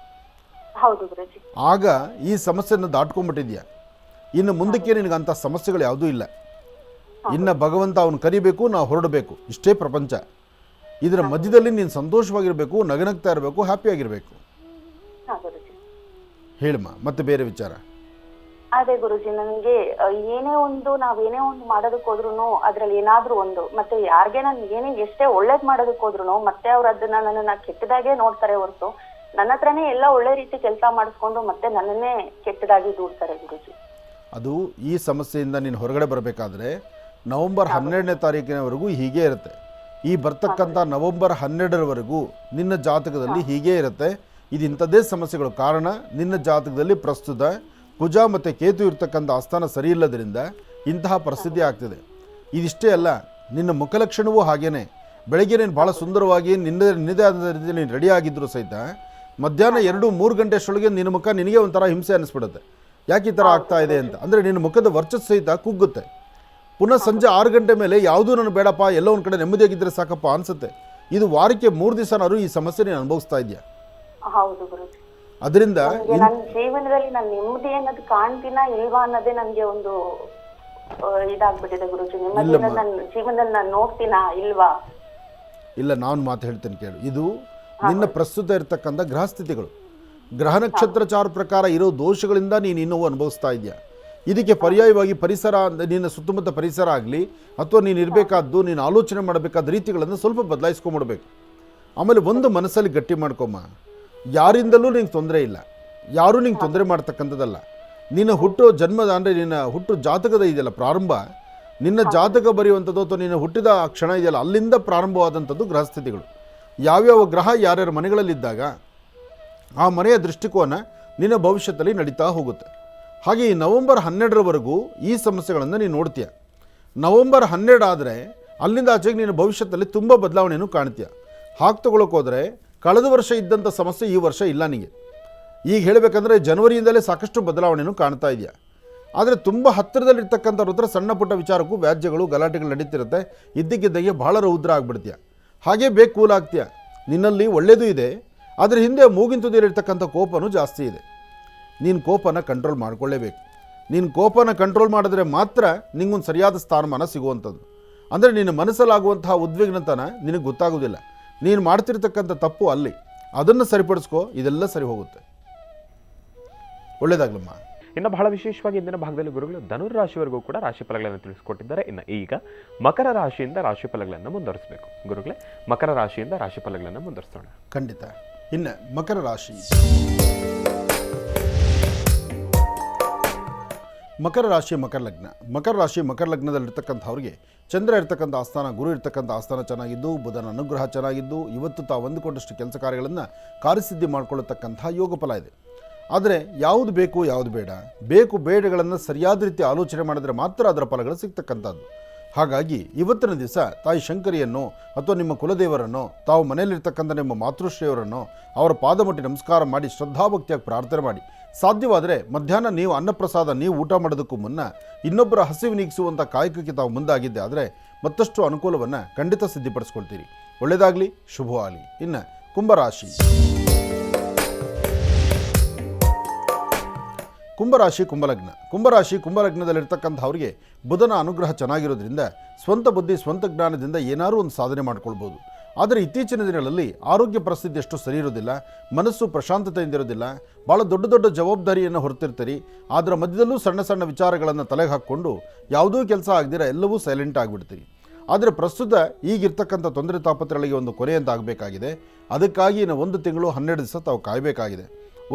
ಆಗ ಈ ಸಮಸ್ಯೆಯನ್ನು ದಾಟ್ಕೊಂಡ್ಬಿಟ್ಟಿದ್ಯಾ. ಇನ್ನು ಮುಂದಕ್ಕೆ ನಿನಗಂಥ ಸಮಸ್ಯೆಗಳು ಯಾವುದೂ ಇಲ್ಲ. ಇನ್ನು ಭಗವಂತ ಅವನು ಕರಿಬೇಕು, ನಾವು ಹೊರಡಬೇಕು, ಇಷ್ಟೇ ಪ್ರಪಂಚ. ಇದರ ಮಧ್ಯದಲ್ಲಿ ನೀನು ಸಂತೋಷವಾಗಿರಬೇಕು, ನಗನಗ್ತಾ ಇರಬೇಕು, ಹ್ಯಾಪಿಯಾಗಿರಬೇಕು. ಹೇಳಮ್ಮ, ಮತ್ತೆ ಬೇರೆ ವಿಚಾರ. ಅದೇ ಗುರುಜಿ, ನನಗೆ ನಾವೇನೇ ಒಂದು ಮಾಡೋದಕ್ಕೆ ಹೋದ್ರು ಅದ್ರಲ್ಲಿ ಏನಾದ್ರೂ ಒಂದು, ಮತ್ತೆ ಯಾರಿಗೆ ನಾನು ಎಷ್ಟೇ ಒಳ್ಳೇದ್ ಮಾಡೋದಕ್ಕೆ ಹೋದ್ರು ಮತ್ತೆ ಅವ್ರು ಅದನ್ನ ನನ್ನನ್ನ ಕೆಟ್ಟದಾಗೆ ನೋಡ್ತಾರೆ ಹೊರತು ನನ್ನ ಹತ್ರನೇ ಎಲ್ಲ ಒಳ್ಳೆ ರೀತಿ ಕೆಲಸ ಮಾಡಿಸ್ಕೊಂಡು ಮತ್ತೆ ನನ್ನನ್ನೇ ಕೆಟ್ಟದಾಗಿ ದೂಡ್ತಾರೆ ಗುರುಜಿ. ಅದು ಈ ಸಮಸ್ಯೆಯಿಂದ ನೀನು ಹೊರಗಡೆ ಬರಬೇಕಾದ್ರೆ ನವೆಂಬರ್ 12ನೇ ತಾರೀಕಿನವರೆಗೂ ಹೀಗೆ ಇರುತ್ತೆ. ಈ ಬರ್ತಕ್ಕಂಥ ನವೆಂಬರ್ 12ರವರೆಗೂ ನಿನ್ನ ಜಾತಕದಲ್ಲಿ ಹೀಗೆ ಇರುತ್ತೆ. ಇದು ಇಂಥದ್ದೇ ಸಮಸ್ಯೆಗಳು. ಕಾರಣ ನಿನ್ನ ಜಾತಕದಲ್ಲಿ ಪ್ರಸ್ತುತ ಕುಜ ಮತ್ತು ಕೇತು ಇರ್ತಕ್ಕಂಥ ಆಸ್ಥಾನ ಸರಿ ಇಲ್ಲದರಿಂದ ಇಂತಹ ಪರಿಸ್ಥಿತಿ ಆಗ್ತಿದೆ. ಇದಿಷ್ಟೇ ಅಲ್ಲ, ನಿನ್ನ ಮುಖಲಕ್ಷಣವೂ ಹಾಗೇನೆ. ಬೆಳಗ್ಗೆ ನೀನು ಭಾಳ ಸುಂದರವಾಗಿ ನಿನ್ನದೇ ಆದ ರೀತಿಯಲ್ಲಿ ನೀನು ರೆಡಿ ಆಗಿದ್ದರೂ ಸಹಿತ ಮಧ್ಯಾಹ್ನ 2-3 ಗಂಟೆ ಅಷ್ಟೊಳಗೆ ನಿನ್ನ ಮುಖ ನಿನಗೆ ಒಂಥರ ಹಿಂಸೆ ಅನ್ನಿಸ್ಬಿಡುತ್ತೆ. ಯಾಕೆ ಈ ಥರ ಆಗ್ತಾ ಇದೆ ಅಂತ. ಅಂದರೆ ನಿನ್ನ ಮುಖದ ವರ್ಚಸ್ಸು ಸಹಿತ ಕುಗ್ಗುತ್ತೆ. ಪುನಃ ಸಂಜೆ 6 ಗಂಟೆ ಮೇಲೆ ಯಾವುದೂ ನನಗೆ ಬೇಡಪ್ಪ, ಎಲ್ಲ ಒಂದು ಕಡೆ ನೆಮ್ಮದಿಯಾಗಿದ್ದರೆ ಸಾಕಪ್ಪ ಅನಿಸುತ್ತೆ. ಇದು ವಾರಕ್ಕೆ 3 ದಿವಸನಾದ್ರು ಈ ಸಮಸ್ಯೆ ನೀನು ಅನುಭವಿಸ್ತಾ ಇದೆಯಾ? ಹೌದು ಗುರುಜಿ. ಅದರಿಂದ ನನ್ನ ಜೀವನದಲ್ಲಿ ನಾನು ನೆಮ್ಮದಿ ಅನ್ನೋದು ಕಾಣ್ತೀನಾ ಇಲ್ವಾ ಅನ್ನೋದೇ ನನಗೆ ಒಂದು ಇದಾಗ್ಬಿಟ್ಟಿದೆ ಗುರುಜಿ. ನೆಮ್ಮದಿ ನನ್ನ ಜೀವನದಲ್ಲಿ ನಾನು ನೋಡ್ತೀನಾ ಇಲ್ವಾ? ಇಲ್ಲ, ನಾನು ಮಾತು ಹೇಳ್ತೇನೆ ಕೇಳು. ಇದು ನಿನ್ನ ಪ್ರಸ್ತುತ ಇರತಕ್ಕಂಥ ಗ್ರಹ ಸ್ಥಿತಿಗಳು, ಗ್ರಹ ನಕ್ಷತ್ರಚಾರ ಪ್ರಕಾರ ಇರೋ ದೋಷಗಳಿಂದ ನೀನು ಇನ್ನೂ ಅನುಭವಿಸ್ತಾ ಇದೆಯಾ. ಇದಕ್ಕೆ ಪರ್ಯಾಯವಾಗಿ ಪರಿಸರ, ನಿನ್ನ ಸುತ್ತಮುತ್ತ ಪರಿಸರ ಆಗಲಿ ಅಥವಾ ನೀನು ಇರಬೇಕಾದ್ದು, ನೀನು ಆಲೋಚನೆ ಮಾಡಬೇಕಾದ ರೀತಿಗಳನ್ನು ಸ್ವಲ್ಪ ಬದಲಾಯಿಸ್ಕೊಂಡ್ಬಿಡ್ಬೇಕು. ಆಮೇಲೆ ಒಂದು ಮನಸ್ಸಲ್ಲಿ ಗಟ್ಟಿ ಮಾಡ್ಕೊಮ್ಮ, ಯಾರಿಂದಲೂ ನಿಂಗೆ ತೊಂದರೆ ಇಲ್ಲ, ಯಾರೂ ನಿಂಗೆ ತೊಂದರೆ ಮಾಡ್ತಕ್ಕಂಥದ್ದಲ್ಲ. ನಿನ್ನ ಹುಟ್ಟೋ ಜನ್ಮದ ಅಂದರೆ ನಿನ್ನ ಹುಟ್ಟು ಜಾತಕದ ಇದೆಯಲ್ಲ ಪ್ರಾರಂಭ, ನಿನ್ನ ಜಾತಕ ಬರೆಯುವಂಥದ್ದು ಅಥವಾ ನೀನು ಹುಟ್ಟಿದ ಕ್ಷಣ ಇದೆಯಲ್ಲ ಅಲ್ಲಿಂದ ಪ್ರಾರಂಭವಾದಂಥದ್ದು ಗ್ರಹಸ್ಥಿತಿಗಳು. ಯಾವ್ಯಾವ ಗ್ರಹ ಯಾರ್ಯಾರ ಮನೆಗಳಲ್ಲಿದ್ದಾಗ ಆ ಮನೆಯ ದೃಷ್ಟಿಕೋನ ನಿನ್ನ ಭವಿಷ್ಯದಲ್ಲಿ ನಡೀತಾ ಹೋಗುತ್ತೆ. ಹಾಗೆ ಈ ನವಂಬರ್ 12ರವರೆಗೂ ಈ ಸಮಸ್ಯೆಗಳನ್ನು ನೀನು ನೋಡ್ತೀಯ. ನವಂಬರ್ 12 ಆದರೆ ಅಲ್ಲಿಂದ ಆಚೆಗೆ ನೀನು ಭವಿಷ್ಯದಲ್ಲಿ ತುಂಬ ಬದಲಾವಣೆಯನ್ನು ಕಾಣ್ತೀಯ. ಹಾಗೆ ತೊಗೊಳಕ್ಕೆ ಹೋದರೆ ಕಳೆದ ವರ್ಷ ಇದ್ದಂಥ ಸಮಸ್ಯೆ ಈ ವರ್ಷ ಇಲ್ಲ ನಿನಗೆ. ಈಗ ಹೇಳಬೇಕಂದ್ರೆ ಜನವರಿಯಿಂದಲೇ ಸಾಕಷ್ಟು ಬದಲಾವಣೆಯನ್ನು ಕಾಣ್ತಾ ಇದೆಯಾ. ಆದರೆ ತುಂಬ ಹತ್ತಿರದಲ್ಲಿರ್ತಕ್ಕಂಥವ್ರ ಹತ್ರ ಸಣ್ಣ ಪುಟ್ಟ ವಿಚಾರಕ್ಕೂ ವ್ಯಾಜ್ಯಗಳು ಗಲಾಟೆಗಳು ನಡೀತಿರುತ್ತೆ. ಇದ್ದಕ್ಕಿದ್ದಂಗೆ ಭಾಳ ರೌದ್ರ ಆಗಿಬಿಡ್ತೀಯ. ಹಾಗೇ ಬೇಕು ಕೂಲ್ ಆಗ್ತೀಯ. ನಿನ್ನಲ್ಲಿ ಒಳ್ಳೆಯದು ಇದೆ, ಅದರ ಹಿಂದೆ ಮೂಗಿನ ತುದಿಯಲ್ಲಿರ್ತಕ್ಕಂಥ ಕೋಪನೂ ಜಾಸ್ತಿ ಇದೆ. ನೀನು ಕೋಪನ ಕಂಟ್ರೋಲ್ ಮಾಡ್ಕೊಳ್ಳೇಬೇಕು. ನೀನು ಕೋಪನ ಕಂಟ್ರೋಲ್ ಮಾಡಿದ್ರೆ ಮಾತ್ರ ನಿಂಗೊಂದು ಸರಿಯಾದ ಸ್ಥಾನಮಾನ ಸಿಗುವಂಥದ್ದು. ಅಂದರೆ ನಿನ್ನ ಮನಸ್ಸಲ್ಲಾಗುವಂತಹ ಉದ್ವಿಗ್ನತನ ನಿನಗೆ ಗೊತ್ತಾಗೋದಿಲ್ಲ. ನೀನು ಮಾಡ್ತಿರ್ತಕ್ಕಂಥ ತಪ್ಪು ಅಲ್ಲಿ, ಅದನ್ನು ಸರಿಪಡಿಸ್ಕೋ, ಇದೆಲ್ಲ ಸರಿ ಹೋಗುತ್ತೆ. ಒಳ್ಳೆಯದಾಗಲಮ್ಮ. ಇನ್ನು ಬಹಳ ವಿಶೇಷವಾಗಿ ಇಂದಿನ ಭಾಗದಲ್ಲಿ ಗುರುಗಳು ಧನುರಾಶಿವರೆಗೂ ಕೂಡ ರಾಶಿ ಫಲಗಳನ್ನು ತಿಳಿಸಿಕೊಟ್ಟಿದ್ದಾರೆ. ಇನ್ನು ಈಗ ಮಕರ ರಾಶಿಯಿಂದ ರಾಶಿ ಫಲಗಳನ್ನು ಮುಂದುವರಿಸಬೇಕು. ಗುರುಗಳೇ, ಮಕರ ರಾಶಿಯಿಂದ ರಾಶಿ ಫಲಗಳನ್ನು ಮುಂದುವರಿಸೋಣ. ಖಂಡಿತ. ಇನ್ನು ಮಕರ ರಾಶಿ. ಮಕರ ರಾಶಿ ಮಕರ ಲಗ್ನ. ಮಕರ ರಾಶಿ ಮಕರ ಲಗ್ನದಲ್ಲಿರ್ತಕ್ಕಂಥವ್ರಿಗೆ ಚಂದ್ರ ಇರ್ತಕ್ಕಂಥ ಆಸ್ಥಾನ, ಗುರು ಇರ್ತಕ್ಕಂಥ ಆಸ್ಥಾನ ಚೆನ್ನಾಗಿದ್ದು, ಬುಧನ ಅನುಗ್ರಹ ಚೆನ್ನಾಗಿದ್ದು, ಇವತ್ತು ತಾವು ಅಂದುಕೊಂಡಷ್ಟು ಕೆಲಸ ಕಾರ್ಯಗಳನ್ನು ಕಾರ್ಯಸಿದ್ಧಿ ಮಾಡಿಕೊಳ್ಳತಕ್ಕಂಥ ಯೋಗ ಫಲ ಇದೆ. ಆದರೆ ಯಾವುದು ಬೇಕು ಯಾವುದು ಬೇಡ, ಬೇಕು ಬೇಡಗಳನ್ನು ಸರಿಯಾದ ರೀತಿ ಆಲೋಚನೆ ಮಾಡಿದ್ರೆ ಮಾತ್ರ ಅದರ ಫಲಗಳು ಸಿಗ್ತಕ್ಕಂಥದ್ದು. ಹಾಗಾಗಿ ಇವತ್ತಿನ ದಿವಸ ತಾಯಿ ಶಂಕರಿಯನ್ನು ಅಥವಾ ನಿಮ್ಮ ಕುಲದೇವರನ್ನು, ತಾವು ಮನೆಯಲ್ಲಿರ್ತಕ್ಕಂಥ ನಿಮ್ಮ ಮಾತೃಶ್ರೀಯವರನ್ನು ಅವರ ಪಾದಮುಟ್ಟಿ ನಮಸ್ಕಾರ ಮಾಡಿ ಶ್ರದ್ಧಾಭಕ್ತಿಯಾಗಿ ಪ್ರಾರ್ಥನೆ ಮಾಡಿ. ಸಾಧ್ಯವಾದರೆ ಮಧ್ಯಾಹ್ನ ನೀವು ಅನ್ನಪ್ರಸಾದ ನೀವು ಊಟ ಮಾಡೋದಕ್ಕೂ ಮುನ್ನ ಇನ್ನೊಬ್ಬರ ಹಸಿವು ನೀಗಿಸುವಂಥ ಕಾಯಕಕ್ಕೆ ತಾವು ಮುಂದಾಗಿದ್ದೆ ಆದರೆ ಮತ್ತಷ್ಟು ಅನುಕೂಲವನ್ನು ಖಂಡಿತ ಸಿದ್ಧಿಪಡಿಸ್ಕೊಳ್ತೀರಿ. ಒಳ್ಳೆಯದಾಗಲಿ, ಶುಭವಾಗಲಿ. ಇನ್ನು ಕುಂಭರಾಶಿ. ಕುಂಭರಾಶಿ ಕುಂಭಲಗ್ನ. ಕುಂಭರಾಶಿ ಕುಂಭಲಗ್ನದಲ್ಲಿರ್ತಕ್ಕಂಥವ್ರಿಗೆ ಬುಧನ ಅನುಗ್ರಹ ಚೆನ್ನಾಗಿರೋದ್ರಿಂದ ಸ್ವಂತ ಬುದ್ಧಿ ಸ್ವಂತ ಜ್ಞಾನದಿಂದ ಏನಾದರೂ ಒಂದು ಸಾಧನೆ ಮಾಡ್ಕೊಳ್ಬೋದು. ಆದರೆ ಇತ್ತೀಚಿನ ದಿನಗಳಲ್ಲಿ ಆರೋಗ್ಯ ಪರಿಸ್ಥಿತಿ ಎಷ್ಟು ಸರಿ ಇರೋದಿಲ್ಲ, ಮನಸ್ಸು ಪ್ರಶಾಂತತೆಯಿಂದಿರೋದಿಲ್ಲ. ಭಾಳ ದೊಡ್ಡ ದೊಡ್ಡ ಜವಾಬ್ದಾರಿಯನ್ನು ಹೊರತಿರ್ತೀರಿ. ಅದರ ಮಧ್ಯದಲ್ಲೂ ಸಣ್ಣ ಸಣ್ಣ ವಿಚಾರಗಳನ್ನು ತಲೆಗೆ ಹಾಕ್ಕೊಂಡು ಯಾವುದೂ ಕೆಲಸ ಆಗದಿರ ಎಲ್ಲವೂ ಸೈಲೆಂಟ್ ಆಗಿಬಿಡ್ತೀರಿ. ಆದರೆ ಪ್ರಸ್ತುತ ಈಗಿರ್ತಕ್ಕಂಥ ತೊಂದರೆ ತಾಪತ್ರಗಳಿಗೆ ಒಂದು ಕೊನೆಯಂತ ಆಗಬೇಕಾಗಿದೆ. ಅದಕ್ಕಾಗಿ ಇನ್ನು 1 ತಿಂಗಳು 12 ದಿವಸ ತಾವು ಕಾಯಬೇಕಾಗಿದೆ.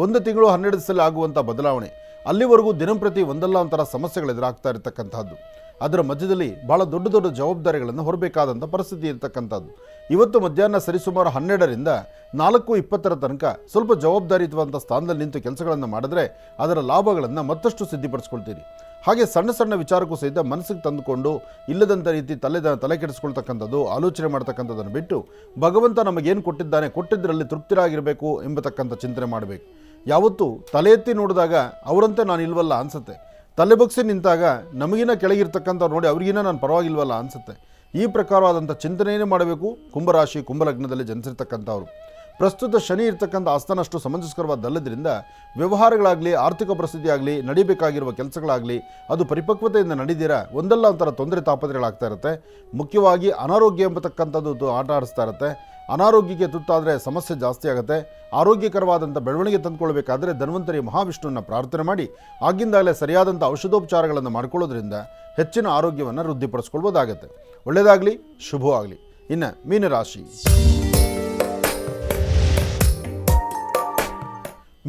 1 ತಿಂಗಳು 12 ದಿವಸದಲ್ಲಿ ಆಗುವಂಥ ಬದಲಾವಣೆ, ಅಲ್ಲಿವರೆಗೂ ದಿನಂಪ್ರತಿ ಒಂದಲ್ಲ ಒಂಥರ ಸಮಸ್ಯೆಗಳು ಎದುರಾಗ್ತಾ ಇರತಕ್ಕಂಥದ್ದು. ಅದರ ಮಧ್ಯದಲ್ಲಿ ಭಾಳ ದೊಡ್ಡ ದೊಡ್ಡ ಜವಾಬ್ದಾರಿಗಳನ್ನು ಹೊರಬೇಕಾದಂಥ ಪರಿಸ್ಥಿತಿ ಇರತಕ್ಕಂಥದ್ದು. ಇವತ್ತು ಮಧ್ಯಾಹ್ನ ಸರಿಸುಮಾರು 12ರಿಂದ 4:20 ತನಕ ಸ್ವಲ್ಪ ಜವಾಬ್ದಾರಿಯುತವಾದಂಥ ಸ್ಥಾನದಲ್ಲಿ ನಿಂತು ಕೆಲಸಗಳನ್ನು ಮಾಡಿದ್ರೆ ಅದರ ಲಾಭಗಳನ್ನು ಮತ್ತಷ್ಟು ಸಿದ್ಧಿಪಡಿಸ್ಕೊಳ್ತೀರಿ. ಹಾಗೆ ಸಣ್ಣ ಸಣ್ಣ ವಿಚಾರಕ್ಕೂ ಸಹಿತ ಮನಸ್ಸಿಗೆ ತಂದುಕೊಂಡು ಇಲ್ಲದಂಥ ರೀತಿ ತಲೆ ಕೆಡಿಸ್ಕೊಳ್ತಕ್ಕಂಥದ್ದು, ಆಲೋಚನೆ ಮಾಡ್ತಕ್ಕಂಥದ್ದನ್ನು ಬಿಟ್ಟು ಭಗವಂತ ನಮಗೇನು ಕೊಟ್ಟಿದ್ದರಲ್ಲಿ ತೃಪ್ತಿರಾಗಿರಬೇಕು ಎಂಬತಕ್ಕಂಥ ಚಿಂತನೆ ಮಾಡಬೇಕು. ಯಾವತ್ತೂ ತಲೆ ಎತ್ತಿ ನೋಡಿದಾಗ ಅವರಂತೆ ನಾನು ಇಲ್ವಲ್ಲ ಅನಿಸುತ್ತೆ. ತಲೆ ಬಗ್ಸಿ ನಿಂತಾಗ ನಮಗಿನ ಕೆಳಗಿರ್ತಕ್ಕಂಥವ್ರು ನೋಡಿ ಅವ್ರಿಗಿನ ನಾನು ಪರವಾಗಿಲ್ವಲ್ಲ ಅನಿಸುತ್ತೆ. ಈ ಪ್ರಕಾರವಾದಂಥ ಚಿಂತನೆಯೇ ಮಾಡಬೇಕು ಕುಂಭರಾಶಿ ಕುಂಭಲಗ್ನದಲ್ಲಿ ಜನಿಸಿರ್ತಕ್ಕಂಥವ್ರು. ಪ್ರಸ್ತುತ ಶನಿ ಇರ್ತಕ್ಕಂಥ ಆಸ್ಥಾನಷ್ಟು ಸಮಂಜಸ್ಕರವಾದಲ್ಲದ್ರಿಂದ ವ್ಯವಹಾರಗಳಾಗಲಿ, ಆರ್ಥಿಕ ಪರಿಸ್ಥಿತಿ ಆಗಲಿ, ನಡಿಬೇಕಾಗಿರುವ ಕೆಲಸಗಳಾಗಲಿ ಅದು ಪರಿಪಕ್ವತೆಯಿಂದ ನಡೆದಿರ ಒಂದಲ್ಲ ಒಂಥರ ತೊಂದರೆ ತಾಪತ್ರೆಗಳಾಗ್ತಾ ಇರುತ್ತೆ. ಮುಖ್ಯವಾಗಿ ಅನಾರೋಗ್ಯ ಎಂಬತಕ್ಕಂಥದ್ದು ಆಟ ಆಡಿಸ್ತಾ ಇರುತ್ತೆ. ಅನಾರೋಗ್ಯಕ್ಕೆ ತುತ್ತಾದರೆ ಸಮಸ್ಯೆ ಜಾಸ್ತಿ ಆಗುತ್ತೆ. ಆರೋಗ್ಯಕರವಾದಂಥ ಬೆಳವಣಿಗೆ ತಂದುಕೊಳ್ಬೇಕಾದ್ರೆ ಧನ್ವಂತರಿ ಮಹಾವಿಷ್ಣುವನ್ನು ಪ್ರಾರ್ಥನೆ ಮಾಡಿ ಆಗಿಂದಾಗಲೇ ಸರಿಯಾದಂಥ ಔಷಧೋಪಚಾರಗಳನ್ನು ಮಾಡ್ಕೊಳ್ಳೋದ್ರಿಂದ ಹೆಚ್ಚಿನ ಆರೋಗ್ಯವನ್ನು ವೃದ್ಧಿಪಡಿಸ್ಕೊಳ್ಬೋದಾಗತ್ತೆ. ಒಳ್ಳೆಯದಾಗಲಿ, ಶುಭವಾಗಲಿ. ಇನ್ನು ಮೀನರಾಶಿ.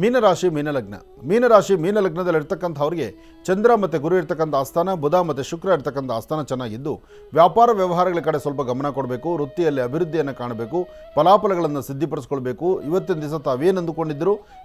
ಮೀನರಾಶಿ ಮೀನಲಗ್ನ. ಮೀನರಾಶಿ ಮೀನಲಗ್ನದಲ್ಲಿರ್ತಕ್ಕಂಥವ್ರಿಗೆ ಚಂದ್ರ ಮತ್ತು ಗುರು ಇರ್ತಕ್ಕಂಥ ಆಸ್ಥಾನ, ಬುಧ ಮತ್ತು ಶುಕ್ರ ಇರ್ತಕ್ಕಂಥ ಆಸ್ಥಾನ ಚೆನ್ನಾಗಿದ್ದು ವ್ಯಾಪಾರ ವ್ಯವಹಾರಗಳ ಕಡೆ ಸ್ವಲ್ಪ ಗಮನ ಕೊಡಬೇಕು. ವೃತ್ತಿಯಲ್ಲಿ ಅಭಿವೃದ್ಧಿಯನ್ನು ಕಾಣಬೇಕು, ಫಲಾಫಲಗಳನ್ನು ಸಿದ್ಧಿಪಡಿಸ್ಕೊಳ್ಬೇಕು. ಇವತ್ತಿನ ದಿವಸ ತಾವೇನು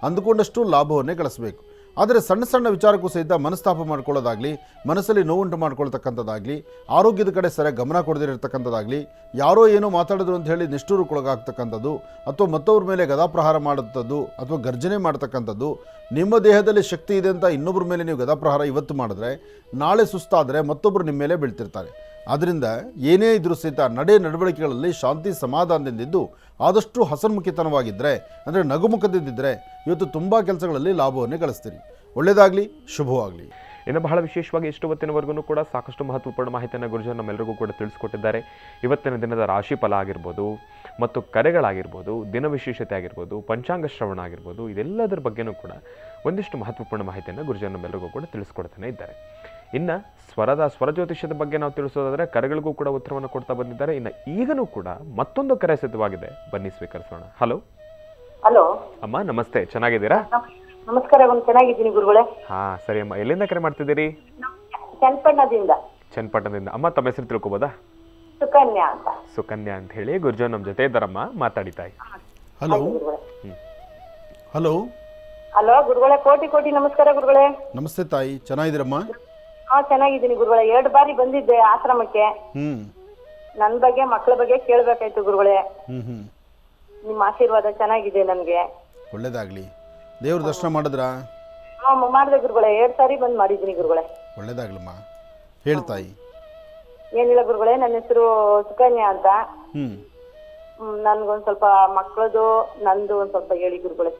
ಅಂದುಕೊಂಡಷ್ಟು ಲಾಭವನ್ನೇ ಗಳಿಸಬೇಕು. ಆದರೆ ಸಣ್ಣ ಸಣ್ಣ ವಿಚಾರಕ್ಕೂ ಸಹಿತ ಮನಸ್ತಾಪ ಮಾಡ್ಕೊಳ್ಳೋದಾಗಲಿ, ಮನಸ್ಸಲ್ಲಿ ನೋವುಂಟು ಮಾಡ್ಕೊಳ್ತಕ್ಕಂಥದ್ದಾಗಲಿ, ಆರೋಗ್ಯದ ಕಡೆ ಸರಿಯಾಗಿ ಗಮನ ಕೊಡದಿರತಕ್ಕಂಥದ್ದಾಗಲಿ, ಯಾರೋ ಏನೋ ಮಾತಾಡಿದ್ರು ಅಂತ ಹೇಳಿ ನಿಷ್ಠೂರಕ್ಕೊಳಗಾಗ್ತಕ್ಕಂಥದ್ದು, ಅಥವಾ ಮತ್ತವ್ರ ಮೇಲೆ ಗದಾಪ್ರಹಾರ ಮಾಡುವಂಥದ್ದು ಅಥವಾ ಗರ್ಜನೆ ಮಾಡ್ತಕ್ಕಂಥದ್ದು. ನಿಮ್ಮ ದೇಹದಲ್ಲಿ ಶಕ್ತಿ ಇದೆ ಅಂತ ಇನ್ನೊಬ್ಬರ ಮೇಲೆ ನೀವು ಗದಾಪ್ರಹಾರ ಇವತ್ತು ಮಾಡಿದ್ರೆ ನಾಳೆ ಸುಸ್ತಾದರೆ ಮತ್ತೊಬ್ಬರು ನಿಮ್ಮ ಮೇಲೆ ಬೀಳ್ತಿರ್ತಾರೆ. ಆದ್ದರಿಂದ ಏನೇ ಇದ್ರೂ ಸಹಿತ ನಡವಳಿಕೆಗಳಲ್ಲಿ ಶಾಂತಿ ಸಮಾಧಾನದಿಂದಿದ್ದು ಆದಷ್ಟು ಹಸನ್ಮುಖಿತನವಾಗಿದ್ದರೆ, ಅಂದರೆ ನಗುಮುಖದಿಂದಿದ್ದರೆ ಇವತ್ತು ತುಂಬ ಕೆಲಸಗಳಲ್ಲಿ ಲಾಭವನ್ನೇ ಗಳಿಸ್ತೀರಿ. ಒಳ್ಳೆಯದಾಗಲಿ, ಶುಭವಾಗಲಿ. ಇನ್ನು ಬಹಳ ವಿಶೇಷವಾಗಿ ಇಷ್ಟು ಹೊತ್ತಿನವರೆಗೂ ಕೂಡ ಸಾಕಷ್ಟು ಮಹತ್ವಪೂರ್ಣ ಮಾಹಿತಿಯನ್ನು ಗುರುಜನ್ ನಮ್ಮೆಲ್ಲರಿಗೂ ಕೂಡ ತಿಳಿಸ್ಕೊಟ್ಟಿದ್ದಾರೆ. ಇವತ್ತಿನ ದಿನದ ರಾಶಿ ಫಲ ಆಗಿರ್ಬೋದು, ಮತ್ತು ಕರೆಗಳಾಗಿರ್ಬೋದು, ದಿನ ವಿಶೇಷತೆ ಆಗಿರ್ಬೋದು, ಪಂಚಾಂಗ ಶ್ರವಣ ಆಗಿರ್ಬೋದು, ಇದೆಲ್ಲದರ ಬಗ್ಗೆನೂ ಕೂಡ ಒಂದಿಷ್ಟು ಮಹತ್ವಪೂರ್ಣ ಮಾಹಿತಿಯನ್ನು ಗುರುಜನ್ ನಮ್ಮೆಲ್ಲರಿಗೂ ಕೂಡ ತಿಳಿಸ್ಕೊಡ್ತಾನೆ ಇದ್ದಾರೆ. ಇನ್ನು ಸ್ವರ ಜ್ಯೋತಿಷ್ಯದ ಬಗ್ಗೆ ನಾವು ತಿಳಿಸೋದಾದರೆ ಕರೆಗಳಿಗೂ ಕೂಡ ಉತ್ತರವನ್ನು ಕೊಡ್ತಾ ಬಂದಿದ್ದಾರೆ. ಇನ್ನು ಈಗನೂ ಕೂಡ ಮತ್ತೊಂದು ಕರೆ ಸಿದ್ಧವಾಗಿದೆ, ಬನ್ನಿ ಸ್ವೀಕರಿಸೋಣ. ಹಲೋ ಹಲೋ ಅಮ್ಮ, ನಮಸ್ತೆ, ಚೆನ್ನಾಗಿದ್ದೀರಾ? ನಮಸ್ಕಾರ, ಚೆನ್ನಾಗಿದ್ದೀನಿ ಗುರುಗಳೇ. ಹಾ ಸರಿ ಅಮ್ಮ, ಎಲ್ಲಿಂದ ಕರೆ ಮಾಡ್ತಿದ್ದೀರಿ? ಚನ್ನಪಟ್ಟಣದಿಂದ. ಅಮ್ಮ ತಮ್ಮ ಹೆಸರು ತಿಳ್ಕೊಬೋದಾ? ಸುಕನ್ಯಾ ಅಂತ. ಸುಕನ್ಯಾ ಅಂತ ಹೇಳಿ. ಗುರುಜನ್ ನಮ್ಮ ಜೊತೆ ಇದ್ದಾರಮ್ಮ, ಮಾತಾಡಿತಾಯಿ. ಹಲೋ ಹಲೋ ಹಲೋ ಗುರುಗಳೇ, ಕೋಟಿ ಕೋಟಿ ನಮಸ್ಕಾರ ಗುರುಗಳೇ. ನಮಸ್ತೆ ತಾಯಿ, ಚೆನ್ನಾಗಿದ್ದೀರಮ್ಮ? ಹಾ ಚೆನ್ನಾಗಿದ್ದೀನಿ ಗುರುಗಳೇ. 2 ಬಾರಿ ಬಂದಿದ್ದೆ ಆಶ್ರಮಕ್ಕೆ. ನನ್ನ ಬಗ್ಗೆ ಮಕ್ಕಳ ಬಗ್ಗೆ ಕೇಳ್ಬೇಕಾಯ್ತು ಗುರುಗಳೇ. ನಿಮ್ಮ ಆಶೀರ್ವಾದ ಚೆನ್ನಾಗಿದೆ ನನ್ಗೆ. ಒಳ್ಳೇದಾಗ್ಲಿ. ದೇವ್ರ ದರ್ಶನ ಮಾಡಿದ್ರಾ? ಹಾ ಮಾಡಿದೆ ಗುರುಗಳೇ, 2 ಸಾರಿ ಬಂದ್ ಮಾಡಿದ್ದೀನಿ ಗುರುಗಳೇ. ಒಳ್ಳೇದಾಗ್ಲಮ್ಮ. ಹೇಳ್ತಾಯಿ. ಏನಿಲ್ಲ ಗುರುಗಳೇ, ನನ್ನ ಹೆಸರು ಸುಕನ್ಯಾ ಅಂತ. ನನ್ಗೊಂದ್ ಸ್ವಲ್ಪ ಮಕ್ಕಳದು ನಂದು ಒಂದ್ ಸ್ವಲ್ಪ ಹೇಳಿ ಗುರುಗಳೇ.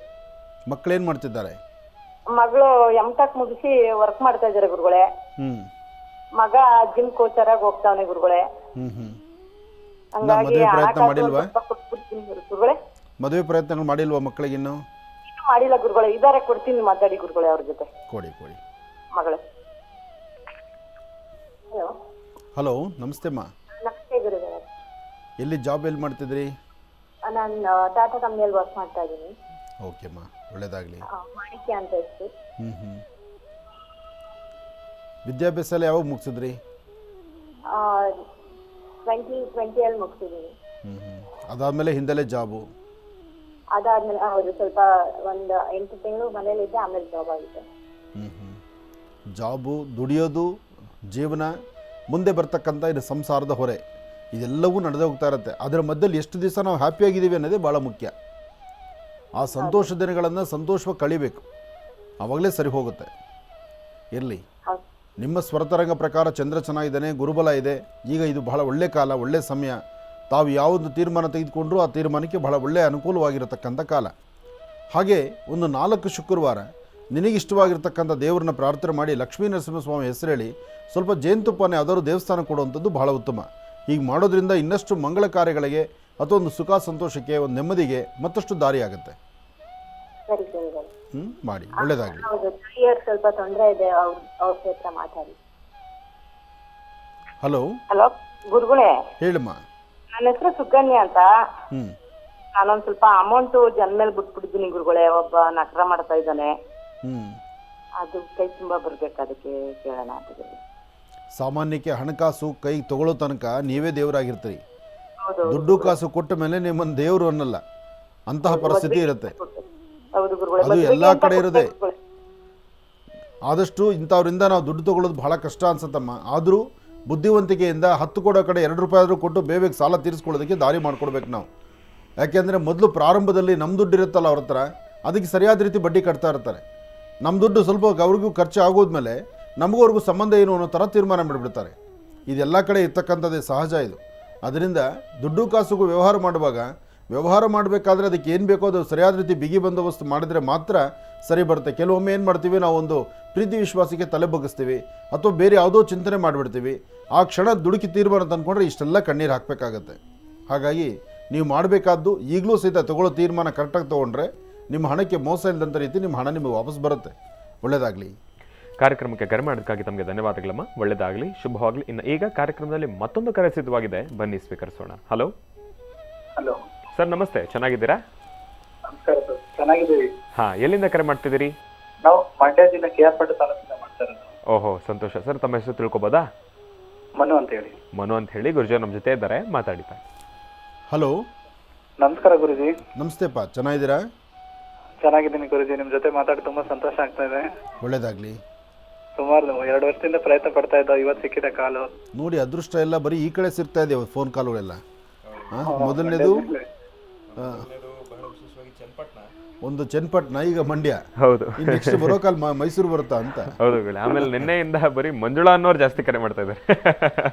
ಮಕ್ಕಳೇನ್ ಮಾಡ್ತಿದ್ದಾರೆ? ಮಗಳು M.Tech ಮುಗಿಸಿ ವರ್ಕ್ ಮಾಡ್ತಾ ಇದಾರೆ ಗುರುಗಳೇ. ಮಗ ಜಿಮ್ ಕೋಚರ್ ಆಗಿ ಹೋಗ್ತಾವನೆ ಗುರುಗಳೇ. ಹಂಗಾಗಿ ಪ್ರಯತ್ನ ಮಾಡಿಲ್ವಾ ಗುರುಗಳೇ? ಮದುವೆ ಪ್ರಯತ್ನಗಳು ಮಾಡಿಲ್ವಾ ಮಕ್ಕಳಿಗೆ? ಇನ್ನು ಮಾಡಿಲ್ಲ ಗುರುಗಳೇ. ಇದಾರೆ, ಕೊಡ್ತೀನಿ ಮಾತಾಡಿ ಗುರುಗಳೇ ಅವ್ರ ಜೊತೆ. ಕೊಡಿ ಕೊಡಿ. ಮಗಳೇ. ಹಲೋ. ಹಲೋ, ನಮಸ್ತೆ ಅಮ್ಮ. ನಮಸ್ತೆ ಗುರುಗಳೇ. ಎಲ್ಲಿ ಜಾಬ್ ಎಲ್ಲಿ ಮಾಡ್ತಿದ್ರಿ? ನಾನು ಟಾಟಾ ಕಂಪ್ನಿಯಲ್ಲಿ ವರ್ಕ್ ಮಾಡ್ತಾ ಇದ್ದೀನಿ. ಓಕೆ ಅಮ್ಮ, ಒಳ್ಳೇದಾಗಲಿ. ಮಾಣಿಕ್ಯ ಅಂತ ಹೆಸರು. ವಿದ್ಯಾಭ್ಯಾಸ ಎಲ್ಲ ಯಾವಾಗ ಮುಗಿಸಿದ್ರಿ? 2020 ಮುಗಿಸಿದ್ದೀನಿ. ಅದಾದಮೇಲೆ ಹಿಂದೆಲ್ಲೇ ಜಾಬು? ಅದಾದ್ಮೇಲೆ ಹೌದು, ಸ್ವಲ್ಪ ಒಂದು 8 ತಿಂಗಳು ಮನೇಲಿದ್ದೆ, ಆಮೇಲೆ ಜಾಬ್ ಆಗಿದೆ. ಜಾಬು, ದುಡಿಯೋದು, ಜೀವನ, ಮುಂದೆ ಬರ್ತಕ್ಕಂಥ ಇದು ಸಂಸಾರದ ಹೊರೆ, ಇದೆಲ್ಲವೂ ನಡೆದೇ ಹೋಗ್ತಾ ಇರುತ್ತೆ. ಅದರ ಮಧ್ಯದಲ್ಲಿ ಎಷ್ಟು ದಿವಸ ನಾವು ಹ್ಯಾಪಿಯಾಗಿದ್ದೀವಿ ಅನ್ನೋದೇ ಭಾಳ ಮುಖ್ಯ. ಆ ಸಂತೋಷ ದಿನಗಳನ್ನು ಸಂತೋಷವಾಗಿ ಕಳಿಬೇಕು, ಆವಾಗಲೇ ಸರಿ ಹೋಗುತ್ತೆ. ಇರಲಿ, ನಿಮ್ಮ ಸ್ವರತರಂಗ ಪ್ರಕಾರ ಚಂದ್ರ ಚೆನ್ನಾಗಿದ್ದಾನೆ, ಗುರುಬಲ ಇದೆ. ಈಗ ಇದು ಬಹಳ ಒಳ್ಳೆ ಕಾಲ, ಒಳ್ಳೆ ಸಮಯ. ತಾವು ಯಾವೊಂದು ತೀರ್ಮಾನ ತೆಗೆದುಕೊಂಡ್ರೂ ಆ ತೀರ್ಮಾನಕ್ಕೆ ಬಹಳ ಒಳ್ಳೆಯ ಅನುಕೂಲವಾಗಿರತಕ್ಕಂಥ ಕಾಲ. ಹಾಗೆ ಒಂದು 4 ಶುಕ್ರವಾರ ನಿನಗಿಷ್ಟವಾಗಿರ್ತಕ್ಕಂಥ ದೇವರನ್ನ ಪ್ರಾರ್ಥನೆ ಮಾಡಿ ಲಕ್ಷ್ಮೀ ನರಸಿಂಹಸ್ವಾಮಿ ಹೆಸರು ಹೇಳಿ ಸ್ವಲ್ಪ ಜೇನುತುಪ್ಪನೇ ಯಾವ್ದಾದ್ರು ದೇವಸ್ಥಾನ ಕೊಡುವಂಥದ್ದು ಬಹಳ ಉತ್ತಮ. ಹೀಗೆ ಮಾಡೋದ್ರಿಂದ ಇನ್ನಷ್ಟು ಮಂಗಳ ಕಾರ್ಯಗಳಿಗೆ ಅಥವಾ ಒಂದು ಸುಖ ಸಂತೋಷಕ್ಕೆ, ಒಂದು ನೆಮ್ಮದಿಗೆ ಮತ್ತಷ್ಟು ದಾರಿಯಾಗುತ್ತೆ. ಮಾಡಿ, ಒಳ್ಳೇದಾಗಲಿ. ಸ್ವಲ್ಪ ತೊಂದರೆ ಇದೆ, ಅವ್ರ ಹತ್ರ ಮಾತಾಡಿ. ಹಲೋ. ಹಲೋ ಗುರುಗಳೇ. ಹೇಳಮ್ಮ. ನನ್ನ ಹೆಸರು ಸುಕನ್ಯಾ ಅಂತ. ನಾನೊಂದ್ ಸ್ವಲ್ಪ ಅಮೌಂಟ್ ಜನ ಮೇಲೆ ಬಿಟ್ಬಿಟ್ಟಿದ್ದೀನಿ ಗುರುಗಳೇ. ಒಬ್ಬ ನಕರ ಮಾಡ್ತಾ ಇದ್ದಾನೆ, ಅದು ಕೈ ತುಂಬಾ ಬರ್ಬೇಕು, ಅದಕ್ಕೆ ಕೇಳೋಣ ಅಂತ. ಸಾಮಾನ್ಯಕ್ಕೆ ಹಣಕಾಸು ಕೈ ತಗೊಳ್ಳೋ ತನಕ ನೀವೇ ದೇವರಾಗಿರ್ತೀರಿ. ದುಡ್ಡು ಕಾಸು ಕೊಟ್ಟ ಮೇಲೆ ನಿಮ್ಮನ್ನು ದೇವರು ಅನ್ನಲ್ಲ, ಅಂತಹ ಪರಿಸ್ಥಿತಿ ಇರುತ್ತೆ. ಅದು ಎಲ್ಲ ಕಡೆ ಇರೋದೆ. ಆದಷ್ಟು ಇಂಥವ್ರಿಂದ ನಾವು ದುಡ್ಡು ತಗೊಳ್ಳೋದು ಬಹಳ ಕಷ್ಟ ಅನ್ಸತ್ತಮ್ಮ. ಆದರೂ ಬುದ್ಧಿವಂತಿಕೆಯಿಂದ 10 ಕೊಡೋ ಕಡೆ 2 ರೂಪಾಯಿ ಆದರೂ ಕೊಟ್ಟು ಬೇಗ ಸಾಲ ತೀರಿಸ್ಕೊಳ್ಳೋದಕ್ಕೆ ದಾರಿ ಮಾಡ್ಕೊಡ್ಬೇಕು ನಾವು. ಯಾಕೆಂದರೆ ಮೊದಲು ಪ್ರಾರಂಭದಲ್ಲಿ ನಮ್ಮ ದುಡ್ಡು ಇರುತ್ತಲ್ಲ ಅವ್ರ ಹತ್ರ, ಅದಕ್ಕೆ ಸರಿಯಾದ ರೀತಿ ಬಡ್ಡಿ ಕಟ್ತಾ ಇರ್ತಾರೆ. ನಮ್ಮ ದುಡ್ಡು ಸ್ವಲ್ಪ ಅವ್ರಿಗೂ ಖರ್ಚು ಆಗೋದ್ಮೇಲೆ ನಮಗೂ ಸಂಬಂಧ ಏನು ಅನ್ನೋ ಥರ ತೀರ್ಮಾನ ಮಾಡಿಬಿಡ್ತಾರೆ. ಇದೆಲ್ಲ ಕಡೆ ಇರ್ತಕ್ಕಂಥದ್ದೇ, ಸಹಜ ಇದು. ಅದರಿಂದ ದುಡ್ಡು ಕಾಸುಗೂ ವ್ಯವಹಾರ ಮಾಡಬೇಕಾದ್ರೆ ಅದಕ್ಕೆ ಏನು ಬೇಕೋ ಅದು ಸರಿಯಾದ ರೀತಿ ಬಿಗಿ ಬಂದೋಬಸ್ತು ಮಾಡಿದರೆ ಮಾತ್ರ ಸರಿ ಬರುತ್ತೆ. ಕೆಲವೊಮ್ಮೆ ಏನು ಮಾಡ್ತೀವಿ, ನಾವು ಒಂದು ಪ್ರೀತಿ ವಿಶ್ವಾಸಕ್ಕೆ ತಲೆ ಬಗ್ಗಿಸ್ತೀವಿ ಅಥವಾ ಬೇರೆ ಯಾವುದೋ ಚಿಂತನೆ ಮಾಡಿಬಿಡ್ತೀವಿ. ಆ ಕ್ಷಣ ದುಡುಕಿ ತೀರ್ಮಾನ ತಂದ್ಕೊಂಡ್ರೆ ಇಷ್ಟೆಲ್ಲ ಕಣ್ಣೀರು ಹಾಕಬೇಕಾಗತ್ತೆ. ಹಾಗಾಗಿ ನೀವು ಮಾಡಬೇಕಾದ್ದು ಈಗಲೂ ಸಹಿತ ತಗೊಳ್ಳೋ ತೀರ್ಮಾನ ಕರೆಕ್ಟಾಗಿ ತೊಗೊಂಡ್ರೆ ನಿಮ್ಮ ಹಣಕ್ಕೆ ಮೋಸ ಇಲ್ಲದಂಥ ರೀತಿ ನಿಮ್ಮ ಹಣ ನಿಮಗೆ ವಾಪಸ್ ಬರುತ್ತೆ. ಒಳ್ಳೆಯದಾಗಲಿ. ಕಾರ್ಯಕ್ರಮಕ್ಕೆ ಕರೆ ಮಾಡೋದಕ್ಕಾಗಿ ತಮಗೆ ಧನ್ಯವಾದಗಳಮ್ಮ. ಒಳ್ಳೆಯದಾಗಲಿ, ಶುಭವಾಗಲಿ. ಇನ್ನು ಈಗ ಕಾರ್ಯಕ್ರಮದಲ್ಲಿ ಮತ್ತೊಂದು ಕರೆ ಸಿದ್ಧವಾಗಿದೆ, ಬನ್ನಿ ಸ್ವೀಕರಿಸೋಣ. ಹಲೋ. ಹಲೋ ಸರ್, ನಮಸ್ತೆ. ಚೆನ್ನಾಗಿದ್ದೀರಾ? ನಮಸ್ಕಾರ ಸರ್, ಚೆನ್ನಾಗಿದ್ದೀವಿ. ಹಾಂ, ಎಲ್ಲಿಂದ ಕರೆ ಮಾಡ್ತಿದ್ದೀರಿ? ನಾವು ಮಂಡ್ಯ ಜಿಲ್ಲೆ KR ತಾಲೂಕಿಂದ ಮಾಡ್ತಾ ಇರೋದು. ಓಹೋ, ಸಂತೋಷ ಸರ್. ತಮ್ಮ ಹೆಸರು ತಿಳ್ಕೊಬೋದಾ? ಮನು ಅಂತ ಹೇಳಿ. ಮನು ಅಂತ ಹೇಳಿ. ಗುರುಜಿ ನಮ್ಮ ಜೊತೆ ಇದ್ದಾರೆ, ಮಾತಾಡಿದ್ದಾರೆ. ಹಲೋ. ನಮಸ್ಕಾರ ಗುರುಜಿ. ನಮಸ್ತೆಪ್ಪ, ಚೆನ್ನಾಗಿದ್ದೀರಾ? ಚೆನ್ನಾಗಿದ್ದೀನಿ ಗುರುಜಿ, ನಿಮ್ಮ ಜೊತೆ ಮಾತಾಡಿ ತುಂಬಾ ಸಂತೋಷ ಆಗ್ತಾ ಇದೆ. ಒಳ್ಳೇದಾಗಲಿ. ಸುಮಾರು 2 ವರ್ಷದಿಂದ ಪ್ರಯತ್ನ ಪಡ್ತಾ ಇದ್ದ, ಇವತ್ತು ಸಿಕ್ಕಿದೆ ಕಾಲು. ನೋಡಿ, ಅದೃಷ್ಟ ಎಲ್ಲ ಬರೀ ಈ ಕಡೆ ಸಿಗ್ತಾ ಇದೆ ಫೋನ್ ಕಾಲುಗಳೆಲ್ಲ. ಮೊದಲನೇದು ಒಂದು ಚನ್ನಪಟ್ಟಣ, ಈಗ ಮಂಡ್ಯ. ಹೌದು. ನೆಕ್ಸ್ಟ್ ಬರೋ ಕಾಲ್ ಮೈಸೂರು ಬರುತ್ತಾ ಅಂತ. ಹೌದು. ಆಮೇಲೆ ನಿನ್ನೆಯಿಂದ ಬರೀ ಮಂಜುಳಾ ಅನ್ನೋರು ಜಾಸ್ತಿ ಕರೆ ಮಾಡ್ತಾ ಇದ್ದಾರೆ.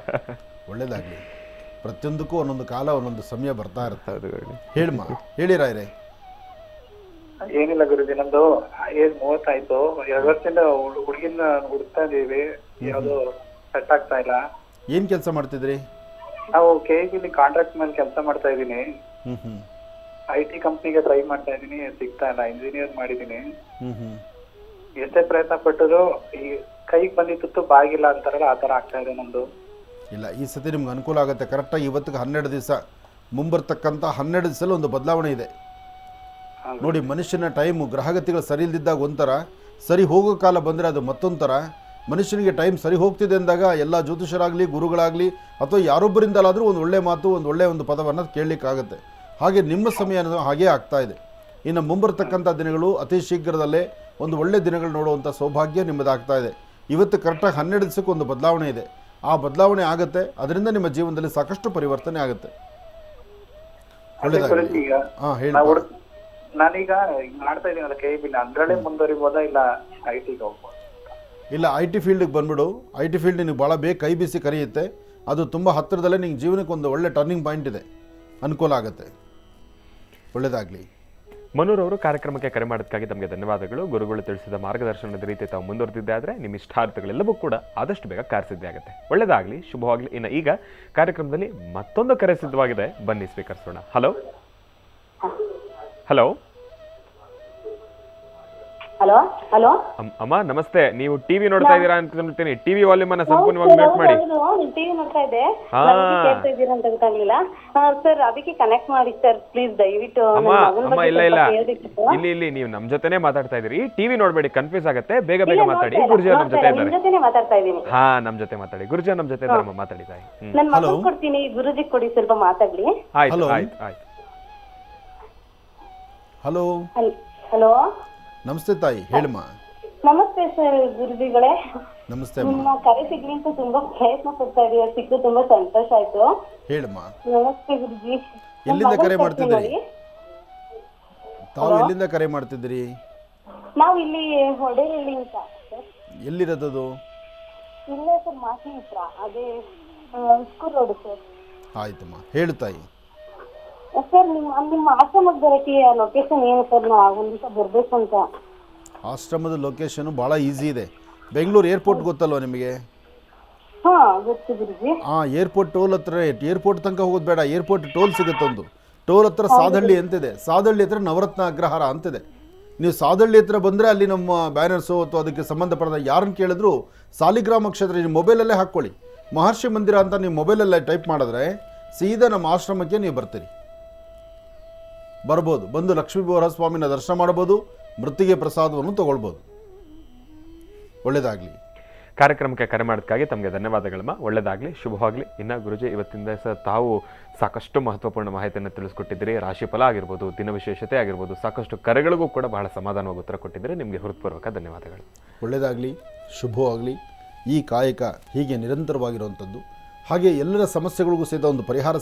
ಒಳ್ಳೇದಾಗಲಿ. ಪ್ರತಿಯೊಂದಕ್ಕೂ ಒಂದೊಂದು ಕಾಲ, ಒಂದೊಂದು ಸಮಯ ಬರ್ತಾ ಇರುತ್ತೆ. ಹೌದು. ಹೇಳಿ ರಾಯ್ರೆ. ಏನಿಲ್ಲ ಗುರುಜಿ, ನಮ್ದು ಏಜ್ 30 ಆಯ್ತು. 2 ವರ್ಷದಿಂದ ಹುಡುಗಿನ ಹುಡುಕ್ತಾ ಇದೀವಿ, ಯಾವ್ದು ಸೆಟ್ ಆಗ್ತಾ ಇಲ್ಲ. ಏನ್ ಕೆಲಸ ಮಾಡ್ತಿದ್ರಿ? ನಾವು KEB ಕಾಂಟ್ರಾಕ್ಟ್ ಮೇಲೆ ಕೆಲಸ ಮಾಡ್ತಾ ಇದೀನಿ. IT ಕಂಪ್ನಿಗೆ ಟ್ರೈ ಮಾಡ್ತಾ ಇದೀನಿ, ಸಿಗ್ತಾ ಇಲ್ಲ. ಇಂಜಿನಿಯರ್ ಮಾಡಿದೀನಿ. ಎಷ್ಟೇ ಪ್ರಯತ್ನ ಪಟ್ಟರು ಈ ಕೈಗೆ ಬಂದಿತ್ತು ಬಾಗಿಲ್ಲ ಅಂತಾರಲ್ಲ, ಆ ತರ ಆಗ್ತಾ ಇದೆ ನಮ್ದು. ಇಲ್ಲ, ಈ ಸತಿ ನಿಮ್ಗೆ ಅನುಕೂಲ ಆಗುತ್ತೆ. ಕರೆಕ್ಟಾಗಿ ಇವತ್ತಿಗೆ 12 ದಿವಸ, ಮುಂಬರ್ತಕ್ಕಂಥ 12 ದಿವಸದಲ್ಲಿ ಒಂದು ಬದಲಾವಣೆ ಇದೆ ನೋಡಿ. ಮನುಷ್ಯನ ಟೈಮು, ಗ್ರಹಗತಿಗಳು ಸರಿ ಇಲ್ದಿದ್ದಾಗ ಒಂಥರ, ಸರಿ ಹೋಗೋ ಕಾಲ ಬಂದರೆ ಅದು ಮತ್ತೊಂದು ಥರ. ಮನುಷ್ಯನಿಗೆ ಟೈಮ್ ಸರಿ ಹೋಗ್ತಿದೆ ಅಂದಾಗ ಎಲ್ಲ ಜ್ಯೋತಿಷರಾಗಲಿ, ಗುರುಗಳಾಗಲಿ ಅಥವಾ ಯಾರೊಬ್ಬರಿಂದಲಾದರೂ ಒಂದು ಒಳ್ಳೆ ಮಾತು, ಒಂದು ಒಳ್ಳೆಯ ಒಂದು ಪದವನ್ನು ಕೇಳಲಿಕ್ಕಾಗುತ್ತೆ. ಹಾಗೆ ನಿಮ್ಮ ಸಮಯ ಅನ್ನೋದು ಹಾಗೇ ಆಗ್ತಾ ಇದೆ. ಇನ್ನು ಮುಂಬರ್ತಕ್ಕಂಥ ದಿನಗಳು ಅತಿ ಶೀಘ್ರದಲ್ಲೇ ಒಂದು ಒಳ್ಳೆಯ ದಿನಗಳು ನೋಡುವಂಥ ಸೌಭಾಗ್ಯ ನಿಮ್ಮದಾಗ್ತಾ ಇದೆ. ಇವತ್ತು ಕರೆಕ್ಟಾಗಿ 12 ದಿವಸಕ್ಕೆ ಒಂದು ಬದಲಾವಣೆ ಇದೆ. ಆ ಬದಲಾವಣೆ ಆಗುತ್ತೆ, ಅದರಿಂದ ನಿಮ್ಮ ಜೀವನದಲ್ಲಿ ಸಾಕಷ್ಟು ಪರಿವರ್ತನೆ ಆಗುತ್ತೆ. ಒಳ್ಳೆಯದಾಗಲಿ. ಹಾಂ ಹೇಳಿ. ನಾನೀಗ ಮಾಡ್ತಾ ಇದೀನಲ್ಲ KEB, ಅದರಲ್ಲೇ ಮುಂದುವರಿಬೋದಾ ಇಲ್ಲ IT ಗೆ ಹೋಗ್ಬೋದು? ಇಲ್ಲ, IT ಫೀಲ್ಡಿಗೆ ಬಂದ್ಬಿಡು. IT ಫೀಲ್ಡ್ ನಿನಗೆ ಭಾಳ ಬೇಗ ಕೈ ಬೀಸಿ ಕರೆಯುತ್ತೆ. ಅದು ತುಂಬ ಹತ್ತಿರದಲ್ಲೇ ನಿಂಗೆ ಜೀವನಕ್ಕೆ ಒಂದು ಒಳ್ಳೆ ಟರ್ನಿಂಗ್ ಪಾಯಿಂಟ್ ಇದೆ, ಅನುಕೂಲ ಆಗುತ್ತೆ. ಒಳ್ಳೆಯದಾಗಲಿ. ಮನೂರವರು ಕಾರ್ಯಕ್ರಮಕ್ಕೆ ಕರೆ ಮಾಡೋದಕ್ಕಾಗಿ ತಮಗೆ ಧನ್ಯವಾದಗಳು. ಗುರುಗಳು ತಿಳಿಸಿದ ಮಾರ್ಗದರ್ಶನದ ರೀತಿ ತಾವು ಮುಂದುವರೆದಿದ್ದೆ ಆದರೆ ನಿಮ್ಮ ಇಷ್ಟಾರ್ಥಗಳೆಲ್ಲವೂ ಕೂಡ ಆದಷ್ಟು ಬೇಗ ಕಾರ್ಯಸಿದ್ಧಿ ಆಗುತ್ತೆ. ಒಳ್ಳೆಯದಾಗಲಿ, ಶುಭವಾಗಲಿ. ಇನ್ನು ಈಗ ಕಾರ್ಯಕ್ರಮದಲ್ಲಿ ಮತ್ತೊಂದು ಕರೆ ಸಿದ್ಧವಾಗಿದೆ, ಬನ್ನಿ ಸ್ವೀಕರಿಸೋಣ. ಹಲೋ ಹಲೋ ಹಲೋ ಹಲೋ ಅಮ್ಮ ನಮಸ್ತೆ. ನೀವು ಟಿವಿ ನೋಡ್ತಾ ಇದ್ದೀರಾ ಅಂತ ಹೇಳ್ತೀನಿ. ಟಿವಿ ವಾಲ್ಯೂಮ್ ಅನ್ನ ಸಂಪೂರ್ಣವಾಗಿ ಮ್ಯೂಟ್ ಮಾಡಿ. ಟಿವಿ ನೋಡ್ತಾ ಇದ್ದೆ, ಕೇಳ್ತಾ ಇದ್ದೀರಾ ಅಂತ ಗೊತ್ತಾಗ್ಲಿಲ್ಲ ಸರ್, ಅದಕ್ಕೆ ಕನೆಕ್ಟ್ ಮಾಡಿ ಸರ್ ಪ್ಲೀಸ್ ದಯವಿಟ್ಟು. ಅಮ್ಮ ಇಲ್ಲ ಇಲ್ಲಿ ನೀವು ನಮ್ ಜೊತೆನೆ ಮಾತಾಡ್ತಾ ಇದ್ದೀರಿ. ಟಿವಿ ನೋಡ್ಬೇಡಿ, ಕನ್ಫ್ಯೂಸ್ ಆಗುತ್ತೆ. ಬೇಗ ಮಾತಾಡಿ. ಗುರುಜಿ ನಮ್ ಜೊತೆ ಇದ್ದಾರೆ. ಮಾತಾಡ್ತಾ ಇದ್ದೀನಿ. ಹಾ, ನಮ್ ಜೊತೆ ಮಾತಾಡಿ. ಗುರುಜಿ ನಮ್ ಜೊತೆ ಇದ್ದಾರೆ, ಮಾತಾಡಿ ತಾಯಿ. ನನ್ ಮಗು ಕೊಡ್ತೀನಿ, ಗುರುಜಿ ಕೊಡಿ, ಸ್ವಲ್ಪ ಮಾತಾಡ್ಲಿ. ಆಯ್ತು ಆಯ್ತು ಆಯ್ತು. ಹಲೋ ಹಲೋ ನಮಸ್ತೆ ತಾಯಿ, ಹೇಳಮ್ಮ. ನಮಸ್ತೆ ಸರ್ ಗುರುಜಿಗಳೇ. ನಮಸ್ತೆ. ನಿಮ್ಮ ಕರೆ ಸಿಗ್ಲಿ ಅಂತ ತುಂಬಾ ಪ್ರಯತ್ನ ಪಡ್ತಾ ಇದೀವಿ, ಸಿಕ್ಕು ತುಂಬಾ ಸಂತೋಷ ಆಯ್ತು. ಹೇಳಮ್ಮ. ನಮಸ್ತೆ ಗುರುಜಿ. ಎಲ್ಲಿಂದ ಕರೆ ಮಾಡ್ತಿದ್ದೀರಿ ತಾವು? ಎಲ್ಲಿಂದ ಕರೆ ಮಾಡ್ತಿದ್ದೀರಿ? ನಾವು ಇಲ್ಲಿ ಹೊಡೆರಳ್ಳಿ ಅಂತ ಸರ್. ಎಲ್ಲಿರೋದದು? ಇಲ್ಲೇ ಸರ್, ಮಾಸಿ ಹತ್ರ, ಅದೇ ಸ್ಕೂಲ್ ರೋಡ್ ಸರ್. ಆಯ್ತಮ್ಮ, ಹೇಳು ತಾಯಿ. ಸರ್ ನಿಮ್ಮ ಆಶ್ರಮಕ್ಕೆ ಬರೋಕ್ಕೆ ಲೊಕೇಶನ್ ಏನು ಸರ್? ನಾವು ಒಂದು ದಿವಸ ಬರಬೇಕು ಅಂತ. ಆಶ್ರಮದ ಲೊಕೇಶನ್ ಭಾಳ ಈಸಿ ಇದೆ. ಬೆಂಗಳೂರು ಏರ್ಪೋರ್ಟ್ ಗೊತ್ತಲ್ವ ನಿಮಗೆ? ಹಾಂ ಗೊತ್ತು ಗುರುಜಿ. ಏರ್ಪೋರ್ಟ್ ಟೋಲ್ ಹತ್ರ, ಏರ್ಪೋರ್ಟ್ ತನಕ ಹೋಗೋದು ಬೇಡ, ಏರ್ಪೋರ್ಟ್ ಟೋಲ್ ಸಿಗುತ್ತೆ. ಒಂದು ಟೋಲ್ ಹತ್ರ ಸಾದಹಳ್ಳಿ ಅಂತಿದೆ, ಸಾದಹಳ್ಳಿ ಹತ್ರ ನವರತ್ನ ಅಗ್ರಹಾರ ಅಂತಿದೆ. ನೀವು ಸಾದಹಳ್ಳಿ ಹತ್ರ ಬಂದರೆ ಅಲ್ಲಿ ನಮ್ಮ ಬ್ಯಾನರ್ಸು ಅಥವಾ ಅದಕ್ಕೆ ಸಂಬಂಧಪಟ್ಟ ಯಾರನ್ನು ಕೇಳಿದ್ರು ಸಾಲಿಗ್ರಾಮ ಕ್ಷೇತ್ರ ನಿಮ್ಮ ಮೊಬೈಲಲ್ಲೇ ಹಾಕ್ಕೊಳ್ಳಿ. ಮಹರ್ಷಿ ಮಂದಿರ ಅಂತ ನೀವು ಮೊಬೈಲಲ್ಲೇ ಟೈಪ್ ಮಾಡಿದ್ರೆ ಸೀದಾ ನಮ್ಮ ಆಶ್ರಮಕ್ಕೆ ನೀವು ಬರ್ಬೋದು. ಬಂದು ಲಕ್ಷ್ಮೀ ಬೋರಸ್ವಾಮಿನ ದರ್ಶನ ಮಾಡ್ಬೋದು, ಮೃತ್ತಿಗೆ ಪ್ರಸಾದವನ್ನು ತಗೊಳ್ಬೋದು. ಒಳ್ಳೆಯದಾಗಲಿ. ಕಾರ್ಯಕ್ರಮಕ್ಕೆ ಕರೆ ಮಾಡೋದಕ್ಕಾಗಿ ತಮಗೆ ಧನ್ಯವಾದಗಳಮ್ಮ. ಒಳ್ಳೆಯದಾಗಲಿ, ಶುಭವಾಗಲಿ. ಇನ್ನು ಗುರುಜಿ, ಇವತ್ತಿಂದ ತಾವು ಸಾಕಷ್ಟು ಮಹತ್ವಪೂರ್ಣ ಮಾಹಿತಿಯನ್ನು ತಿಳಿಸ್ಕೊಟ್ಟಿದ್ದೀರಿ. ರಾಶಿಫಲ ಆಗಿರ್ಬೋದು, ದಿನ ವಿಶೇಷತೆ ಆಗಿರ್ಬೋದು, ಸಾಕಷ್ಟು ಕರೆಗಳಿಗೂ ಕೂಡ ಬಹಳ ಸಮಾಧಾನವಾಗಿ ಉತ್ತರ ಕೊಟ್ಟಿದ್ದೀರಿ. ನಿಮಗೆ ಹೃತ್ಪೂರ್ವಕ ಧನ್ಯವಾದಗಳು. ಒಳ್ಳೆಯದಾಗಲಿ, ಶುಭವಾಗಲಿ. ಈ ಕಾಯಕ ಹೀಗೆ ನಿರಂತರವಾಗಿರುವಂಥದ್ದು, ಹಾಗೆ ಎಲ್ಲರ ಸಮಸ್ಯೆಗಳಿಗೂ ಸಹಿತ ಒಂದು ಪರಿಹಾರ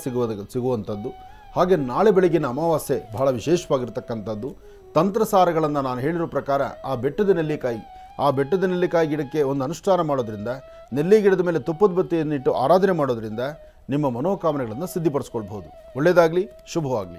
ಸಿಗುವಂಥದ್ದು. ಹಾಗೆ ನಾಳೆ ಬೆಳಗಿನ ಅಮಾವಾಸ್ಯೆ ಬಹಳ ವಿಶೇಷವಾಗಿರ್ತಕ್ಕಂಥದ್ದು. ತಂತ್ರಸಾರಗಳನ್ನು ನಾನು ಹೇಳಿರೋ ಪ್ರಕಾರ ಆ ಬೆಟ್ಟದ ನೆಲ್ಲಿಕಾಯಿ ಗಿಡಕ್ಕೆ ಒಂದು ಅನುಷ್ಠಾನ ಮಾಡೋದ್ರಿಂದ, ನೆಲ್ಲಿ ಗಿಡದ ಮೇಲೆ ತುಪ್ಪದ ಬತ್ತಿಯನ್ನಿಟ್ಟು ಆರಾಧನೆ ಮಾಡೋದ್ರಿಂದ ನಿಮ್ಮ ಮನೋಕಾಮನೆಗಳನ್ನು ಸಿದ್ಧಿಪಡಿಸ್ಕೊಳ್ಬಹುದು. ಒಳ್ಳೆಯದಾಗಲಿ, ಶುಭವಾಗಲಿ.